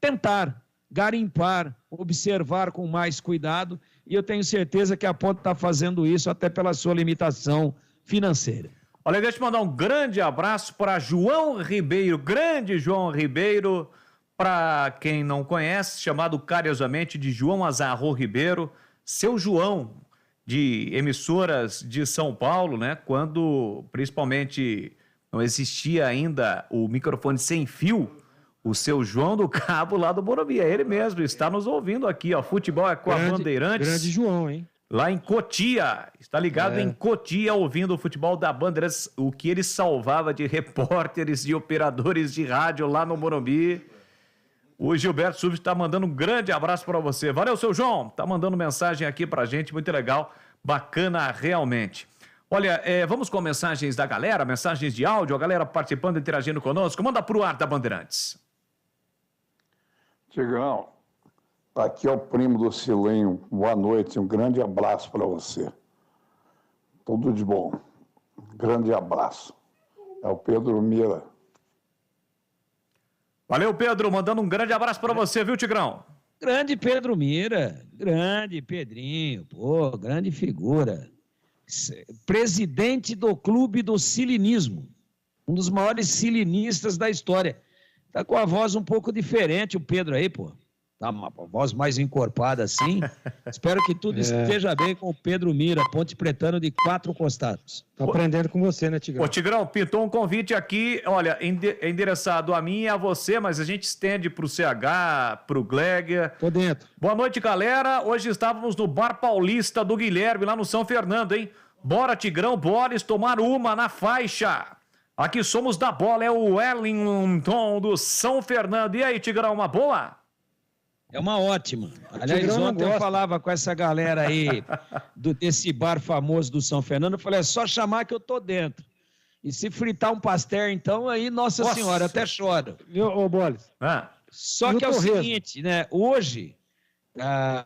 Tentar, garimpar, observar com mais cuidado, e eu tenho certeza que a Ponte está fazendo isso até pela sua limitação financeira. Olha, deixa eu mandar um grande abraço para João Ribeiro, grande João Ribeiro, para quem não conhece, chamado carinhosamente de João Azarro Ribeiro, seu João, de emissoras de São Paulo, né? Quando principalmente não existia ainda o microfone sem fio, o seu João do Cabo lá do Morumbi, é ele mesmo, está nos ouvindo aqui, ó, Futebol é com a Bandeirantes. Grande João, hein? Lá em Cotia, está ligado em Cotia, ouvindo o futebol da Bandeirantes, o que ele salvava de repórteres e operadores de rádio lá no Morumbi. O Gilberto Subs está mandando um grande abraço para você. Valeu, seu João. Está mandando mensagem aqui para a gente, muito legal, bacana realmente. Olha, vamos com mensagens da galera, mensagens de áudio, a galera participando, interagindo conosco. Manda pro ar da Bandeirantes. Tigrão, aqui é o primo do Cilinho. Boa noite, um grande abraço para você. Tudo de bom. Grande abraço. É o Pedro Mira. Valeu, Pedro, mandando um grande abraço para você, viu, Tigrão? Grande Pedro Mira, grande Pedrinho, pô, grande figura. Presidente do Clube do Silinismo, um dos maiores silinistas da história. Tá com a voz um pouco diferente o Pedro aí, pô. Tá uma voz mais encorpada assim. Espero que tudo esteja bem com o Pedro Mira, Ponte Pretano de 4 costados. Tô aprendendo com você, né, Tigrão? Ô, Tigrão, pintou um convite aqui, olha, endereçado a mim e a você, mas a gente estende pro CH, pro Gleger. Tô dentro. Boa noite, galera. Hoje estávamos no Bar Paulista do Guilherme, lá no São Fernando, hein? Bora, Tigrão, bora tomar uma na faixa. Aqui somos da bola, é o Wellington do São Fernando. E aí, Tigrão, uma boa? É uma ótima. Aliás, ontem eu falava com essa galera aí desse bar famoso do São Fernando, eu falei, é só chamar que eu tô dentro. E se fritar um pastel, então, aí, Nossa Senhora, eu até choro. Ô, Boles. Só que é o seguinte, né? Hoje,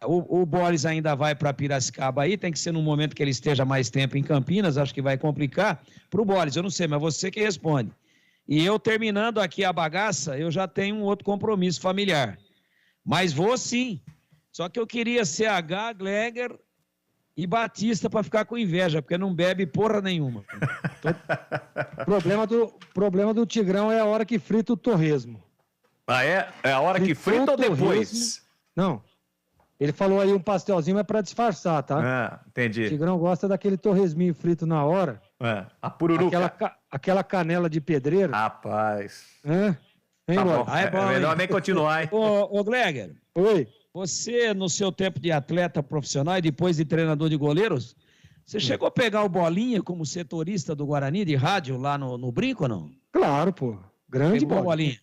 o Boles ainda vai para Piracicaba aí, tem que ser num momento que ele esteja mais tempo em Campinas, acho que vai complicar. Pro Boles, eu não sei, mas você que responde. E eu terminando aqui a bagaça, eu já tenho um outro compromisso familiar. Mas vou sim. Só que eu queria CH, Gleger e Batista para ficar com inveja, porque não bebe porra nenhuma. Problema do Tigrão é a hora que frita o torresmo. Ah, é? É a hora que frita ou depois? Não. Ele falou aí um pastelzinho, é para disfarçar, tá? Ah, entendi. O Tigrão gosta daquele torresminho frito na hora. A pururuca. Aquela canela de pedreiro. Rapaz. Hein, Tá Bola? bom. É melhor nem continuar, hein? Ô, Gleger. Oi. Você, no seu tempo de atleta profissional e depois de treinador de goleiros, você chegou a pegar o Bolinha como setorista do Guarani de rádio lá no Brinco ou não? Claro, pô. Grande Bolinha.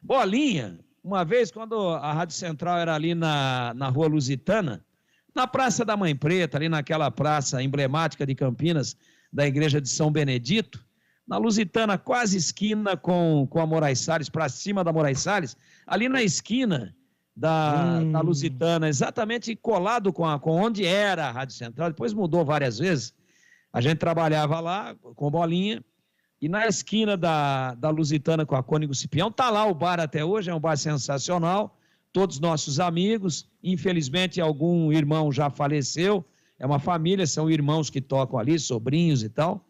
Bolinha, uma vez quando a Rádio Central era ali na Rua Lusitana, na Praça da Mãe Preta, ali naquela praça emblemática de Campinas, da Igreja de São Benedito, na Lusitana, quase esquina com a Moraes Salles, para cima da Moraes Salles, ali na esquina da Lusitana, exatamente colado com onde era a Rádio Central, depois mudou várias vezes. A gente trabalhava lá com Bolinha, e na esquina da Lusitana com a Cônigo Cipião, tá lá o bar até hoje, é um bar sensacional, todos nossos amigos, infelizmente algum irmão já faleceu, é uma família, são irmãos que tocam ali, sobrinhos e tal,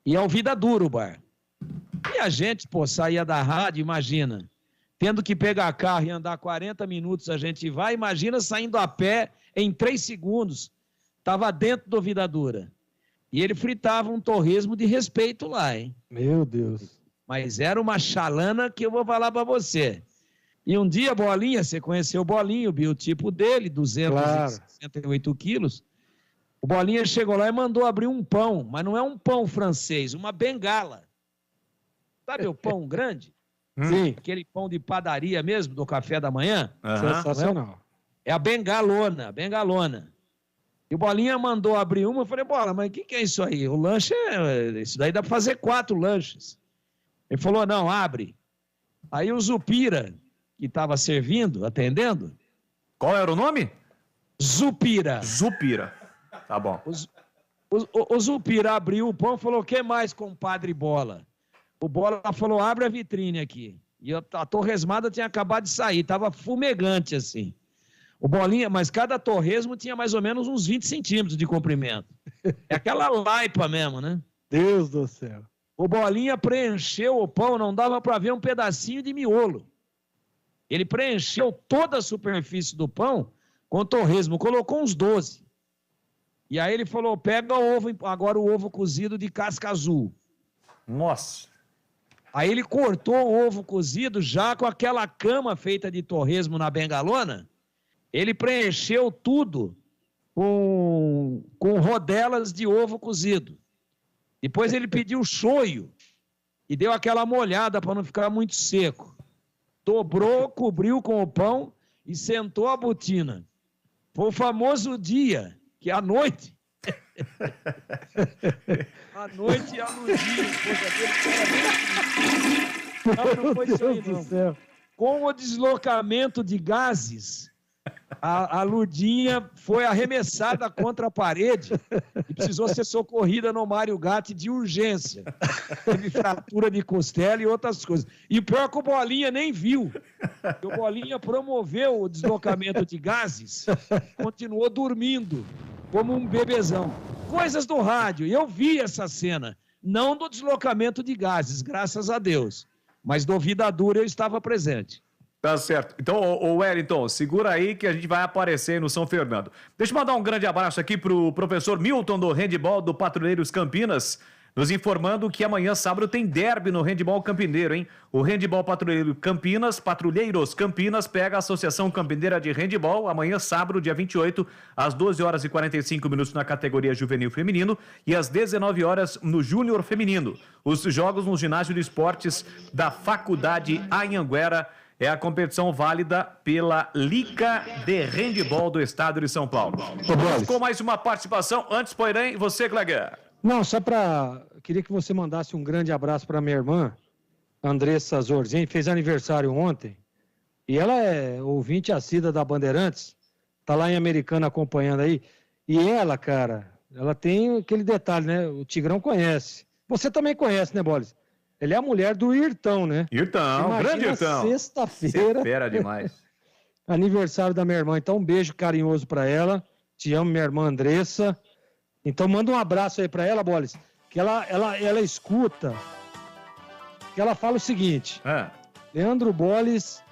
e é o Vida Dura o bar. E a gente, pô, saía da rádio, imagina, tendo que pegar carro e andar 40 minutos, a gente vai, imagina saindo a pé em 3 segundos. Estava dentro do Vida Dura. E ele fritava um torresmo de respeito lá, hein? Meu Deus. Mas era uma chalana que eu vou falar para você. E um dia, Bolinha, você conheceu o Bolinha, o biotipo dele, 268 quilos. O Bolinha chegou lá e mandou abrir um pão, mas não é um pão francês, uma bengala. Sabe o pão grande? Sim. Aquele pão de padaria mesmo, do café da manhã. Sensacional. É a bengalona. E o Bolinha mandou abrir uma, eu falei, Bola, mas o que é isso aí? O lanche isso daí dá pra fazer 4 lanches. Ele falou, não, abre. Aí o Zupira, que estava servindo, atendendo. Qual era o nome? Zupira. Tá bom. O Zupira abriu o pão e falou, o que mais, compadre Bola? O Bola falou, abre a vitrine aqui. E a torresmada tinha acabado de sair, tava fumegante assim. O Bolinha, mas cada torresmo tinha mais ou menos uns 20 centímetros de comprimento. É aquela laipa mesmo, né? Deus do céu. O Bolinha preencheu o pão, não dava para ver um pedacinho de miolo. Ele preencheu toda a superfície do pão com torresmo, colocou uns 12. E aí ele falou, pega o ovo, agora o ovo cozido de casca azul. Nossa. Aí ele cortou o ovo cozido já com aquela cama feita de torresmo na bengalona. Ele preencheu tudo com rodelas de ovo cozido. Depois ele pediu shoyu e deu aquela molhada para não ficar muito seco. Dobrou, cobriu com o pão e sentou a botina. Foi o famoso dia que à noite... À noite e a luzinha. Não foi isso aí, não. Com o deslocamento de gases, a Lurdinha foi arremessada contra a parede e precisou ser socorrida no Mário Gatti de urgência. Teve fratura de costela e outras coisas. E pior que o Bolinha nem viu. O Bolinha promoveu o deslocamento de gases, continuou dormindo como um bebezão. Coisas do rádio. E eu vi essa cena. Não do deslocamento de gases, graças a Deus. Mas do Vida Dura eu estava presente. Tá certo. Então, ô Wellington, segura aí que a gente vai aparecer no São Fernando. Deixa eu mandar um grande abraço aqui pro professor Milton do handebol do Patrulheiros Campinas, nos informando que amanhã, sábado, tem derby no handebol campineiro, hein? O handebol Patrulheiros Campinas pega a Associação Campineira de Handebol amanhã, sábado, dia 28, às 12 horas e 45 minutos na categoria juvenil feminino e às 19 horas no júnior feminino. Os jogos no ginásio de esportes da Faculdade Anhanguera. É a competição válida pela Liga de Handebol do Estado de São Paulo. Com mais uma participação. Antes, porém, você, Gleger. Não, só para... Queria que você mandasse um grande abraço para minha irmã, Andressa Zorzin, fez aniversário ontem. E ela é ouvinte assídua da Bandeirantes. Tá lá em Americana acompanhando aí. E ela, cara, ela tem aquele detalhe, né? O Tigrão conhece. Você também conhece, né, Bolis? Ele é a mulher do Irtão, né? Irtão, grande Irtão. Sexta-feira. Fera demais. aniversário da minha irmã. Então, um beijo carinhoso para ela. Te amo, minha irmã Andressa. Então, manda um abraço aí para ela, Bolis, que ela escuta, que ela fala o seguinte: Leandro Bolis,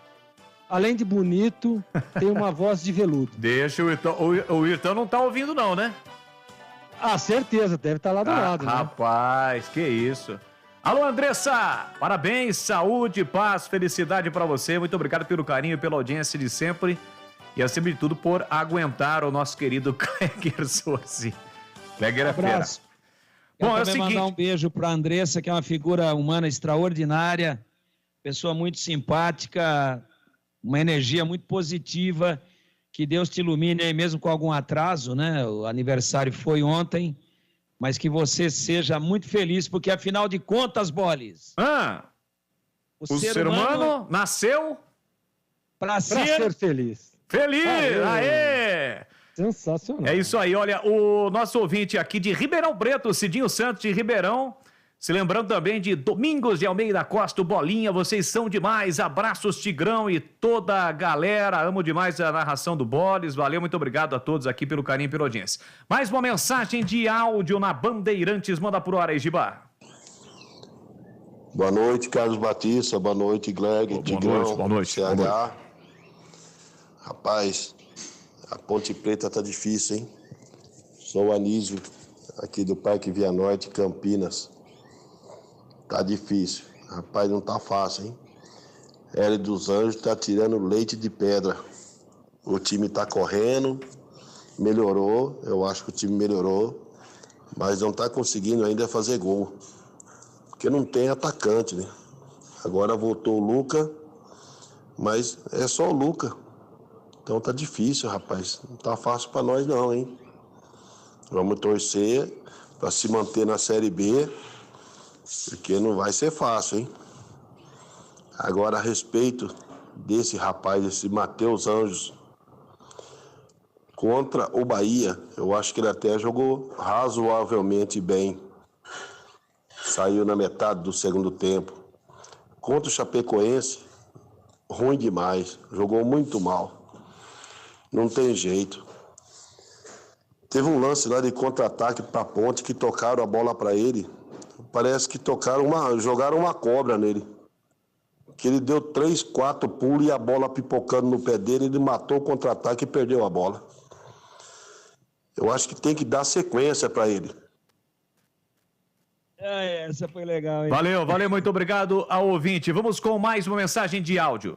além de bonito, tem uma voz de veludo. Deixa o Irtão não tá ouvindo não, né? Ah, certeza, deve estar lá do lado. Rapaz, que isso. Alô, Andressa, parabéns, saúde, paz, felicidade pra você. Muito obrigado pelo carinho, pela audiência de sempre. E, acima de tudo, por aguentar o nosso querido Kleger Sorzi. Kleger é fera. Bom, é o seguinte... mandar um beijo pra Andressa, que é uma figura humana extraordinária, pessoa muito simpática, uma energia muito positiva. Que Deus te ilumine aí, mesmo com algum atraso, né? O aniversário foi ontem, mas que você seja muito feliz, porque afinal de contas, Bolis, o ser humano nasceu para ser feliz. Feliz! Aê! Sensacional. É isso aí, olha, o nosso ouvinte aqui de Ribeirão Preto, Cidinho Santos de Ribeirão, se lembrando também de Domingos de Almeida Costa, Bolinha, vocês são demais, abraços Tigrão e toda a galera, amo demais a narração do Bolis, valeu, muito obrigado a todos aqui pelo carinho e pela audiência. Mais uma mensagem de áudio na Bandeirantes, manda por hora aí, Giba. Boa noite, Carlos Batista, boa noite, Gleg, Tigrão, boa noite, CH. boa noite. Rapaz, a Ponte Preta tá difícil, hein? Sou o Anísio, aqui do Parque Via Norte, Campinas. Tá difícil. Rapaz, não tá fácil, hein? Hélio dos Anjos tá tirando leite de pedra. O time tá correndo, melhorou, eu acho que o time melhorou, mas não tá conseguindo ainda fazer gol. Porque não tem atacante, né? Agora voltou o Luca, mas é só o Luca. Então tá difícil, rapaz. Não tá fácil pra nós não, hein? Vamos torcer pra se manter na Série B, porque não vai ser fácil, hein? Agora, a respeito desse rapaz, esse Matheus Anjos, contra o Bahia, eu acho que ele até jogou razoavelmente bem. Saiu na metade do segundo tempo. Contra o Chapecoense, ruim demais. Jogou muito mal. Não tem jeito. Teve um lance lá de contra-ataque para a Ponte que tocaram a bola para ele. Parece que jogaram uma cobra nele. Que ele deu 3, 4 pulos e a bola pipocando no pé dele, ele matou o contra-ataque e perdeu a bola. Eu acho que tem que dar sequência para ele. Essa foi legal, hein? Valeu, muito obrigado ao ouvinte. Vamos com mais uma mensagem de áudio.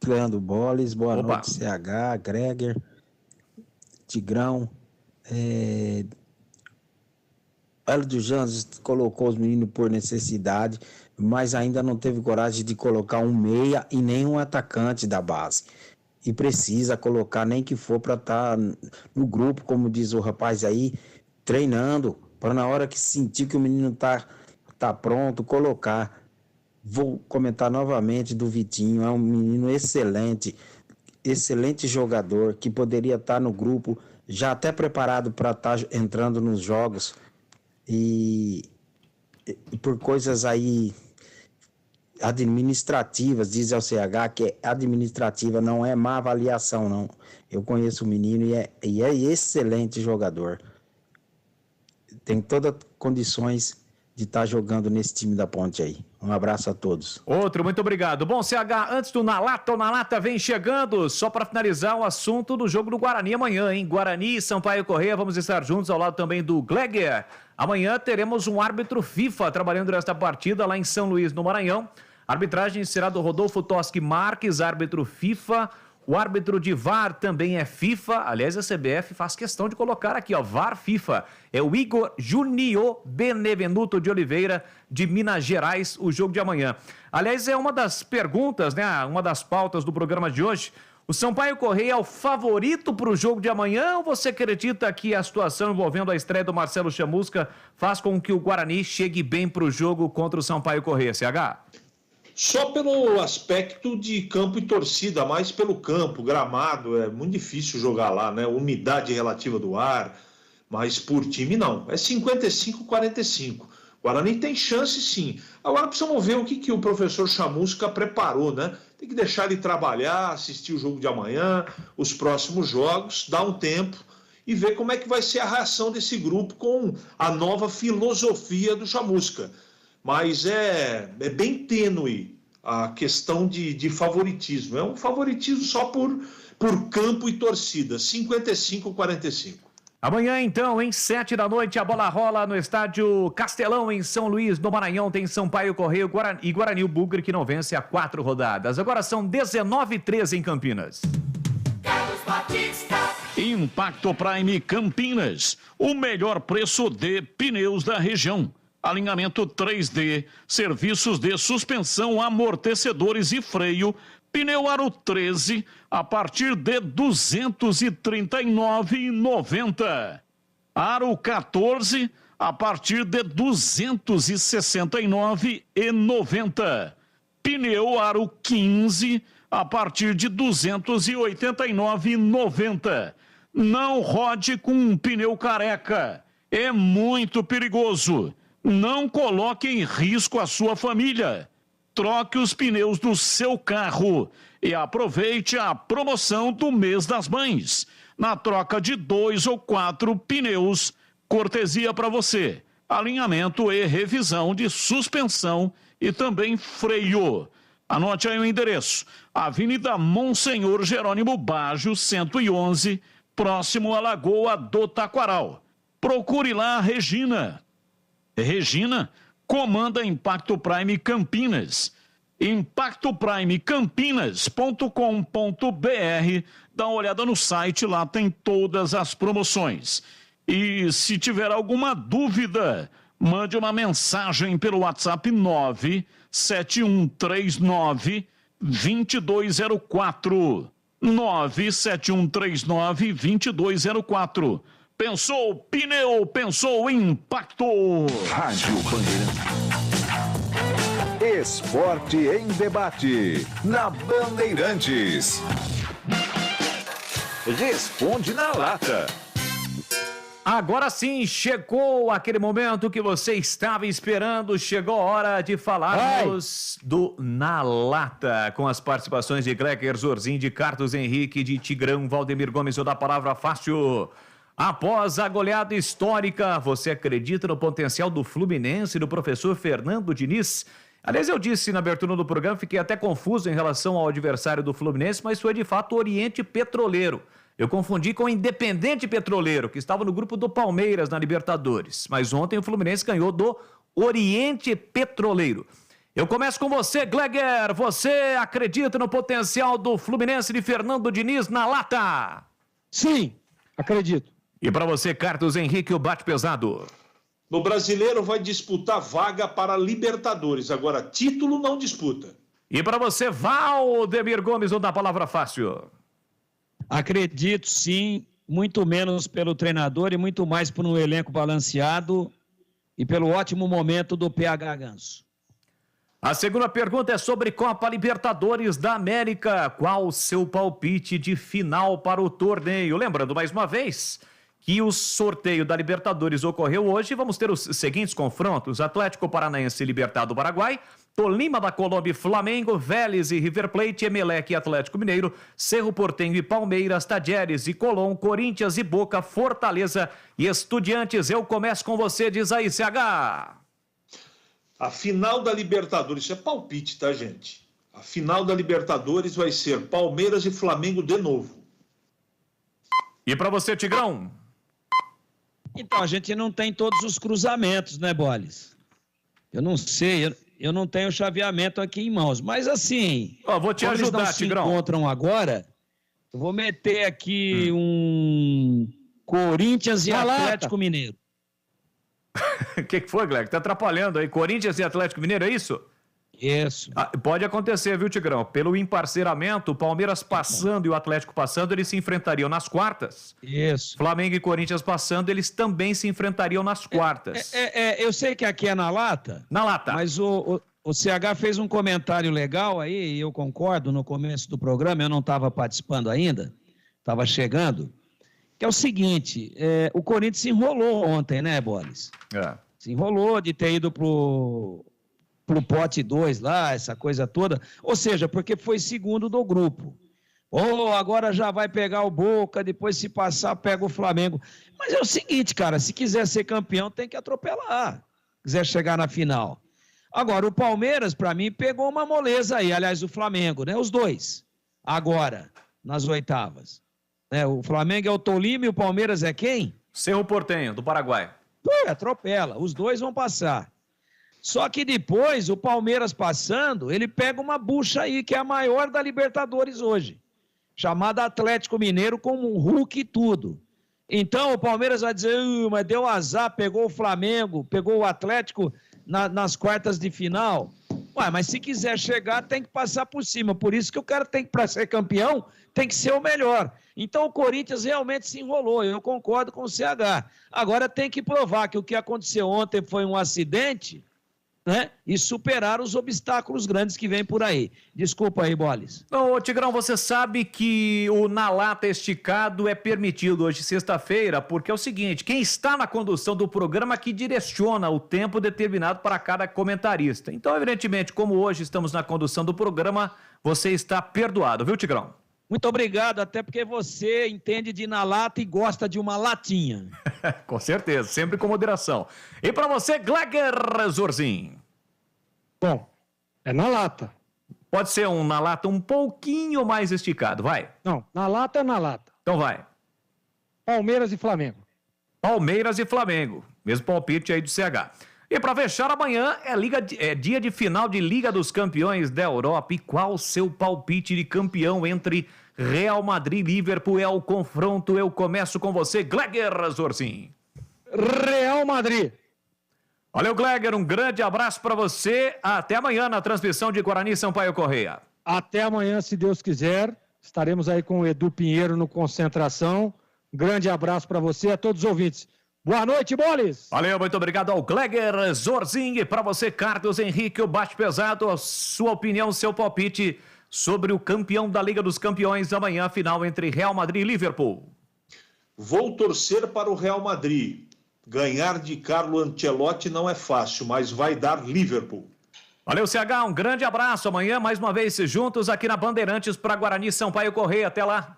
Leandro Bolis, boa noite, CH, Greger, Tigrão. Hélio dos Anjos colocou os meninos por necessidade, mas ainda não teve coragem de colocar um meia e nem um atacante da base. E precisa colocar, nem que for para estar no grupo, como diz o rapaz aí, treinando, para na hora que sentir que o menino tá pronto, colocar. Vou comentar novamente do Vitinho, é um menino excelente jogador, que poderia estar no grupo, já até preparado para estar entrando nos jogos. E por coisas aí administrativas, diz ao CH que administrativa, não é má avaliação, não. Eu conheço o menino e é excelente jogador. Tem todas as condições de estar jogando nesse time da Ponte aí. Um abraço a todos. Outro, muito obrigado. Bom, CH, antes do Na Lata, o Na Lata vem chegando, só para finalizar o assunto do jogo do Guarani amanhã, hein? Guarani e Sampaio Corrêa, vamos estar juntos ao lado também do Gleger. Amanhã teremos um árbitro FIFA trabalhando nesta partida lá em São Luís, no Maranhão. A arbitragem será do Rodolfo Toschi Marques, árbitro FIFA. O árbitro de VAR também é FIFA. Aliás, a CBF faz questão de colocar aqui, ó, VAR FIFA. É o Igor Junior Benevenuto de Oliveira, de Minas Gerais, o jogo de amanhã. Aliás, é uma das perguntas, né? Uma das pautas do programa de hoje. O Sampaio Corrêa é o favorito para o jogo de amanhã ou você acredita que a situação envolvendo a estreia do Marcelo Chamusca faz com que o Guarani chegue bem para o jogo contra o Sampaio Corrêa, CH? Só pelo aspecto de campo e torcida, mais pelo campo, gramado, é muito difícil jogar lá, né? Umidade relativa do ar, mas por time não. É 55-45. Guarani tem chance, sim. Agora precisamos ver o que o professor Chamusca preparou, né? Tem que deixar ele trabalhar, assistir o jogo de amanhã, os próximos jogos, dar um tempo e ver como é que vai ser a reação desse grupo com a nova filosofia do Chamusca. Mas é bem tênue a questão de favoritismo. É um favoritismo só por campo e torcida, 55-45. Amanhã, então, em 7 da noite, a bola rola no estádio Castelão, em São Luís, no Maranhão. Tem Sampaio Correia e Guarani, o Bugre, que não vence há 4 rodadas. Agora são 19h13 em Campinas. Carlos Batista. Impacto Prime Campinas, o melhor preço de pneus da região. Alinhamento 3D, serviços de suspensão, amortecedores e freio. Pneu Aro 13 a partir de R$ 239,90. Aro 14 a partir de R$ 269,90. Pneu Aro 15 a partir de R$ 289,90. Não rode com um pneu careca. É muito perigoso. Não coloque em risco a sua família. Troque os pneus do seu carro e aproveite a promoção do mês das mães. Na troca de 2 ou 4 pneus, cortesia para você. Alinhamento e revisão de suspensão e também freio. Anote aí o endereço. Avenida Monsenhor Jerônimo Baggio, 111, próximo à Lagoa do Taquaral. Procure lá a Regina. Regina comanda Impacto Prime Campinas. impactoprimeCampinas.com.br. Dá uma olhada no site, lá tem todas as promoções. E se tiver alguma dúvida, mande uma mensagem pelo WhatsApp 97139-2204. 97139-2204. Pensou pneu, pensou impacto. Rádio Bandeirantes. Esporte em debate na Bandeirantes. Responde na lata. Agora sim, chegou aquele momento que você estava esperando. Chegou a hora de falarmos do Na Lata, com as participações de Glecker Zorzin, de Carlos Henrique, de Tigrão, Valdemir Gomes, ou da Palavra Fácil. Após a goleada histórica, você acredita no potencial do Fluminense e do professor Fernando Diniz? Aliás, eu disse na abertura do programa, fiquei até confuso em relação ao adversário do Fluminense, mas foi de fato o Oriente Petroleiro. Eu confundi com o Independente Petroleiro, que estava no grupo do Palmeiras na Libertadores. Mas ontem o Fluminense ganhou do Oriente Petroleiro. Eu começo com você, Gleger. Você acredita no potencial do Fluminense de Fernando Diniz na lata? Sim, acredito. E para você, Carlos Henrique, o bate pesado. No Brasileiro vai disputar vaga para Libertadores. Agora, título não disputa. E para você, Valdemir Gomes, ou da Palavra Fácil? Acredito sim, muito menos pelo treinador e muito mais por um elenco balanceado e pelo ótimo momento do PH Ganso. A segunda pergunta é sobre Copa Libertadores da América. Qual o seu palpite de final para o torneio? Lembrando mais uma vez que o sorteio da Libertadores ocorreu hoje. Vamos ter os seguintes confrontos: Atlético Paranaense e Libertad do Paraguai, Tolima da Colômbia e Flamengo, Vélez e River Plate, Emelec e Atlético Mineiro, Cerro Porteño e Palmeiras, Tajeres e Colón, Corinthians e Boca, Fortaleza e Estudiantes. Eu começo com você, diz aí, CH. A final da Libertadores, isso é palpite, tá, gente? A final da Libertadores vai ser Palmeiras e Flamengo de novo. E para você, Tigrão? Então, a gente não tem todos os cruzamentos, né, Boles? Eu não sei, eu não tenho chaveamento aqui em mãos, mas assim... Vou te ajudar, eles não Tigrão. Se encontram agora, eu vou meter aqui um Corinthians e Atlético Mineiro. O que foi, Gleber? Tá atrapalhando aí. Corinthians e Atlético Mineiro, é isso? Isso. Pode acontecer, viu, Tigrão? Pelo emparceiramento, o Palmeiras passando e o Atlético passando, eles se enfrentariam nas quartas. Isso. Flamengo e Corinthians passando, eles também se enfrentariam nas quartas. Eu sei que aqui é na lata. Na lata. Mas o CH fez um comentário legal aí, e eu concordo, no começo do programa, eu não estava participando ainda, estava chegando, que é o seguinte, o Corinthians se enrolou ontem, né, Boris? Se enrolou de ter ido pro pote 2 lá, essa coisa toda. Ou seja, porque foi segundo do grupo. Agora já vai pegar o Boca, depois se passar pega o Flamengo. Mas é o seguinte, cara, se quiser ser campeão tem que atropelar. Quiser chegar na final. Agora, o Palmeiras, para mim, pegou uma moleza aí. Aliás, o Flamengo, né? Os dois. Agora, nas oitavas. O Flamengo é o Tolima e o Palmeiras é quem? Cerro Porteño, do Paraguai. Atropela. Os dois vão passar. Só que depois, o Palmeiras passando, ele pega uma bucha aí, que é a maior da Libertadores hoje. Chamada Atlético Mineiro, com um Hulk e tudo. Então, o Palmeiras vai dizer, mas deu azar, pegou o Flamengo, pegou o Atlético nas quartas de final. Mas se quiser chegar, tem que passar por cima. Por isso que o cara tem que, para ser campeão, tem que ser o melhor. Então, o Corinthians realmente se enrolou. Eu concordo com o CH. Agora tem que provar que o que aconteceu ontem foi um acidente, né? E superar os obstáculos grandes que vêm por aí. Desculpa aí, Boles. Ô, Tigrão, você sabe que o Na Lata esticado é permitido hoje, sexta-feira, porque é o seguinte, quem está na condução do programa que direciona o tempo determinado para cada comentarista. Então, evidentemente, como hoje estamos na condução do programa, você está perdoado, viu, Tigrão? Muito obrigado, até porque você entende de Na Lata e gosta de uma latinha. Com certeza, sempre com moderação. E para você, Gleger Zorzin? Bom, é na lata. Pode ser um na lata um pouquinho mais esticado, vai. Não, na lata é na lata. Então vai. Palmeiras e Flamengo. Palmeiras e Flamengo. Mesmo palpite aí do CH. E para fechar amanhã é dia de final de Liga dos Campeões da Europa. E qual o seu palpite de campeão entre Real Madrid e Liverpool? É o confronto. Eu começo com você, Gleger Zorzin. Real Madrid. Valeu, Gleger. Um grande abraço para você. Até amanhã na transmissão de Guarani e Sampaio Correia. Até amanhã, se Deus quiser. Estaremos aí com o Edu Pinheiro no Concentração. Um grande abraço para você e a todos os ouvintes. Boa noite, Boles! Valeu, muito obrigado ao Gleger Zorzin. E para você, Carlos Henrique, o Bate Pesado, a sua opinião, seu palpite sobre o campeão da Liga dos Campeões amanhã, final entre Real Madrid e Liverpool. Vou torcer para o Real Madrid. Ganhar de Carlo Ancelotti não é fácil, mas vai dar Liverpool. Valeu, CH, um grande abraço. Amanhã, mais uma vez, juntos aqui na Bandeirantes para Guarani Sampaio Correia. Até lá.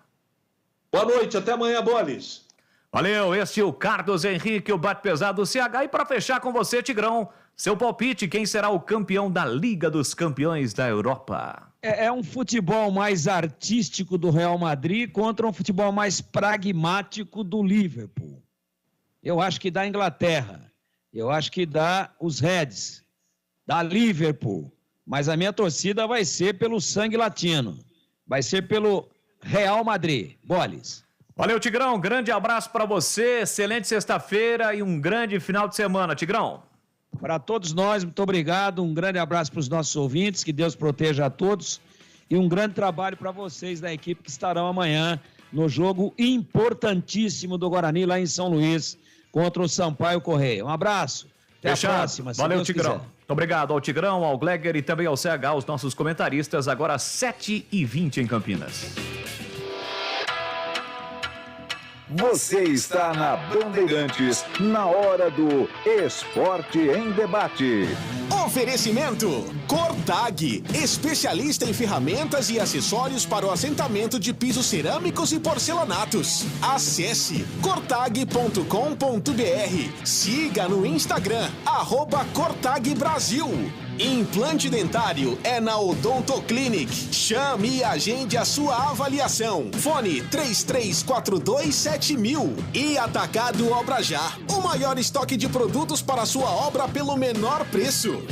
Boa noite, até amanhã, Boles. Valeu, este é o Carlos Henrique, o Bate Pesado do CH. E para fechar com você, Tigrão, seu palpite, quem será o campeão da Liga dos Campeões da Europa? É um futebol mais artístico do Real Madrid contra um futebol mais pragmático do Liverpool. Eu acho que dá Inglaterra, eu acho que dá os Reds, dá Liverpool, mas a minha torcida vai ser pelo sangue latino, vai ser pelo Real Madrid. Boles. Valeu, Tigrão. Grande abraço para você. Excelente sexta-feira e um grande final de semana, Tigrão. Para todos nós, muito obrigado. Um grande abraço para os nossos ouvintes. Que Deus proteja a todos. E um grande trabalho para vocês da equipe que estarão amanhã no jogo importantíssimo do Guarani lá em São Luís contra o Sampaio Correia. Um abraço. Até Fechado. A próxima. Valeu, Deus Tigrão. quiser. Muito obrigado ao Tigrão, ao Gleger e também ao CH, os nossos comentaristas. Agora 7h20 em Campinas. Você está na Bandeirantes, na hora do Esporte em Debate. Oferecimento Cortag, especialista em ferramentas e acessórios para o assentamento de pisos cerâmicos e porcelanatos. Acesse cortag.com.br. Siga no Instagram, @CortagBrasil. Implante dentário é na Odontoclinic. Chame e agende a sua avaliação. Fone 33427000. E Atacado Obra Já, o maior estoque de produtos para a sua obra pelo menor preço.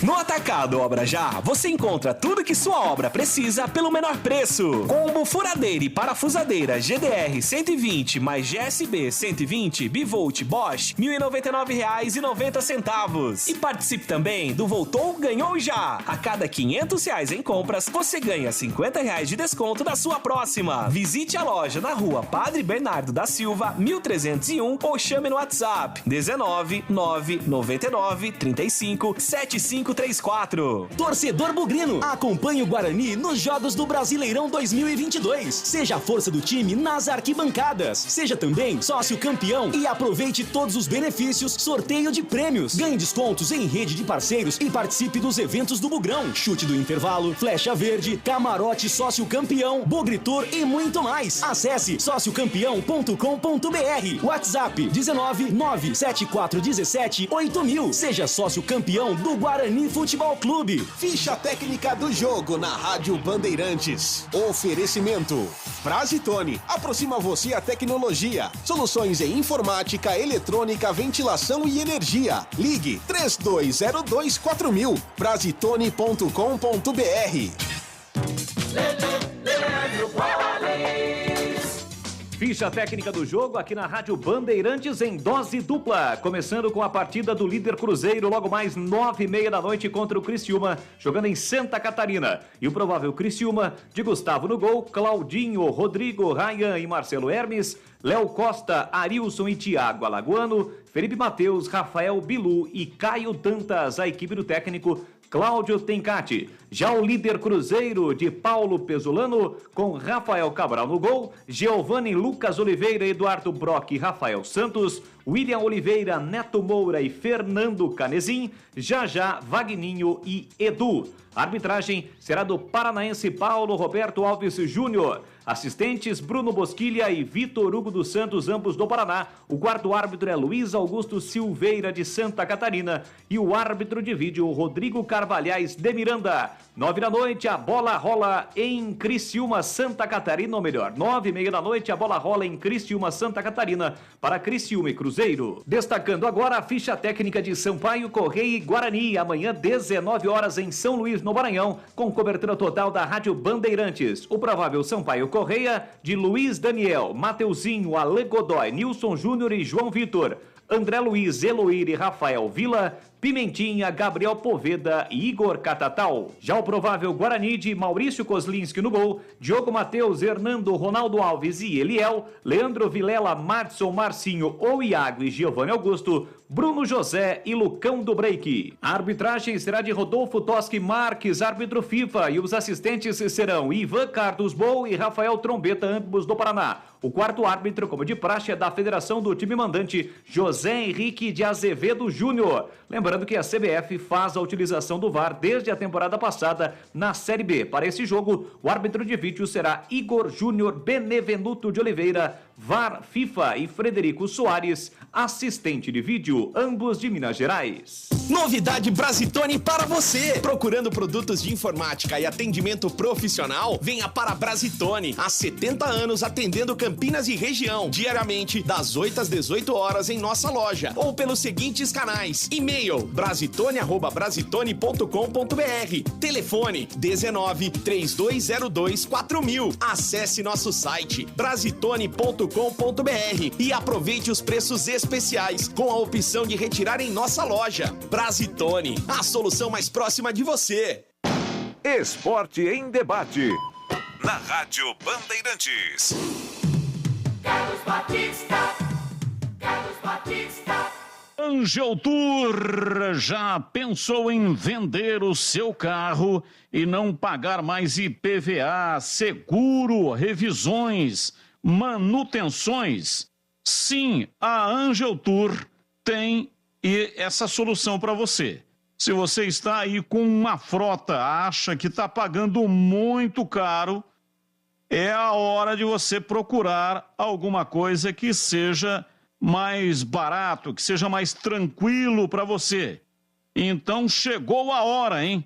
No Atacado Obra Já, você encontra tudo que sua obra precisa pelo menor preço. Combo furadeira e parafusadeira GDR 120 mais GSB 120 Bivolt Bosch R$ 1.099,90. E participe também do Voltou Ganhou Já. A cada R$ 500 em compras, você ganha R$ 50 de desconto na sua próxima. Visite a loja na rua Padre Bernardo da Silva, 1301 ou chame no WhatsApp 19 999 35 75 3534. Torcedor bugrino, acompanhe o Guarani nos Jogos do Brasileirão 2022. Seja a força do time nas arquibancadas. Seja também sócio campeão e aproveite todos os benefícios, sorteio de prêmios. Ganhe descontos em rede de parceiros e participe dos eventos do Bugrão. Chute do intervalo, flecha verde, camarote sócio campeão, Bugritur e muito mais. Acesse sociocampeão.com.br. WhatsApp 19974178000. Seja sócio campeão do Guarani Futebol Clube. Ficha técnica do jogo na Rádio Bandeirantes. Oferecimento Brasitone. Aproxima você a tecnologia. Soluções em informática, eletrônica, ventilação e energia. Ligue 32024000. Brasitone.com.br. Ficha técnica do jogo aqui na Rádio Bandeirantes em dose dupla. Começando com a partida do líder Cruzeiro, logo mais 9h30 da noite contra o Criciúma, jogando em Santa Catarina. E o provável Criciúma de Gustavo no gol, Claudinho, Rodrigo, Ryan e Marcelo Hermes, Léo Costa, Arilson e Thiago Alagoano, Felipe Mateus, Rafael Bilu e Caio Dantas, a equipe do técnico Cláudio Tencati. Já o líder Cruzeiro de Paulo Pesolano, com Rafael Cabral no gol, Giovanni Lucas Oliveira, Eduardo Brock e Rafael Santos, William Oliveira, Neto Moura e Fernando Canezin, Jajá, Vagninho e Edu. A arbitragem será do paranaense Paulo Roberto Alves Júnior. Assistentes Bruno Bosquilha e Vitor Hugo dos Santos, ambos do Paraná. O quarto árbitro é Luiz Augusto Silveira, de Santa Catarina. E o árbitro de vídeo, Rodrigo Carvalhais de Miranda. 9 da noite, a bola rola em Criciúma, Santa Catarina, ou melhor, 9h30 da noite, a bola rola em Criciúma, Santa Catarina, para Criciúma e Cruzeiro. Destacando agora a ficha técnica de Sampaio, Correia e Guarani, amanhã 19 horas em São Luís, no Maranhão, com cobertura total da Rádio Bandeirantes. O provável Sampaio Correia, de Luiz Daniel, Mateuzinho, Ale Godoy, Nilson Júnior e João Vitor, André Luiz, Eloir e Rafael Vila, Pimentinha, Gabriel Poveda e Igor Catatal. Já o provável Guarani de Maurício Kozlinski no gol, Diogo Matheus, Hernando, Ronaldo Alves e Eliel, Leandro Vilela, Madson, Marcinho ou Iago e Giovanni Augusto, Bruno José e Lucão do Break. A arbitragem será de Rodolfo Toschi Marques, árbitro FIFA, e os assistentes serão Ivan Carlos Bou e Rafael Trombeta, ambos do Paraná. O quarto árbitro, como de praxe, é da federação do time mandante, José Henrique de Azevedo Júnior. Lembrando que a CBF faz a utilização do VAR desde a temporada passada na Série B. Para esse jogo, o árbitro de vídeo será Igor Júnior Benevenuto de Oliveira, VAR FIFA, e Frederico Soares, assistente de vídeo, ambos de Minas Gerais. Novidade Brasitone para você! Procurando produtos de informática e atendimento profissional? Venha para a Brasitone. Há 70 anos atendendo Campinas e região. Diariamente, das 8 às 18 horas em nossa loja. Ou pelos seguintes canais. E-mail brasitone@brasitone.com.br. Telefone 19 3202 4000. Acesse nosso site brasitone.com.br e aproveite os preços especiais com a opção de retirar em nossa loja. Brasitone, a solução mais próxima de você. Esporte em debate. Na Rádio Bandeirantes. Carlos Batista. Angel Tour já pensou em vender o seu carro e não pagar mais IPVA, seguro, revisões, manutenções? Sim, a Angel Tour tem essa solução para você. Se você está aí com uma frota, acha que está pagando muito caro, é a hora de você procurar alguma coisa que seja mais barato, que seja mais tranquilo para você. Então chegou a hora, hein?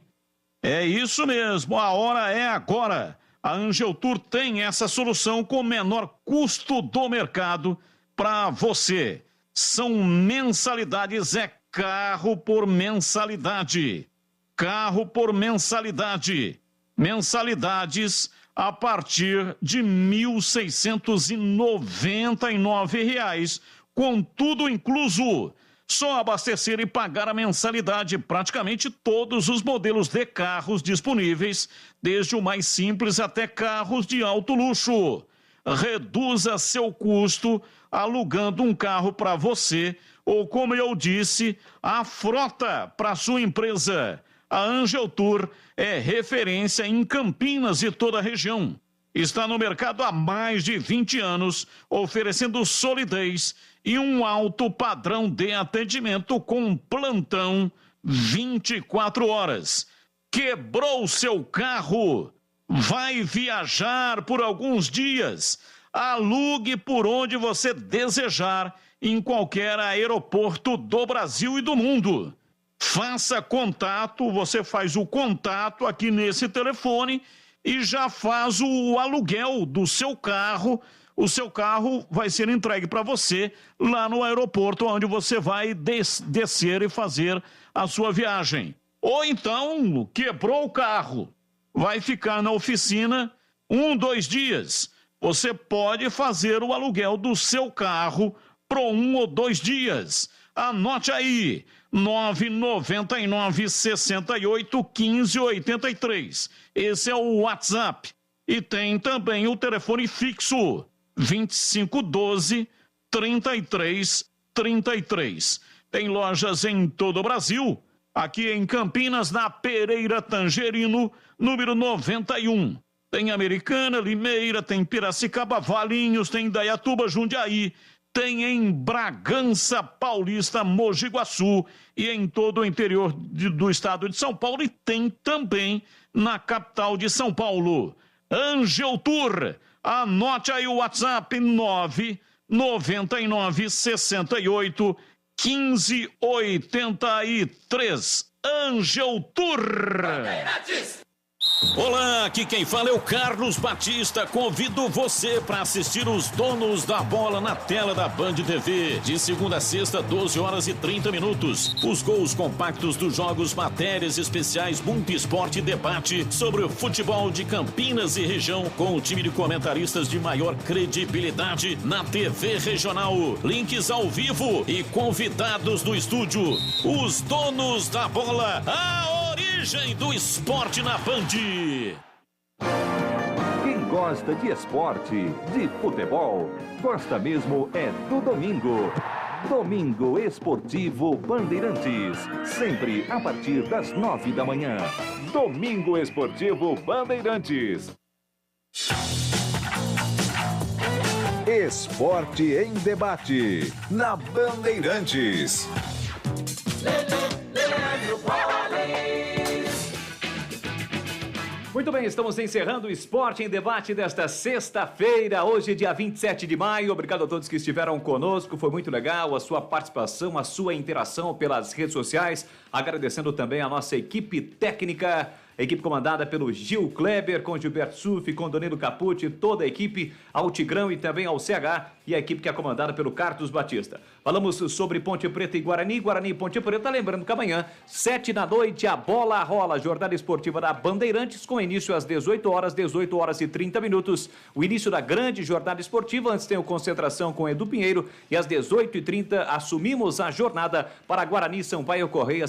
É isso mesmo, a hora é agora. A Angel Tour tem essa solução com o menor custo do mercado para você. São mensalidades, é carro por mensalidade. Carro por mensalidade. Mensalidades a partir de R$ 1.699, com tudo incluso. Só abastecer e pagar a mensalidade. Praticamente todos os modelos de carros disponíveis, desde o mais simples até carros de alto luxo. Reduza seu custo alugando um carro para você ou, como eu disse, a frota para sua empresa. A Angel Tour é referência em Campinas e toda a região. Está no mercado há mais de 20 anos, oferecendo solidez e um alto padrão de atendimento com plantão 24 horas. Quebrou seu carro? Vai viajar por alguns dias? Alugue por onde você desejar, em qualquer aeroporto do Brasil e do mundo. Faça contato, você faz o contato aqui nesse telefone e já faz o aluguel do seu carro. O seu carro vai ser entregue para você lá no aeroporto, onde você vai descer e fazer a sua viagem. Ou então, quebrou o carro, vai ficar na oficina 2 dias. Você pode fazer o aluguel do seu carro por 1 ou 2 dias. Anote aí, 999 68 15 83. Esse é o WhatsApp. E tem também o telefone fixo, 2512 33 33. Tem lojas em todo o Brasil. Aqui em Campinas, na Pereira Tangerino, número 91. Tem Americana, Limeira, tem Piracicaba, Valinhos, tem Indaiatuba, Jundiaí. Tem em Bragança Paulista, Mogi Guaçu e em todo o interior do estado de São Paulo, e tem também na capital de São Paulo. Angel Tour, anote aí o WhatsApp 999 68 15 83. Angel Tour. Olá, aqui quem fala é o Carlos Batista. Convido você para assistir os Donos da Bola na tela da Band TV. De segunda a sexta, 12 horas e 30 minutos. Os gols compactos dos jogos, matérias especiais, muito esporte e debate sobre o futebol de Campinas e região, com o time de comentaristas de maior credibilidade na TV regional. Links ao vivo e convidados do estúdio. Os Donos da Bola, a origem do esporte na Band. Quem gosta de esporte, de futebol, gosta mesmo é do domingo. Domingo Esportivo Bandeirantes, sempre a partir das 9 da manhã. Domingo Esportivo Bandeirantes. Esporte em debate, na Bandeirantes. Muito bem, estamos encerrando o Esporte em Debate desta sexta-feira, hoje dia 27 de maio. Obrigado a todos que estiveram conosco, foi muito legal a sua participação, a sua interação pelas redes sociais. Agradecendo também a nossa equipe técnica, equipe comandada pelo Gil Kleber, com Gilberto Sufi, com Danilo Capucci, toda a equipe, ao Tigrão e também ao CH, e a equipe que é comandada pelo Carlos Batista. Falamos sobre Ponte Preta e Guarani, Guarani e Ponte Preta, lembrando que amanhã, 7 da noite, a bola rola, jornada esportiva da Bandeirantes, com início às 18 horas e 30 minutos, o início da grande jornada esportiva. Antes tem o Concentração com Edu Pinheiro, e às 18h30 assumimos a jornada para Guarani, Sampaio Correia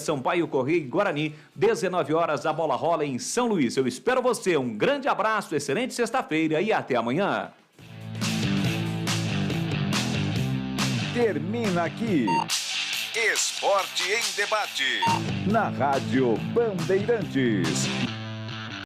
e Guarani, 19 horas, a bola rola em São Luís. Eu espero você, um grande abraço, excelente sexta-feira e até amanhã. Termina aqui Esporte em Debate, na Rádio Bandeirantes.